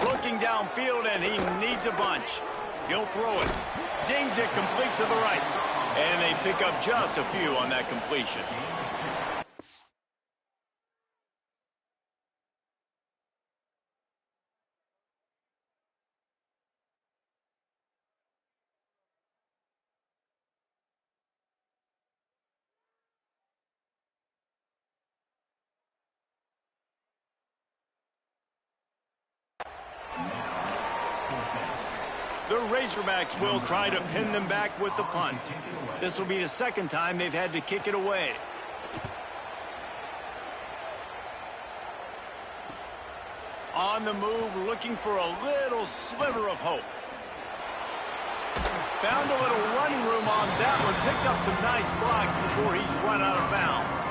Looking downfield, and he needs a bunch. He'll throw it. Zings it complete to the right. And they pick up just a few on that completion. The Razorbacks will try to pin them back with the punt. This will be the second time they've had to kick it away. On the move, looking for a little sliver of hope. Found a little running room on that one. Picked up some nice blocks before he's run out of bounds.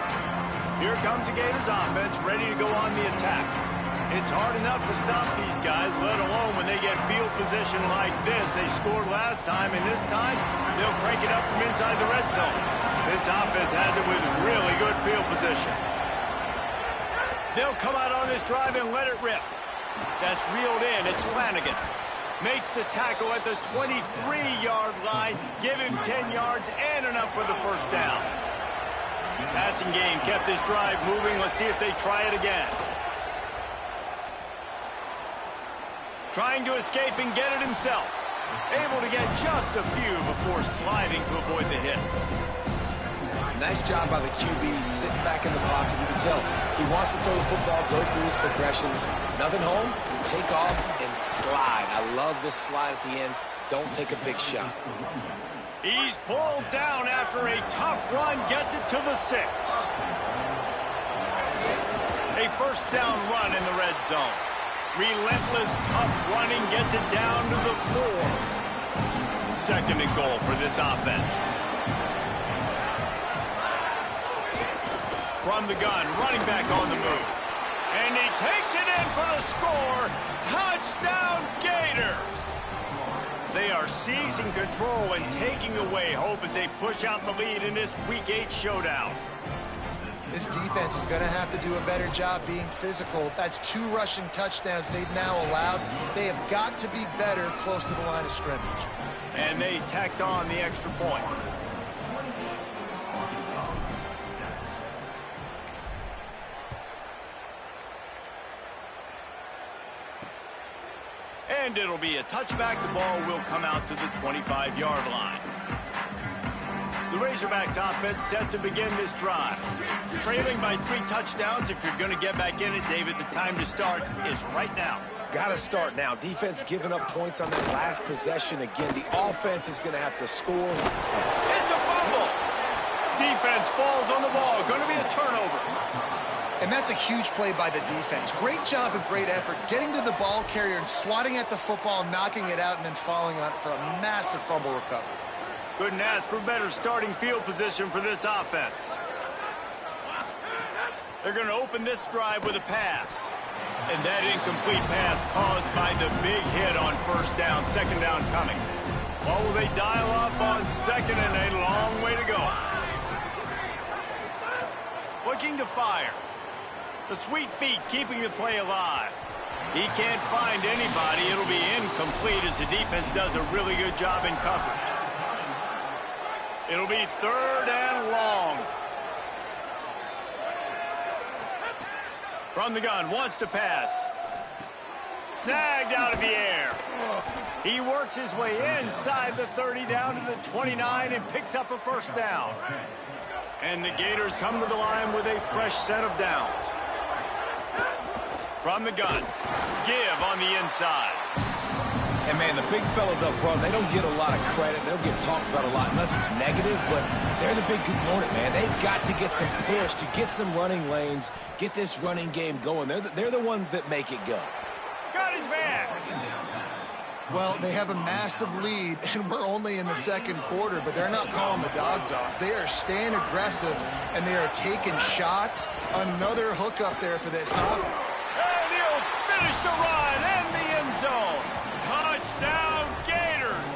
Here comes the Gators offense, ready to go on the attack. It's hard enough to stop these guys, let alone when they get field position like this. They scored last time, and this time, they'll crank it up from inside the red zone. This offense has it with really good field position. They'll come out on this drive and let it rip. That's reeled in. It's Flanagan. Makes the tackle at the 23-yard line. Give him 10 yards and enough for the first down. Passing game kept this drive moving. Let's see if they try it again. Trying to escape and get it himself. Able to get just a few before sliding to avoid the hits. Nice job by the QB, sitting back in the pocket. You can tell he wants to throw the football, go through his progressions. Nothing home, take off and slide. I love this slide at the end. Don't take a big shot. He's pulled down after a tough run, gets it to the 6. A first down run in the red zone. Relentless, tough running gets it down to the 4. Second and goal for this offense. From the gun, running back on the move. And he takes it in for the score. Touchdown, Gators! They are seizing control and taking away hope as they push out the lead in this Week 8 showdown. This defense is going to have to do a better job being physical. That's 2 rushing touchdowns they've now allowed. They have got to be better close to the line of scrimmage. And they tacked on the extra point. And it'll be a touchback. The ball will come out to the 25-yard line. The Razorbacks offense set to begin this drive. Trailing by 3 touchdowns. If you're going to get back in it, David, the time to start is right now. Got to start now. Defense giving up points on that last possession. Again, the offense is going to have to score. It's a fumble. Defense falls on the ball. Going to be a turnover. And that's a huge play by the defense. Great job and great effort getting to the ball carrier and swatting at the football, knocking it out, and then falling on it for a massive fumble recovery. Couldn't ask for better starting field position for this offense. They're going to open this drive with a pass. And that incomplete pass caused by the big hit on first down, second down coming. What will they dial up on second and a long way to go? Looking to fire. The sweet feet keeping the play alive. He can't find anybody. It'll be incomplete as the defense does a really good job in coverage. It'll be third and long. From the gun, wants to pass. Snagged out of the air. He works his way inside the 30 down to the 29 and picks up a first down. And the Gators come to the line with a fresh set of downs. From the gun, give on the inside. And, man, the big fellas up front, they don't get a lot of credit. They don't get talked about a lot unless it's negative, but they're the big component, man. They've got to get some push to get some running lanes, get this running game going. They're the ones that make it go. Got his man. Well, they have a massive lead, and we're only in the second quarter, but they're not calling the dogs off. They are staying aggressive, and they are taking shots. Another hook up there for this offense. And he'll finish the run in the end zone. Touchdown, Gators.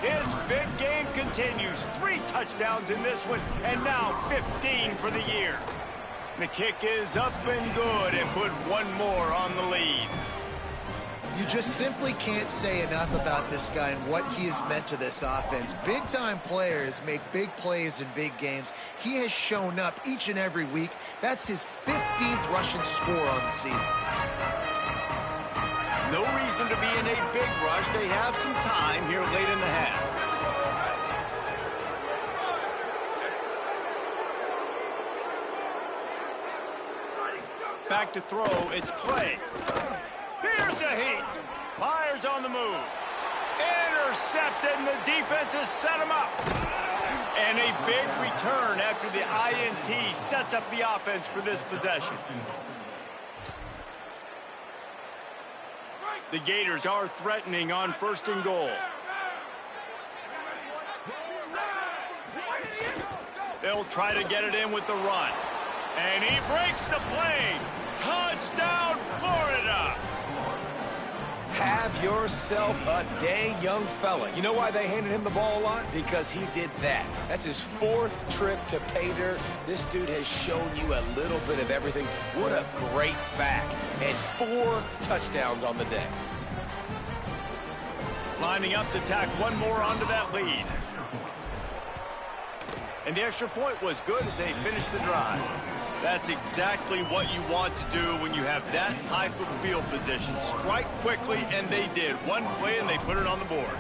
His big game continues. 3 touchdowns in this one, and now 15 for the year. The kick is up and good, and put one more on the lead. You just simply can't say enough about this guy and what he has meant to this offense. Big-time players make big plays in big games. He has shown up each and every week. That's his 15th rushing score on the season. No reason to be in a big rush. They have some time here late in the half. Back to throw, it's Clay. Here's a heat. Fires on the move. intercepted, and the defense has set him up. And a big return after the INT sets up the offense for this possession. The Gators are threatening on 1st and goal. They'll try to get it in with the run. And he breaks the play. Touchdown, Florida! Have yourself a day, young fella. You know why they handed him the ball a lot? Because he did that. That's his 4th trip to pay dirt. This dude has shown you a little bit of everything. What a great back. And 4 touchdowns on the day. Lining up to tack one more onto that lead. And the extra point was good as they finished the drive. That's exactly what you want to do when you have that type of field position. Strike quickly, and they did. One play, and they put it on the board.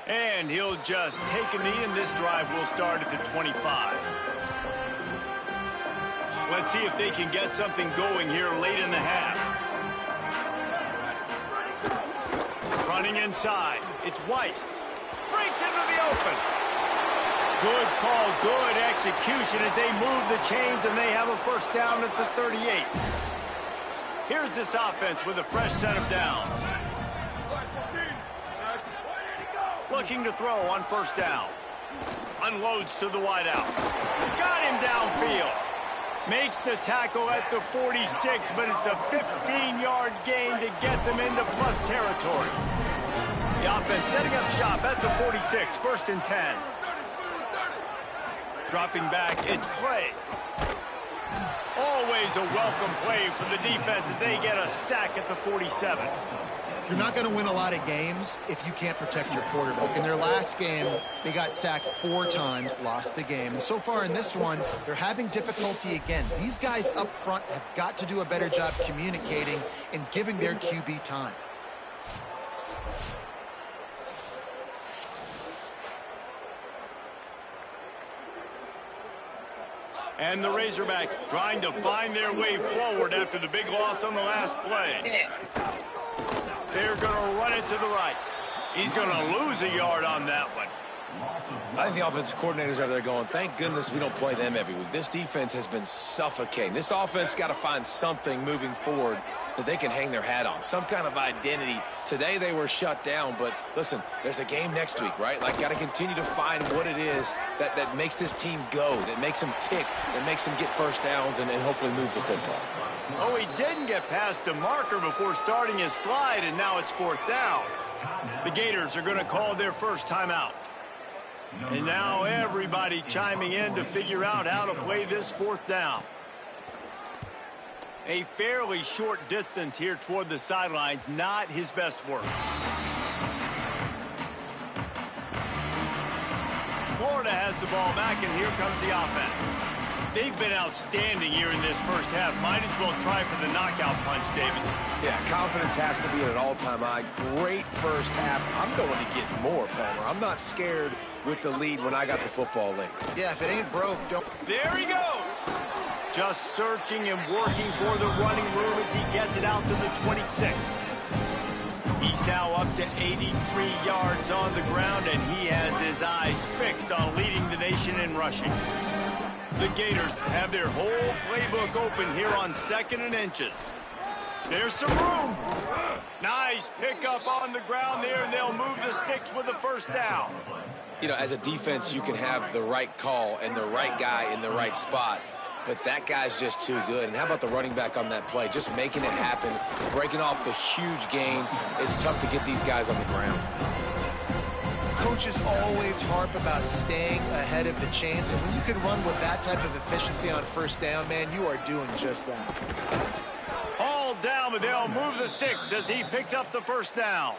And he'll just take a knee, and this drive will start at the 25. Let's see if they can get something going here late in the half. Running inside. It's Weiss. Breaks into the open. Good call, good execution as they move the chains, and they have a 1st down at the 38. Here's this offense with a fresh set of downs. Looking to throw on 1st down. Unloads to the wideout. Got him downfield. Makes the tackle at the 46, but it's a 15-yard gain to get them into plus territory. The offense setting up shop at the 46, 1st and 10. Dropping back, it's Clay. Always a welcome play for the defense as they get a sack at the 47. You're not going to win a lot of games if you can't protect your quarterback. In their last game, they got sacked 4 times, lost the game. And so far in this one, they're having difficulty again. These guys up front have got to do a better job communicating and giving their QB time. And the Razorbacks trying to find their way forward after the big loss on the last play. They're going to run it to the right. He's going to lose a yard on that one. I think the offensive coordinators are there going, thank goodness we don't play them every week. This defense has been suffocating. This offense got to find something moving forward that they can hang their hat on, some kind of identity. Today they were shut down, but listen, there's a game next week, right? Like, got to continue to find what it is that makes this team go, that makes them tick, that makes them get 1st downs and hopefully move the football. Oh, he didn't get past the marker before starting his slide, and now it's 4th down. The Gators are going to call their first timeout. And now everybody chiming in to figure out how to play this 4th down. A fairly short distance here toward the sidelines, not his best work. Florida has the ball back, and here comes the offense. They've been outstanding here in this 1st half. Might as well try for the knockout punch, David. Yeah, confidence has to be at an all-time high. Great 1st half. I'm going to get more, Palmer. I'm not scared with the lead when I got the football late. Yeah, if it ain't broke, don't. There he goes. Just searching and working for the running room as he gets it out to the 26. He's now up to 83 yards on the ground, and he has his eyes fixed on leading the nation in rushing. The Gators have their whole playbook open here on 2nd and inches. There's some room. Nice pickup on the ground there, and they'll move the sticks with the 1st down. You know, as a defense, you can have the right call and the right guy in the right spot, but that guy's just too good. And how about the running back on that play? Just making it happen, breaking off the huge gain. It's tough to get these guys on the ground. Coaches always harp about staying ahead of the chains, and when you can run with that type of efficiency on 1st down, man, you are doing just that. All down, but they'll move the sticks as he picks up the 1st down.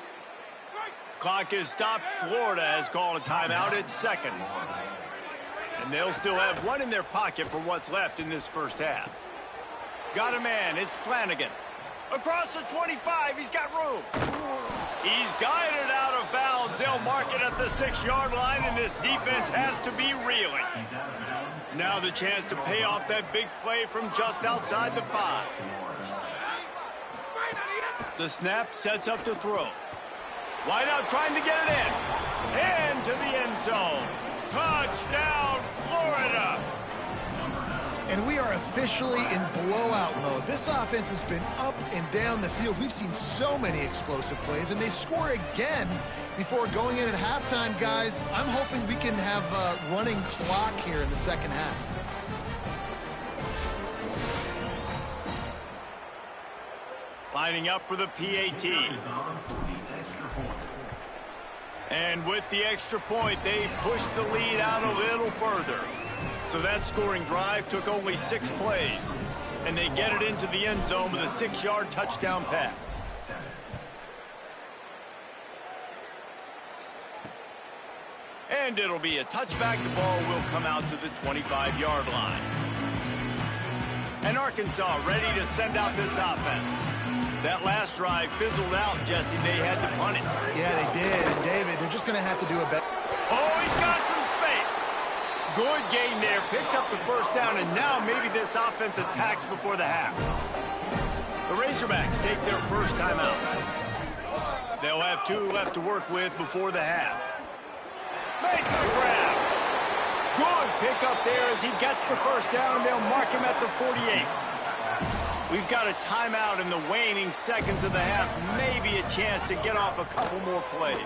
Clock is stopped. Florida has called a timeout at 2nd. And they'll still have one in their pocket for what's left in this 1st half. Got a man. It's Flanagan. Across the 25. He's got room. He's guided out of bounds. They'll mark it at the 6-yard line, and this defense has to be reeling. Now the chance to pay off that big play from just outside the 5. The snap sets up to throw. Wide out trying to get it in. Into the end zone. Touchdown, Florida. And we are officially in blowout mode. This offense has been up and down the field. We've seen so many explosive plays, and they score again before going in at halftime, guys. I'm hoping we can have a running clock here in the second half. Lining up for the PAT. And with the extra point, they push the lead out a little further. So that scoring drive took only 6 plays. And they get it into the end zone with a 6-yard touchdown pass. And it'll be a touchback. The ball will come out to the 25-yard line. And Arkansas ready to send out this offense. That last drive fizzled out, Jesse. They had to punt it. Yeah, they did. And David, they're just going to have to do a better. Oh, he's got some space. Good gain there. Picks up the first down, and now maybe this offense attacks before the half. The Razorbacks take their first time out. They'll have 2 left to work with before the half. Makes the grab. Good pickup there as he gets the first down, and they'll mark him at the 48. We've got a timeout in the waning seconds of the half. Maybe a chance to get off a couple more plays.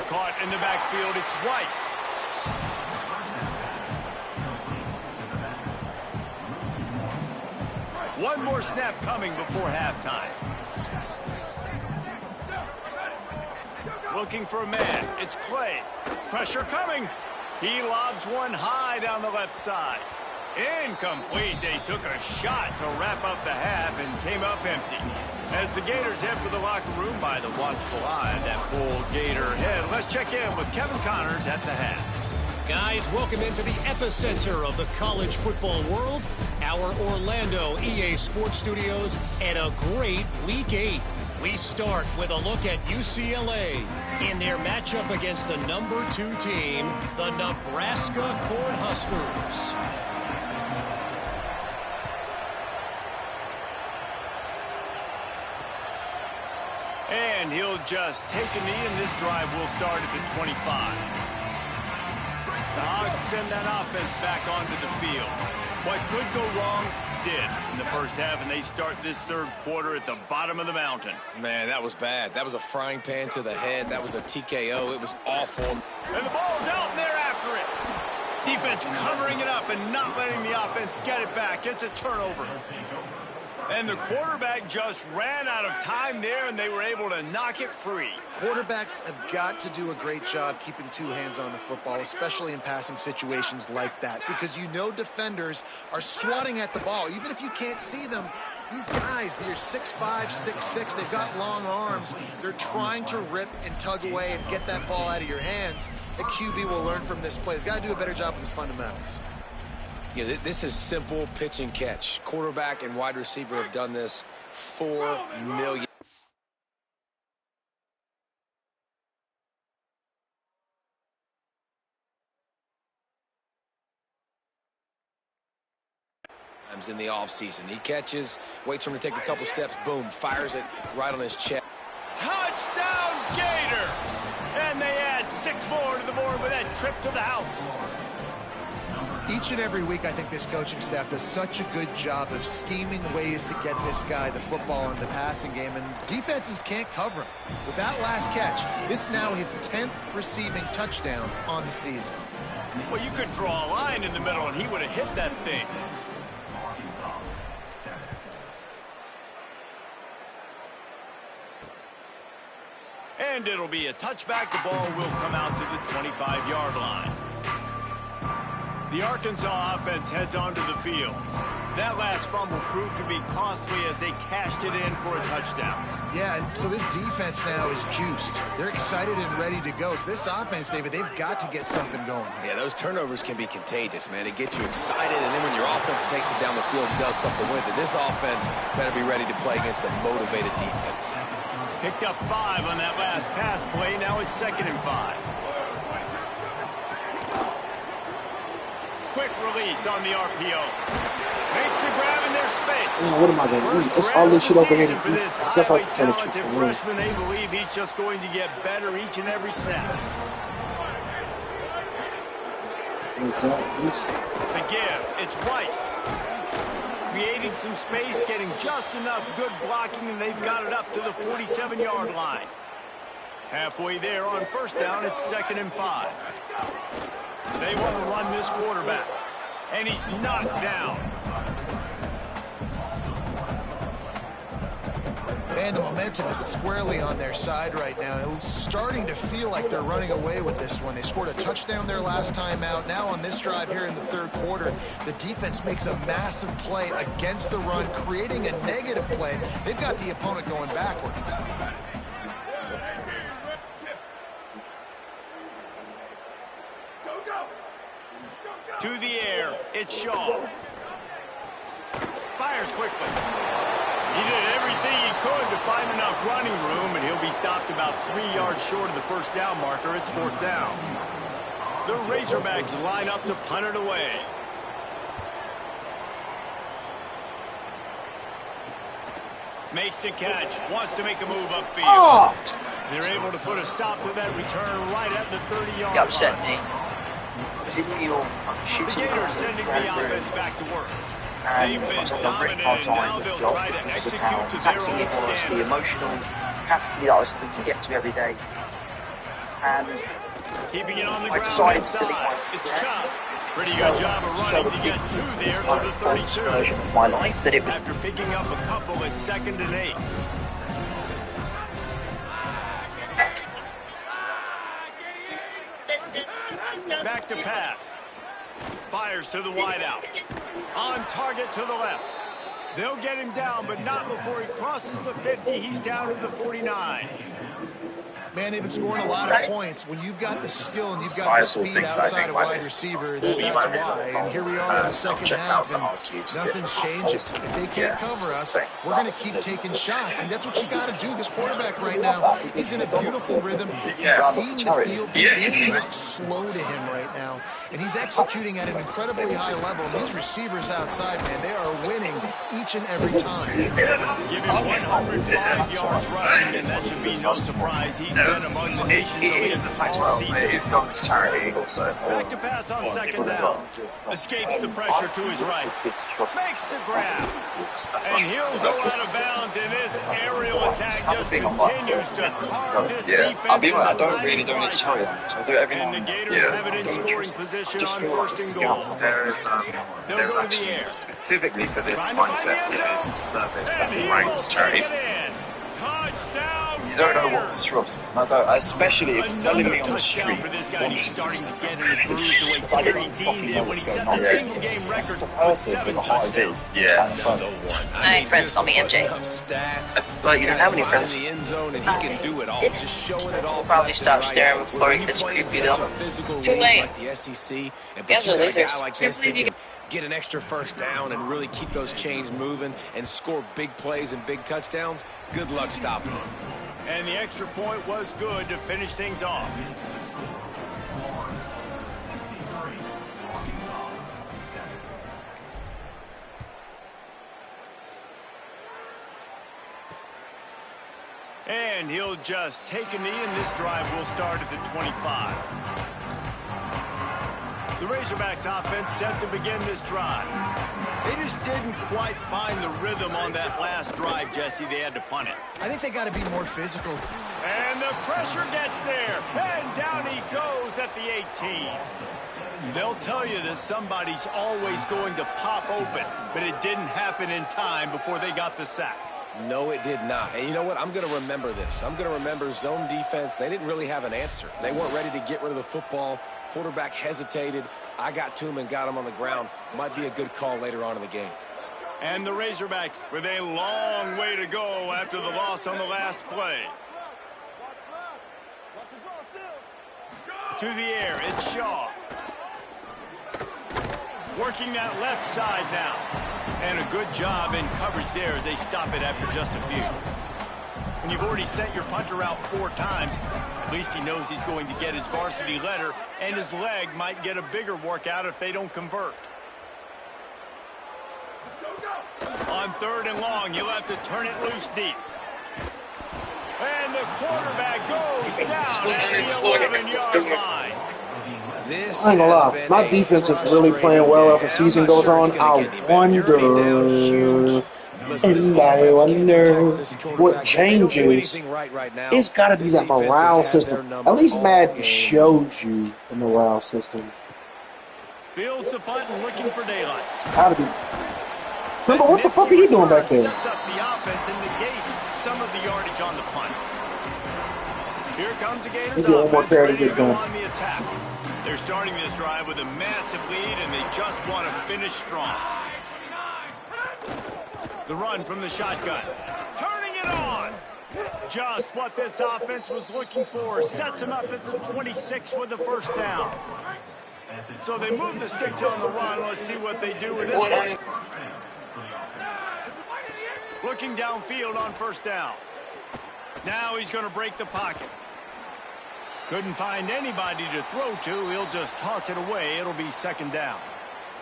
Caught in the backfield, it's Weiss. One more snap coming before halftime. Looking for a man, it's Clay. Pressure coming. He lobs one high down the left side. Incomplete. They took a shot to wrap up the half and came up empty. As the Gators head for the locker room by the watchful eye of that bull Gator head, let's check in with Kevin Connors at the half. Guys, welcome into the epicenter of the college football world, our Orlando EA Sports Studios, and a great Week 8. We start with a look at UCLA in their matchup against the number 2 team, the Nebraska Cornhuskers. And he'll just take a knee, and this drive will start at the 25. The Hogs send that offense back onto the field. What could go wrong did in the first half, and they start this third quarter at the bottom of the mountain. Man, that was bad. That was a frying pan to the head. That was a TKO. It was awful. And the ball's out, and they're after it. Defense covering it up and not letting the offense get it back. It's a turnover. And the quarterback just ran out of time there, and they were able to knock it free. Quarterbacks have got to do a great job keeping 2 hands on the football, especially in passing situations like that, because you know defenders are swatting at the ball. Even if you can't see them, these guys, they're 6'5", 6'6", they've got long arms. They're trying to rip and tug away and get that ball out of your hands. The QB will learn from this play. He's got to do a better job with his fundamentals. Yeah, this is simple pitch and catch. Quarterback and wide receiver have done this 4 million. times in the offseason. He catches, waits for him to take a couple steps, boom, fires it right on his chest. Touchdown Gators! And they add 6 more to the board with that trip to the house. Each and every week, I think this coaching staff does such a good job of scheming ways to get this guy the football in the passing game, and defenses can't cover him. With that last catch, this now his 10th receiving touchdown on the season. Well, you could draw a line in the middle, and he would have hit that thing. And it'll be a touchback. The ball will come out to the 25-yard line. The Arkansas offense heads onto the field. That last fumble proved to be costly as they cashed it in for a touchdown. Yeah, and so this defense now is juiced. They're excited and ready to go. So this offense, David, they've got to get something going. Yeah, those turnovers can be contagious, man. It gets you excited, and then when your offense takes it down the field and does something with it, this offense better be ready to play against a motivated defense. Picked up 5 on that last pass play. Now it's 2nd and 5. Quick release on the RPO. Makes the grab in their space. What am I going to do? It's all this shit over here. I guess I'll turn it to freshman. They believe he's just going to get better each and every snap. The give, it's Rice. Creating some space, getting just enough good blocking, and they've got it up to the 47-yard line. Halfway there on first down, it's 2nd and 5. They want to run this quarterback, and he's knocked down. Man, the momentum is squarely on their side right now. It's starting to feel like they're running away with this one. They scored a touchdown their last time out. Now on this drive here in the 3rd quarter, the defense makes a massive play against the run, creating a negative play. They've got the opponent going backwards. To the air, it's Shaw. Fires quickly. He did everything he could to find enough running room, and he'll be stopped about 3 yards short of the first down marker. It's 4th down. The Razorbacks line up to punt it away. Makes the catch. Wants to make a move upfield. Oh. They're able to put a stop to that return right at the 30-yard line. You upset me. The Gators sending the offense back to work. They've been dominant, and now they'll try to execute to their own standard. The emotional capacity that I was having to get to every day. And keeping it on the I ground decided to delete inside. my It's Chubb. Pretty good job of running to get to there to the 32. Version of my life that it was. After picking up a couple at 2nd and 8. Back to pass. Fires to the wideout. On target to the left. They'll get him down, but not before he crosses the 50. He's down to the 49. Man, they've been scoring a lot of points. When you've got the skill and you've got the speed outside of wide receiver, that's why. And here we are in the second half, and nothing's changing. If they can't cover us, we're going to keep taking shots, and that's what you got to do. This quarterback right now, he's in a beautiful rhythm. He's seeing the field. The game looks slow to him right now, and he's executing at an incredibly high level. These receivers outside, man, they are winning each and every time. Give him 105 yards rushing, and that should be no surprise. He's been among the nation's elite all season. It is going to charity also. Back to pass on 2nd down. Escapes the pressure to his right. Makes the grab. And he'll go out of bounds, and this aerial attack just continues to carve this defense. I'll be honest, I don't really need to hurry that. So I do it every now and and the then. Gators have it in scoring position on 1st and goal. There's actually specifically for this mindset is service that ranks charities. You don't know what to trust. I don't, especially if you're selling me on the street. 100%. I don't fucking know what's going on. This is a person with a heart of his. Yeah. My friends call me MJ. But you don't have any friends. We'll probably stop staring before he gets creepy though. Too late. You guys are losers. Can't believe you get an extra first down and really keep those chains moving and score big plays and big touchdowns. Good luck stopping them. And the extra point was good to finish things off. And he'll just take a knee, and this drive will start at the 25. The Razorbacks offense set to begin this drive. They just didn't quite find the rhythm on that last drive, Jesse. They had to punt it. I think they got to be more physical. And the pressure gets there. And down he goes at the 18. They'll tell you that somebody's always going to pop open, but it didn't happen in time before they got the sack. No, it did not. And you know what? I'm going to remember this. I'm going to remember zone defense. They didn't really have an answer. They weren't ready to get rid of the football. Quarterback hesitated. I got to him and got him on the ground. Might be a good call later on in the game. And the Razorbacks with a long way to go after the loss on the last play. To the air, it's Shaw. Working that left side now. And a good job in coverage there as they stop it after just a few. When you've already sent your punter out 4 times, at least he knows he's going to get his varsity letter, and his leg might get a bigger workout if they don't convert. On 3rd and long, you'll have to turn it loose deep. And the quarterback goes down at the 11-yard line. I ain't gonna lie, my defense is really playing well as the season goes on. I wonder what changes. It's got to be that morale system. At least Madden shows you the morale system. Fields the punt and looking for daylight. It's got to be. Trimble, what the fuck are you doing back there? Sets up the offense and negates some of the yardage on the punt. Here comes the Gators offense ready to go on the attack. They're starting this drive with a massive lead, and they just want to finish strong. The run from the shotgun. Turning it on. Just what this offense was looking for. Sets them up at the 26 with the first down. So they move the sticks on the run. Let's see what they do with this one. Looking downfield on first down. Now he's going to break the pocket. Couldn't find anybody to throw to. He'll just toss it away. It'll be 2nd down.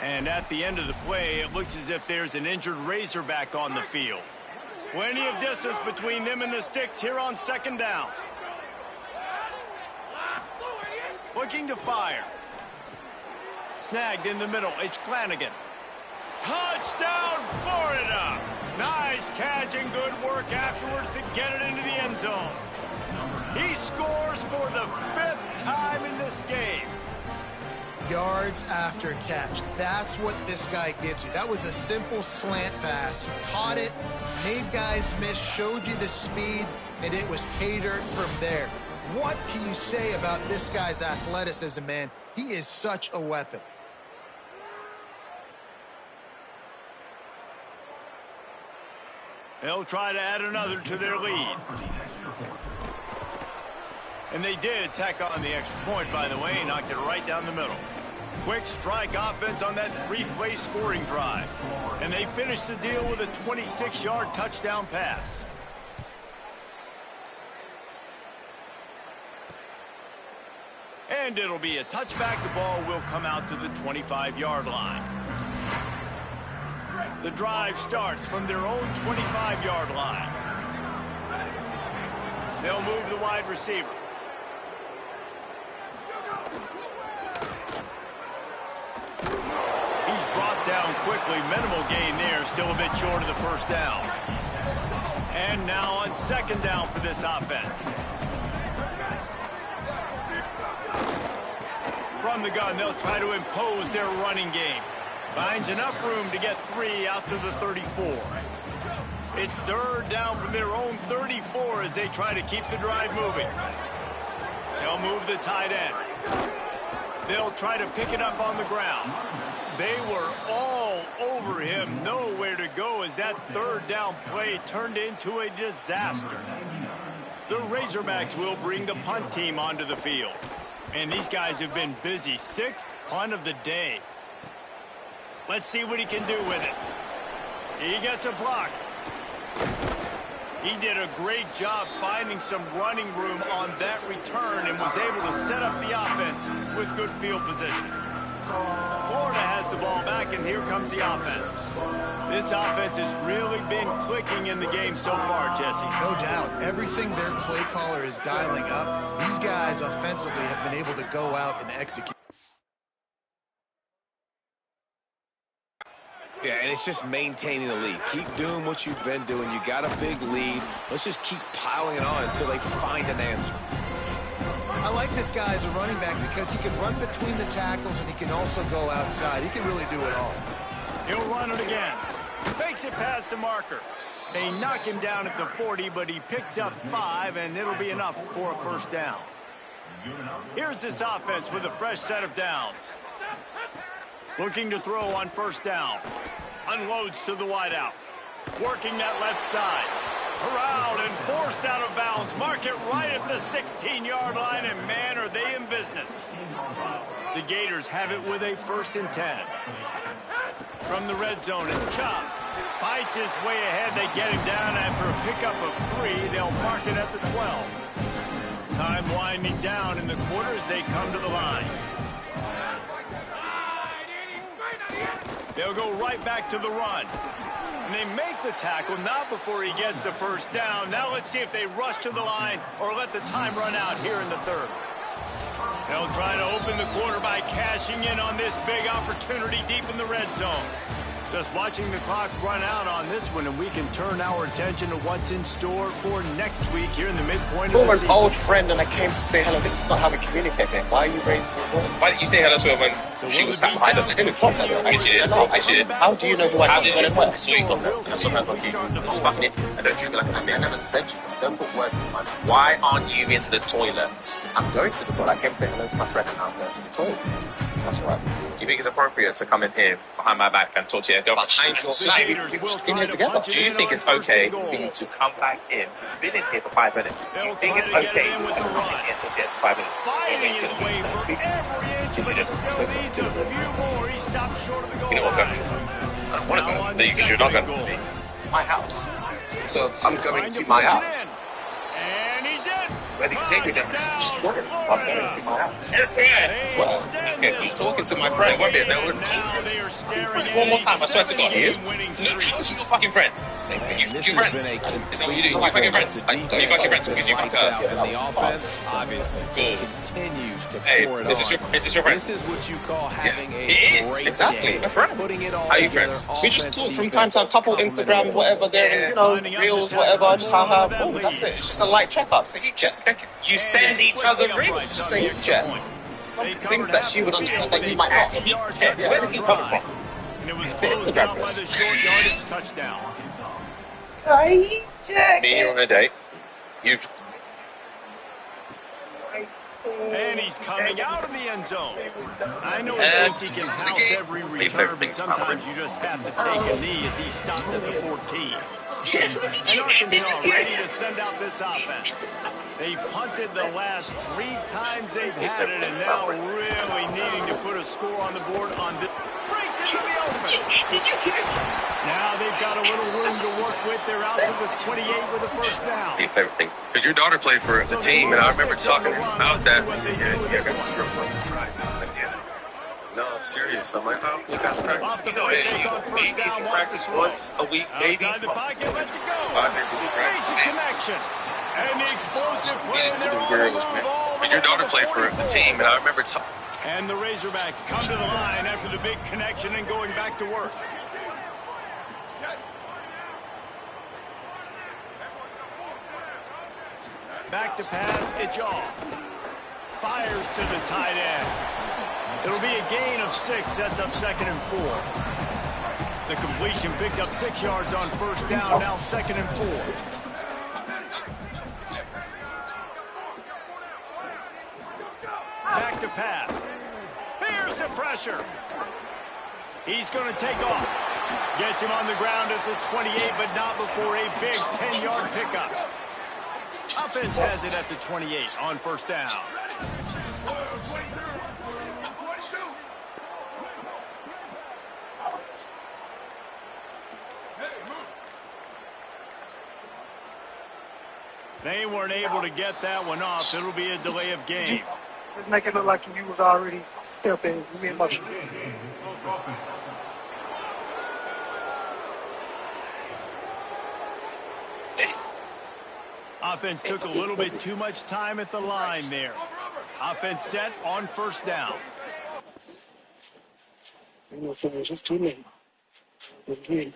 And at the end of the play, it looks as if there's an injured Razorback on the field. Plenty of distance between them and the sticks here on 2nd down. Looking to fire. Snagged in the middle. It's Flanagan. Touchdown, Florida! Nice catch and good work afterwards to get it into the end zone. He scores for the 5th time in this game. Yards after catch. That's what this guy gives you. That was a simple slant pass. He caught it, made guys miss, showed you the speed, and it was pay dirt from there. What can you say about this guy's athleticism, man? He is such a weapon. They'll try to add another to their lead. And they did tack on the extra point, by the way, knocked it right down the middle. Quick strike offense on that 3-play scoring drive. And they finished the deal with a 26-yard touchdown pass. And it'll be a touchback. The ball will come out to the 25-yard line. The drive starts from their own 25-yard line. They'll move the wide receiver. He's brought down quickly. Minimal gain there. Still a bit short of the first down. And now on 2nd down for this offense. From the gun, they'll try to impose their running game. Finds enough room to get 3 out to the 34. It's 3rd down from their own 34 as they try to keep the drive moving. They'll move the tight end. They'll try to pick it up on the ground. They were all over him. Nowhere to go as that 3rd down play turned into a disaster. The Razorbacks will bring the punt team onto the field. And these guys have been busy. 6th punt of the day. Let's see what he can do with it. He gets a block. He did a great job finding some running room on that return and was able to set up the offense with good field position. Florida has the ball back, and here comes the offense. This offense has really been clicking in the game so far, Jesse. No doubt. Everything their play caller is dialing up, these guys offensively have been able to go out and execute. Yeah, and it's just maintaining the lead. Keep doing what you've been doing. You got a big lead. Let's just keep piling it on until they find an answer. I like this guy as a running back because he can run between the tackles and he can also go outside. He can really do it all. He'll run it again. Makes it past the marker. They knock him down at the 40, but he picks up 5, and it'll be enough for a first down. Here's this offense with a fresh set of downs. Looking to throw on first down. Unloads to the wideout. Working that left side. Around and forced out of bounds. Mark it right at the 16-yard line, and man, are they in business. The Gators have it with a 1st and 10. From the red zone, it's Chop. Fights his way ahead. They get him down after a pickup of 3. They'll mark it at the 12. Time winding down in the quarter as they come to the line. They'll go right back to the run. And they make the tackle, not before he gets the first down. Now let's see if they rush to the line or let the time run out here in the third. They'll try to open the quarter by cashing in on this big opportunity deep in the red zone. Just watching the clock run out on this one, and we can turn our attention to what's in store for next week here in the midpoint of the season. You're an old friend, and I came to say hello. This is not how we communicate, man. Why are you raising your voice? Why didn't you say hello to her when she was sat behind us? I didn't talk to her. I did. I did. How do you know who I am? I saw you talk to her. Sometimes when you fucking it, I don't treat me like a man. I never said you. Don't put words into my mouth. Why aren't you in the toilet? I'm going to the toilet. I came to say hello to my friend, and now I'm going to the toilet. That's all right. Do you think it's appropriate to come in here behind my back and talk to your girlfriend behind your side? In here together. Do you think it's okay for you to come back in? Been in here for 5 minutes. Do you think it's okay to come in here and talk to us for 5 minutes? You know what, girlfriend? I don't want to go because you're not going to. It's my house. So I'm going to my house. Where did you take me then? I'm going to my house. Yes, sir. Okay, you talking to my friend. One minute. One more time. I swear to God, he is. How's your fucking friend? You friends? Is that what you do? You fucking friends? You fucking friends because you fucked her. And the offense obviously just continues to pour it on. Is this your friend? This is what you call having a great exactly. day. Putting it all How are you friends? We just talk from time to time, couple Instagram, whatever, there, reels, whatever, just haha. Oh, that's it. It's just a light check-up. You send each other reels. Same jet. Some things that she would understand that you might not. Where did he come from? And it was closed out by the short yardage touchdown. Me and you on a date. You've. And he's coming out of the end zone. I know he thinks he can house every return, but sometimes you just have to take a knee as he stopped at the 14. And Arkansas ready to send out this offense. They've punted the last 3 times they've had it, and now really needing to put a score on the board on this. Breaks into the open. Now they've got a little room to work with. They're out to the 28 with a first down. Your favorite thing. Because your daughter played for the team, and I remember talking about that. Yeah, this girl's on the side. No, I'm serious. I'm like, oh, you guys practice. You know, maybe you can practice once a week, maybe. 5 days a week, right? Connection. And the explosive play to the girls, man. But your daughter played for the team, and I remember talking. And the Razorbacks come to the line after the big connection and going back to work. Back to pass, it's off. Fires to the tight end. It'll be a gain of 6, sets up 2nd and 4. The completion picked up 6 yards on first down, now 2nd and 4. Back to pass. Here's the pressure. He's going to take off. Gets him on the ground at the 28, but not before a big 10-yard pickup. Offense has it at the 28 on first down. They weren't able to get that one off. It'll be a delay of game. Just make it look like you was already stepping. You mean much. Offense took a little bit too much time at the line there. Offense set on first down. Just too late. Just kidding.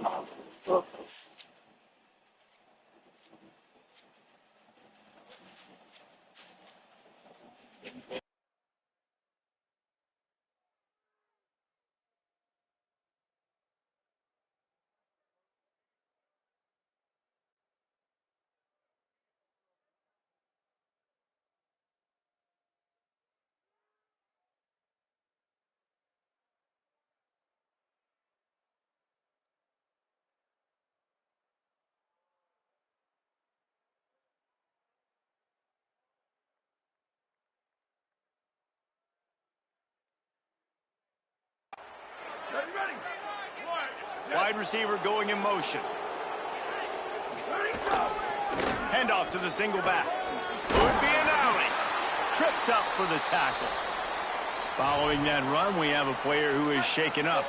Wide receiver going in motion. Handoff to the single back. Would be an alley. Tripped up for the tackle. Following that run, we have a player who is shaken up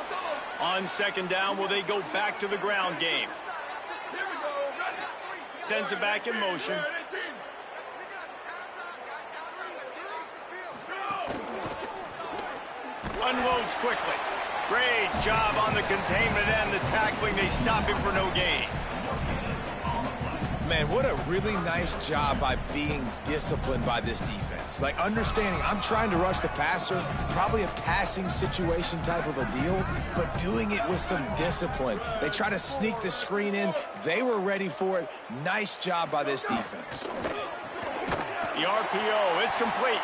On second down, will they go back to the ground game? Sends it back in motion. Unloads quickly. Great job on the containment and the tackling. They stop him for no gain. Man, what a really nice job by being disciplined by this defense. Like, understanding I'm trying to rush the passer, probably a passing situation type of a deal, but doing it with some discipline. They try to sneak the screen in. They were ready for it. Nice job by this defense. The RPO, it's complete.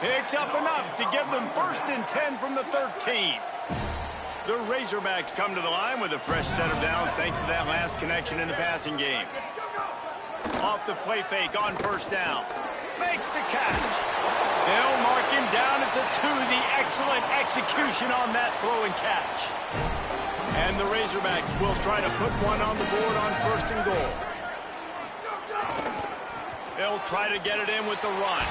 Picks up enough to give them 1st and 10 from the 13. The Razorbacks come to the line with a fresh set of downs thanks to that last connection in the passing game. Off the play fake on 1st down. Makes the catch. They'll mark him down at the 2. The excellent execution on that throw and catch. And the Razorbacks will try to put one on the board on 1st and goal. They'll try to get it in with the run.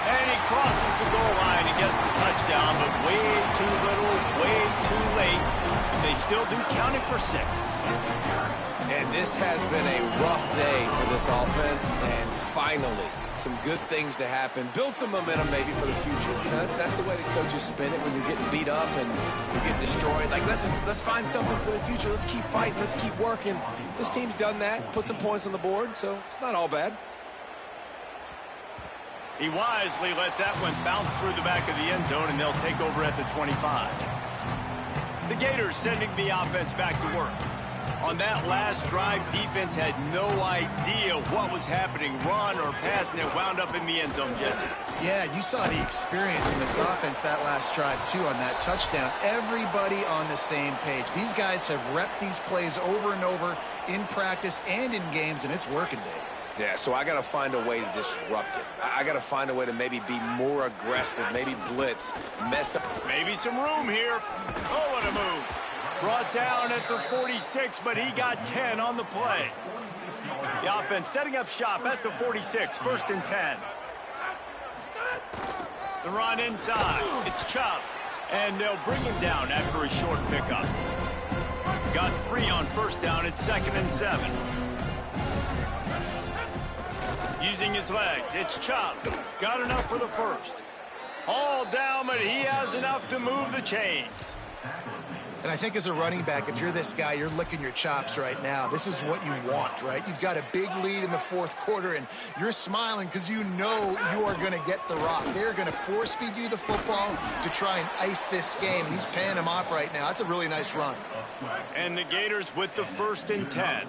And he crosses the goal line and gets the touchdown, but way too little, way too late. They still do count it for 6. And this has been a rough day for this offense, and finally, some good things to happen. Build some momentum maybe for the future. You know, that's the way the coaches spin it when you're getting beat up and you're getting destroyed. Like, listen, let's find something for the future. Let's keep fighting. Let's keep working. This team's done that, put some points on the board, so it's not all bad. He wisely lets that one bounce through the back of the end zone, and they'll take over at the 25. The Gators sending the offense back to work. On that last drive, defense had no idea what was happening, run or pass, and it wound up in the end zone, Jesse. Yeah, you saw the experience in this offense that last drive, too, on that touchdown. Everybody on the same page. These guys have repped these plays over and over in practice and in games, and it's working, Dave. Yeah, so I got to find a way to disrupt it. I got to find a way to maybe be more aggressive, maybe blitz, mess up. Maybe some room here. Oh, what a move. Brought down at the 46, but he got 10 on the play. The offense setting up shop at the 46, 1st and 10. The run inside. It's Chubb, and they'll bring him down after a short pickup. Got 3 on 1st down. It's 2nd and 7. Using his legs, it's Chubb. Got enough for the 1st. All down, but he has enough to move the chains. And I think as a running back, if you're this guy, you're licking your chops right now. This is what you want, right? You've got a big lead in the 4th quarter, and you're smiling because you know you are going to get the rock. They're going to force-feed you the football to try and ice this game. He's paying him off right now. That's a really nice run. And the Gators with the 1st and 10.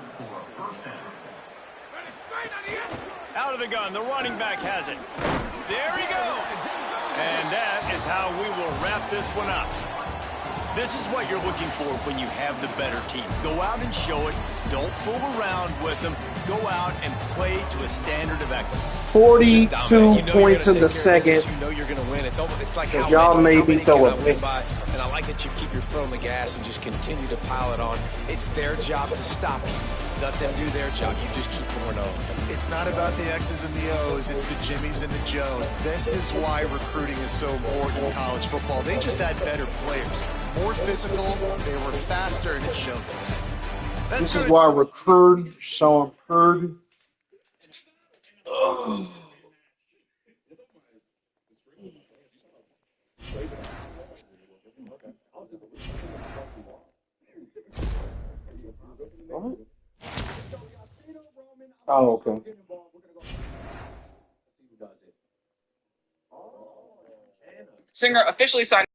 Out of the gun, the running back has it. There he goes. And that is how we will wrap this one up. This is what you're looking for when you have the better team. Go out and show it. Don't fool around with them. Go out and play to a standard of excellence. 42 points in the second. You know you're going to win. It's like how y'all may be throwing it. And I like that you keep your foot on the gas and just continue to pile it on. It's their job to stop you. Let them do their job. You just keep going on. It's not about the X's and the O's. It's the Jimmies and the Joes. This is why recruiting is so important in college football. They just had better players. More physical, they were faster, and it showed today. This is why recruiting so important. What? Oh, okay. Singer officially signed.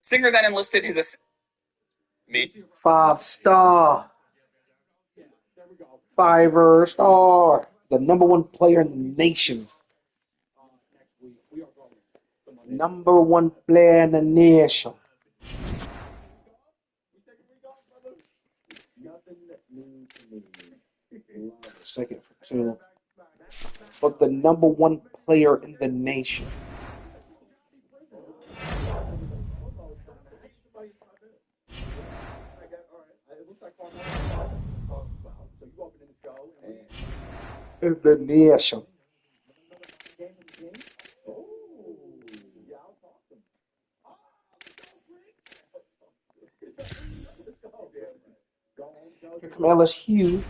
Singer then enlisted his... Me. 5-star. 5-star. The #1 player in the nation. #1 player in the nation. Second for 2. But the #1 player in the nation. In the nation. Here come LSU.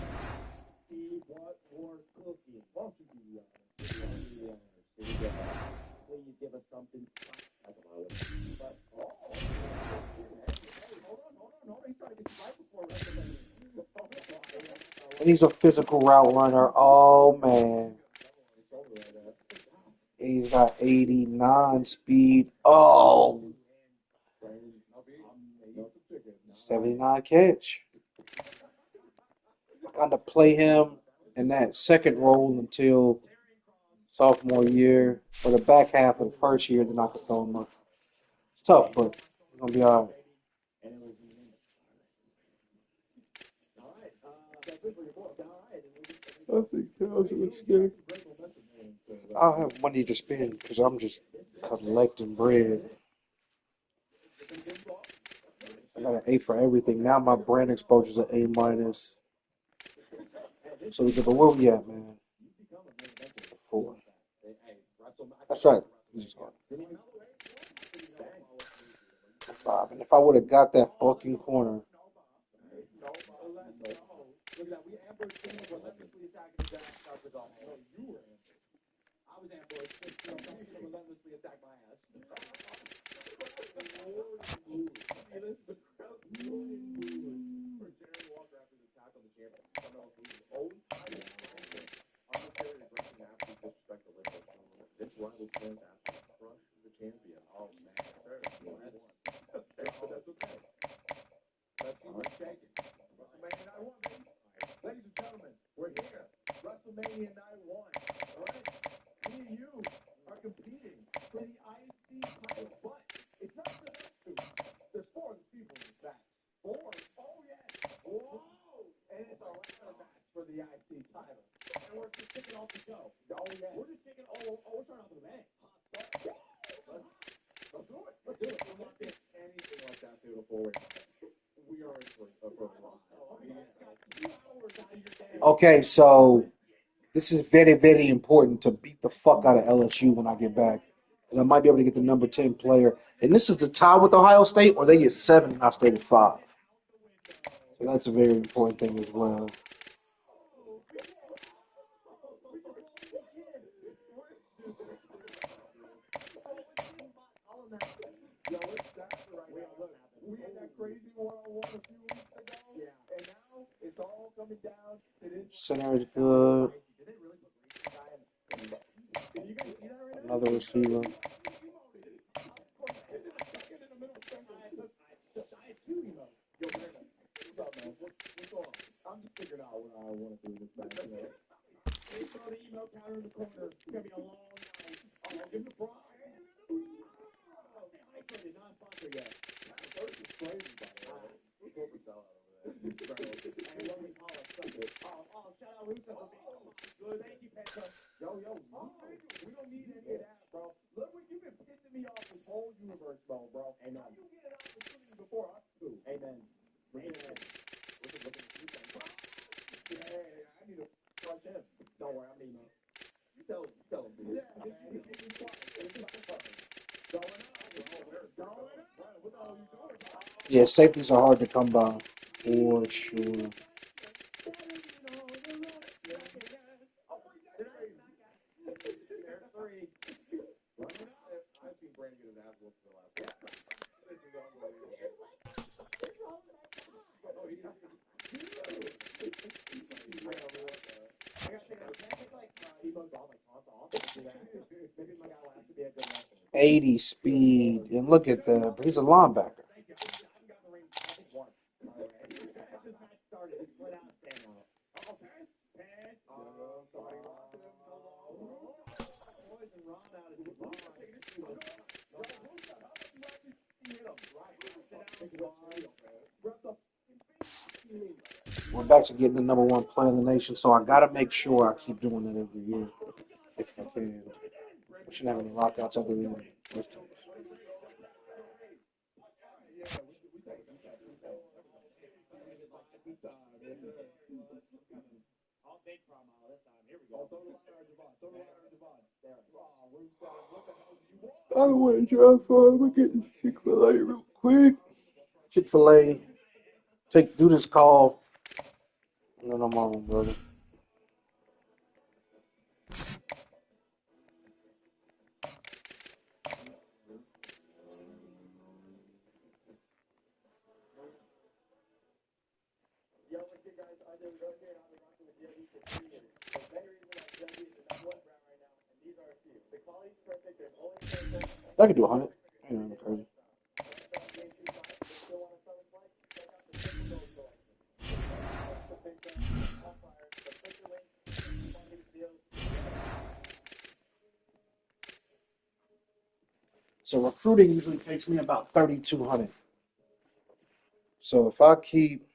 And he's a physical route runner. Oh, man. He's got 89 speed. Oh. 79 catch. I got to play him in that second role until sophomore year or the back half of the first year, then I could throw him up. It's tough, but it's going to be all right. I think that was a mistake. I'll have money to spend because I'm just collecting bread. I got an A for everything. Now my brand exposure is an A-. So we get, but where we at, man? 4. That's right. 5. And if I would have got that fucking corner. Ladies and gentlemen, we're here. WrestleMania Night 1. All right? Me and you are competing for the IC title, but it's not just us two. There's 4 other people in this match. 4? Oh, yes. Whoa! And it's a ladder match for the IC title. And we're just kicking off the show. Oh, yeah. We're just kicking, we're starting off with a bang. Let's do it. Let's do it. I'm not saying anything like that through the 4-way. We are in for a long. Okay, so this is very, very important to beat the fuck out of LSU when I get back. And I might be able to get the #10 player. And this is the tie with Ohio State, or they get 7 and I stay with 5. So that's a very important thing as well. We had that crazy one-on-one a few weeks ago. Yeah. And now it's all coming down to this. Center is good. Another receiver. I'm just figuring out what I want to do this match. Hey, throw the email counter in the corner. It's going to be a long night. Oh, give him the bra. Non-sponsor yet. First is crazy, by the way. We're corporate sellout over there. And Logan Paul accepted it. Oh, shout out Russo for being good. Thank you, Petra. Yo. We don't need any of that, bro. Look, you've been pissing me off this whole universe, bro. Amen. How you get an opportunity before us two? Amen. Amen. Looking at you, yeah, I need to crush him. Don't worry, I'm email. You tell him, dude. Yeah, safeties are hard to come by, for sure. 80 speed. And look at that. He's a linebacker. We're back to getting the #1 play in the nation, so I got to make sure I keep doing that every year if I can. I shouldn't have any lockouts other than this team. I want to try for we get Chick-fil-A real quick. Chick-fil-A, do this call, and then I'm on, brother. I can do 100. Ain't nothing crazy. So recruiting usually takes me about 3,200. So if I keep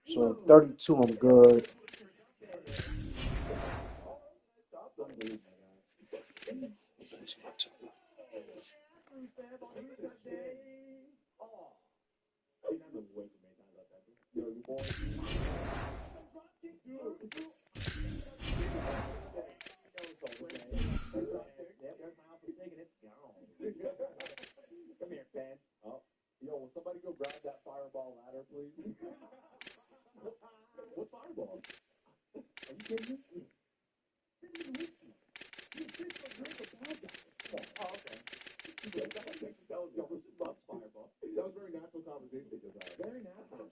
so 32, I'm good. Yo, will somebody go grab that fireball ladder, please? What fireball? Are you kidding me? Oh, okay. That was very natural conversation. Very natural.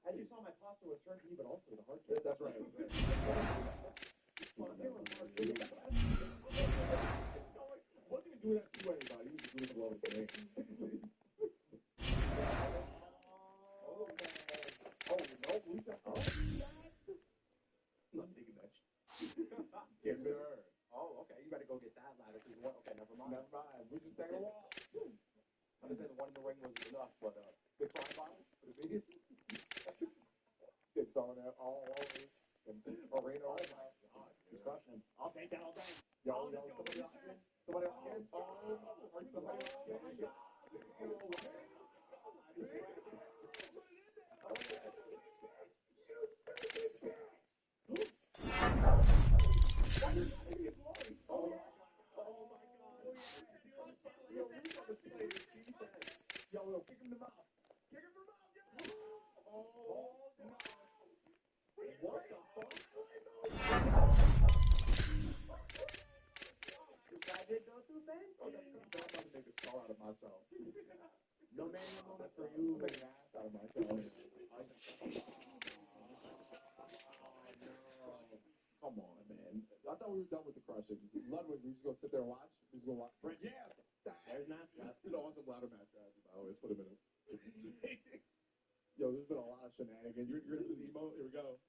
I just saw my posture was turned to you, but also the heart. That's right. Wasn't even doing that to anybody. He was doing it well with me. I'm not taking that shit. Yes, sir. Oh, okay. You better go get that ladder. Okay, never mind. Never mind. We just take a walk. I just said the one in the ring wasn't enough, but the tripod for the biggest. It's on there all over. And arena all night. He's crushing him. I'll take that all day. Yo, somebody else again? Somebody else again? Or somebody else again? Yo, kick him in the mouth. Kick him in the mouth, yeah. Oh, no. What the fuck? I did go too fancy. I'm about to make a star out of myself. No man moments for you. Make an ass out of myself. Come on, man. I thought we were done with the crushing. Ludwig, we just go sit there and watch. We just go watch. Yeah. There's not stuff. It's an awesome ladder match strategy, by the way. Let's put him in it. Yo, there's been a lot of shenanigans. You're into the emo? Here we go.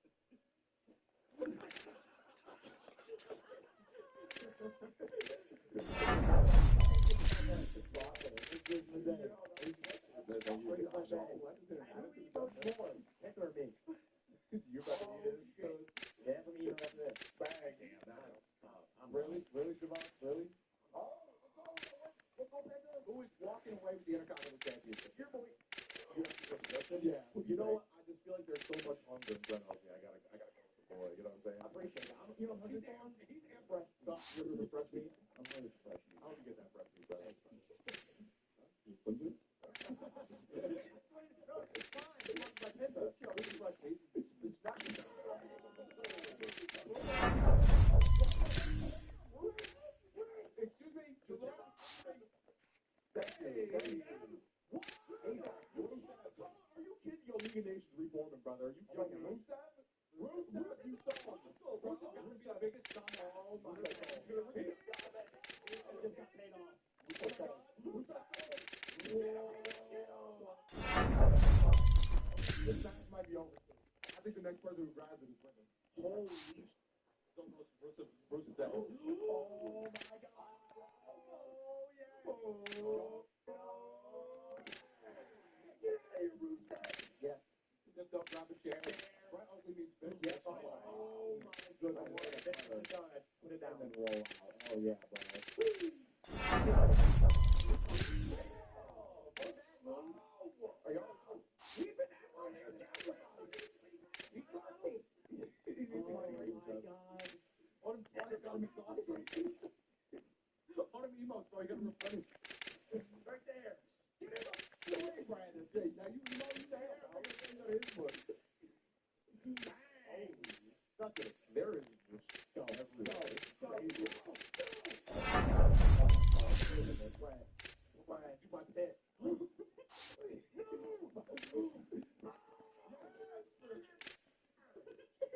Really, Javon? Really? Who is walking away with the Intercontinental Championship? Your boy. Yeah. You know what? I just feel like there's so much hunger in Brent Oakley. I gotta go with the boy. You know what I'm saying? I appreciate it. You know, he's fresh. You're the fresh meat. I'm ready for fresh meat. How would you get that fresh meat, brother? You slim it? It's fine. It's not like pizza. Yo, this is fresh meat. It's not. Excuse me. Hey. Pagan Nation's reforming, brother. Are you kidding me? Rusev, you saw him. Rusev got to be the biggest star. Oh, my God. Just got paid off. This match might be over. I think the next person who grabs it is winning. Holy shit. Rusev down. Oh, my God. Oh, yeah. Oh. Yes. Just don't grab a chair. Right ugly means bitch. Yes. Oh, my goodness. Put it down and roll out. Oh, yeah, bro. Are y'all? We've been at one here. He's saucy. Oh, my God. On him twice, got him exhausted. On him emotes, so he got him replaced. Right there. Get him up. Get away, Brandon. Hey, now you know he's there. I'm going to say that his foot. Hey, suck it. There is just go everywhere. Go. Brian, you my pet. No!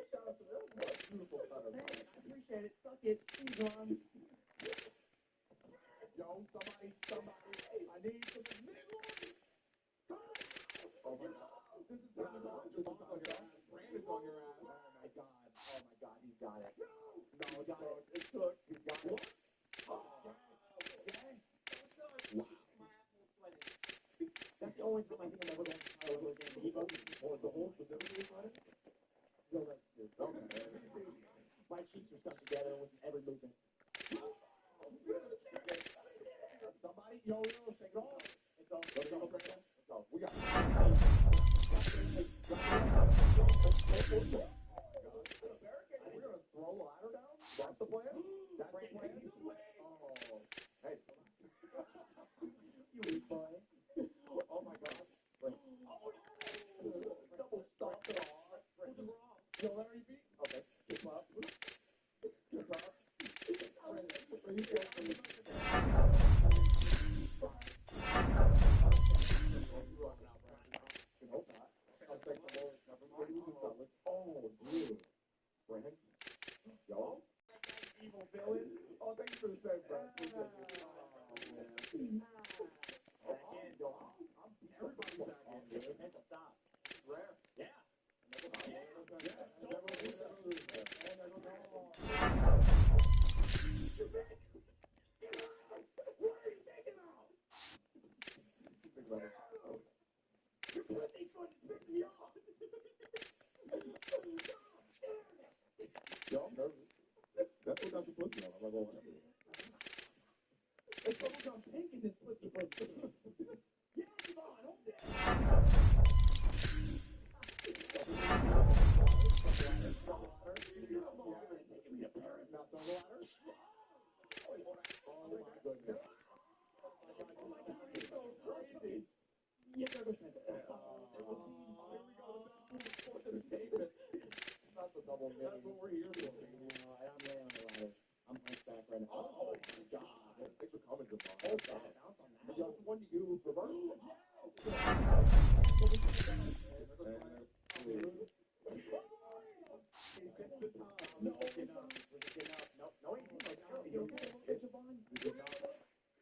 Shout out to them. Beautiful cutter. Hey, I appreciate it. Suck it. He's on. Joe, somebody. I need some midlord. Oh my God. This is time to go. Brandon's on your ass. Oh my God. He's got it. No, he got it. It took. He's got it. Oh, yes. Wow. That's the only time I think I'm ever going to try to again. He goes for the whole specifically on it. No, that's good. Okay. My cheeks are stuck together with every movement. Somebody, yo, shake it off. It's all. Let's go, Brandon. Let's go. We got it. We're going to throw a ladder down? That's the plan? That's the plan? Oh, hey. You weak boy. Oh, my God. Wait. Oh, double stop it all. What's wrong? Still there, EP? Okay. Keep up. Keep up. Oh, dude. Brent? Yo? Evil villain? Oh, thank you for the save, Brent. Everybody's back in, dude. Stop. It's rare. Yeah. Yo, I'm nervous. That's what got your pussy on. I'm like, oh, whatever. It's bubblegum pink in this pussy. Yeah, Devon, hold it. Taking me to Paris, not the ladder. Oh, my goodness. Oh, my God, he's so crazy. You never said that. Here we go. The best sports entertainment. Not the double mini. That's what we're here for. I'm laying on the ladder. I'm hunchback right now. Oh, my God. Thanks for coming, Devon. Oh, God. Yo, one to you. Reverse. No, get up. No, he's not. You okay? Siobhan?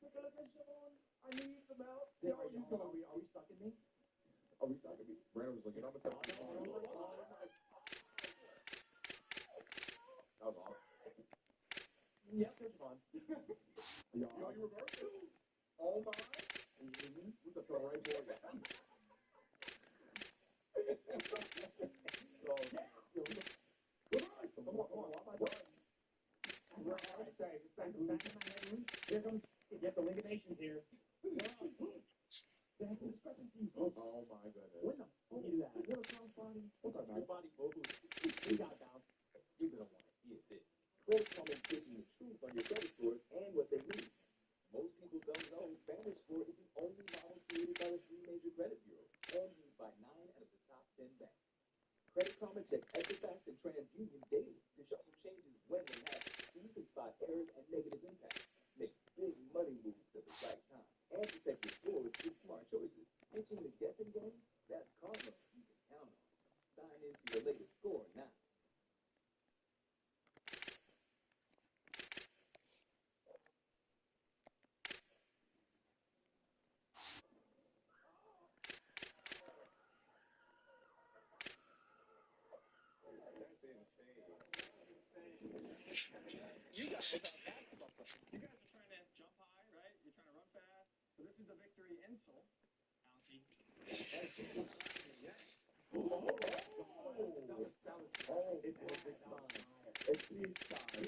Take a look at Siobhan. I need some help. Yo, are we sucking me? Are we sucking me? Brandon was like, I'm a sucker. That was awesome. Yep, there's fun. Yo, you reversed it. Oh, my. We just go right for it. Come on. Here comes, get the liquidations here. There's discrepancies. Oh, my goodness. When the fuck you do that? What a cross body. What's our body? We got it down. You're going to want to hear this. Credit Karma is pushing the truth on your credit scores and what they mean. Most people don't know VantageScore is the only model created by the three major credit bureaus and used by 9 out of the top 10 banks. Credit Karma checks Equifax and TransUnion daily to show them changes when they happen, so you can spot errors and negative impacts, make big money moves at the right time, and protect your scores with smart choices. Pitching the guessing games? That's karma you can count You guys are trying to jump high, right? You're trying to run fast. So this is the victory insole. Bouncy. It's big time.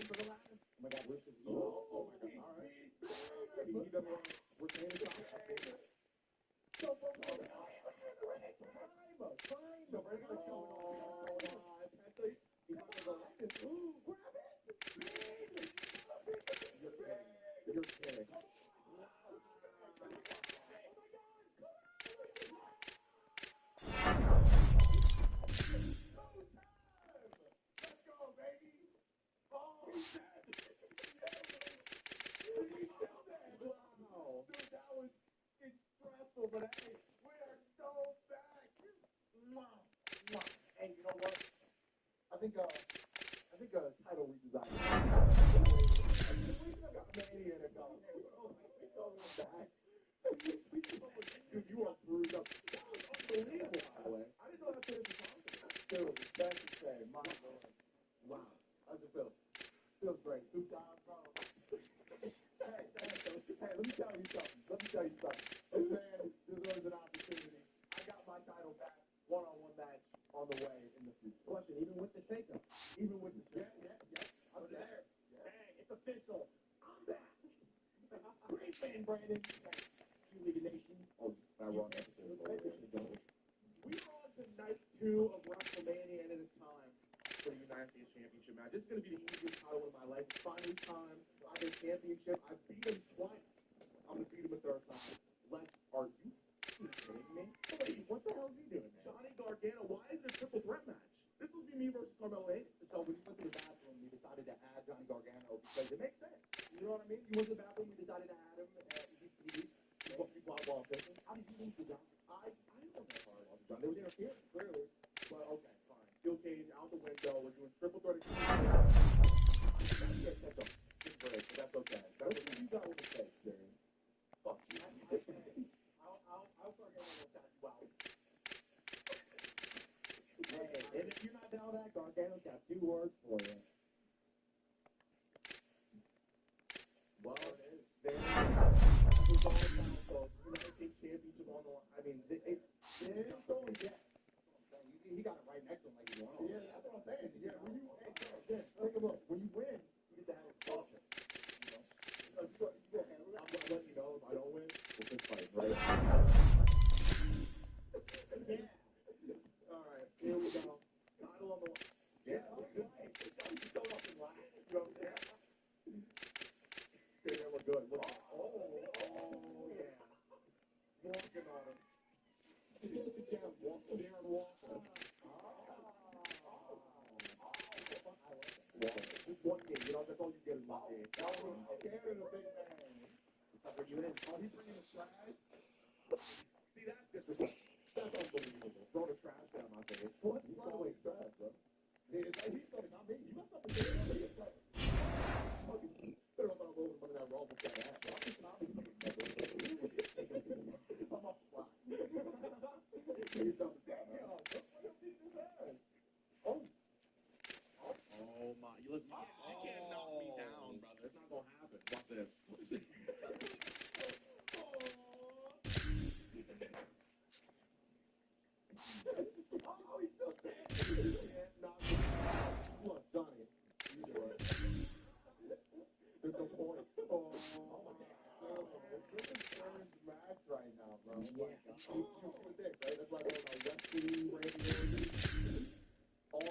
For the last. Oh my God, Bruce is evil. Oh my God. All right. We're paying attention. So fine. The break is showing off. He's on the left. Ooh, grab it. You're kidding. You're kidding. Let's go, baby. Oh, he's dead. He's still dead. Wow. Dude, that was stressful, but hey, we are so back. Hey, you know what? I think a title redesign. We still got Mania to go. We go back. Dude, you are bruised up. That was unbelievable, by the way. I didn't know that's what it was possible. Dude, that's insane. My Lord. Wow. How's it feel? Feels great. 2 times, bro. Hey, let me tell you something. This man deserves an opportunity. I got my title back. One-on-one match on the way in the future. Question, even with the shakeup? Even with the shakeup. Yeah. I'm there. Yeah. Hey, it's official. I'm back. Great man, Brandon. You League of Nations. Oh, I wrong episode. We are on to night 2 of WrestleMania, and it is time for the United States Championship match. This is going to be the easiest title in my life. It's finally time. I have a championship. I beat him twice. I'm going to beat him a 3rd time. Are you kidding me? Wait, what the hell is he doing, man? Johnny Gargano, why is it a triple threat match? This will be me versus Carmelo Hayes. So we just went to the bathroom. We decided to add Johnny Gargano because it makes sense. You know what I mean? You went to the bathroom. We decided to add him. He blocked ball fishing. How did you lose to John? I don't know how I lost to John. There was interference, clearly. But okay, fine. Steel cage out the window. We're doing triple threat. I can't catch up. It's great, but that's okay. That's what you got with the face, Jerry. Fuck you. I'll start getting a little tattoo out. Hey, and if you're not down with that, Gargano's got 2 words for you. Well, there it is. That's all down, folks. United States Championship on the line. I mean, it's going yet. He got it right next to him like he won. Yeah, that's what I'm saying. Yeah, when you take a look. When you win, you get to have a culture. You know? I'm gonna let you know if I don't win, we'll just fight, right? Yeah. All right, here we go. Title on the line. Yeah, all right. It's still up in line. You know what I'm saying? Okay, that look good. Look. Oh, yeah. Walking on him. Darren Walker. Just one game, you know, that's all you get is 1 game. Canada, big man. It's like when you in. Oh, he's bringing the trash. See, that's disrespect. That's unbelievable. Throw the trash down my face. What? He's always trash, bro. He's going to not me. You got something to say. He's like, they're not going to roll in that roll with that ass. I'm just not I'm off the block. He's up and down. Oh my! You can't knock me down, brother. It's not gonna happen. Watch this. Oh, he's still standing. You can't knock me down. Look, Johnny. You do it. There's no point. Oh my God. This is Aaron's max right now, bro. Yeah. You see this, right? That's why I go on Wrestling Radio. All of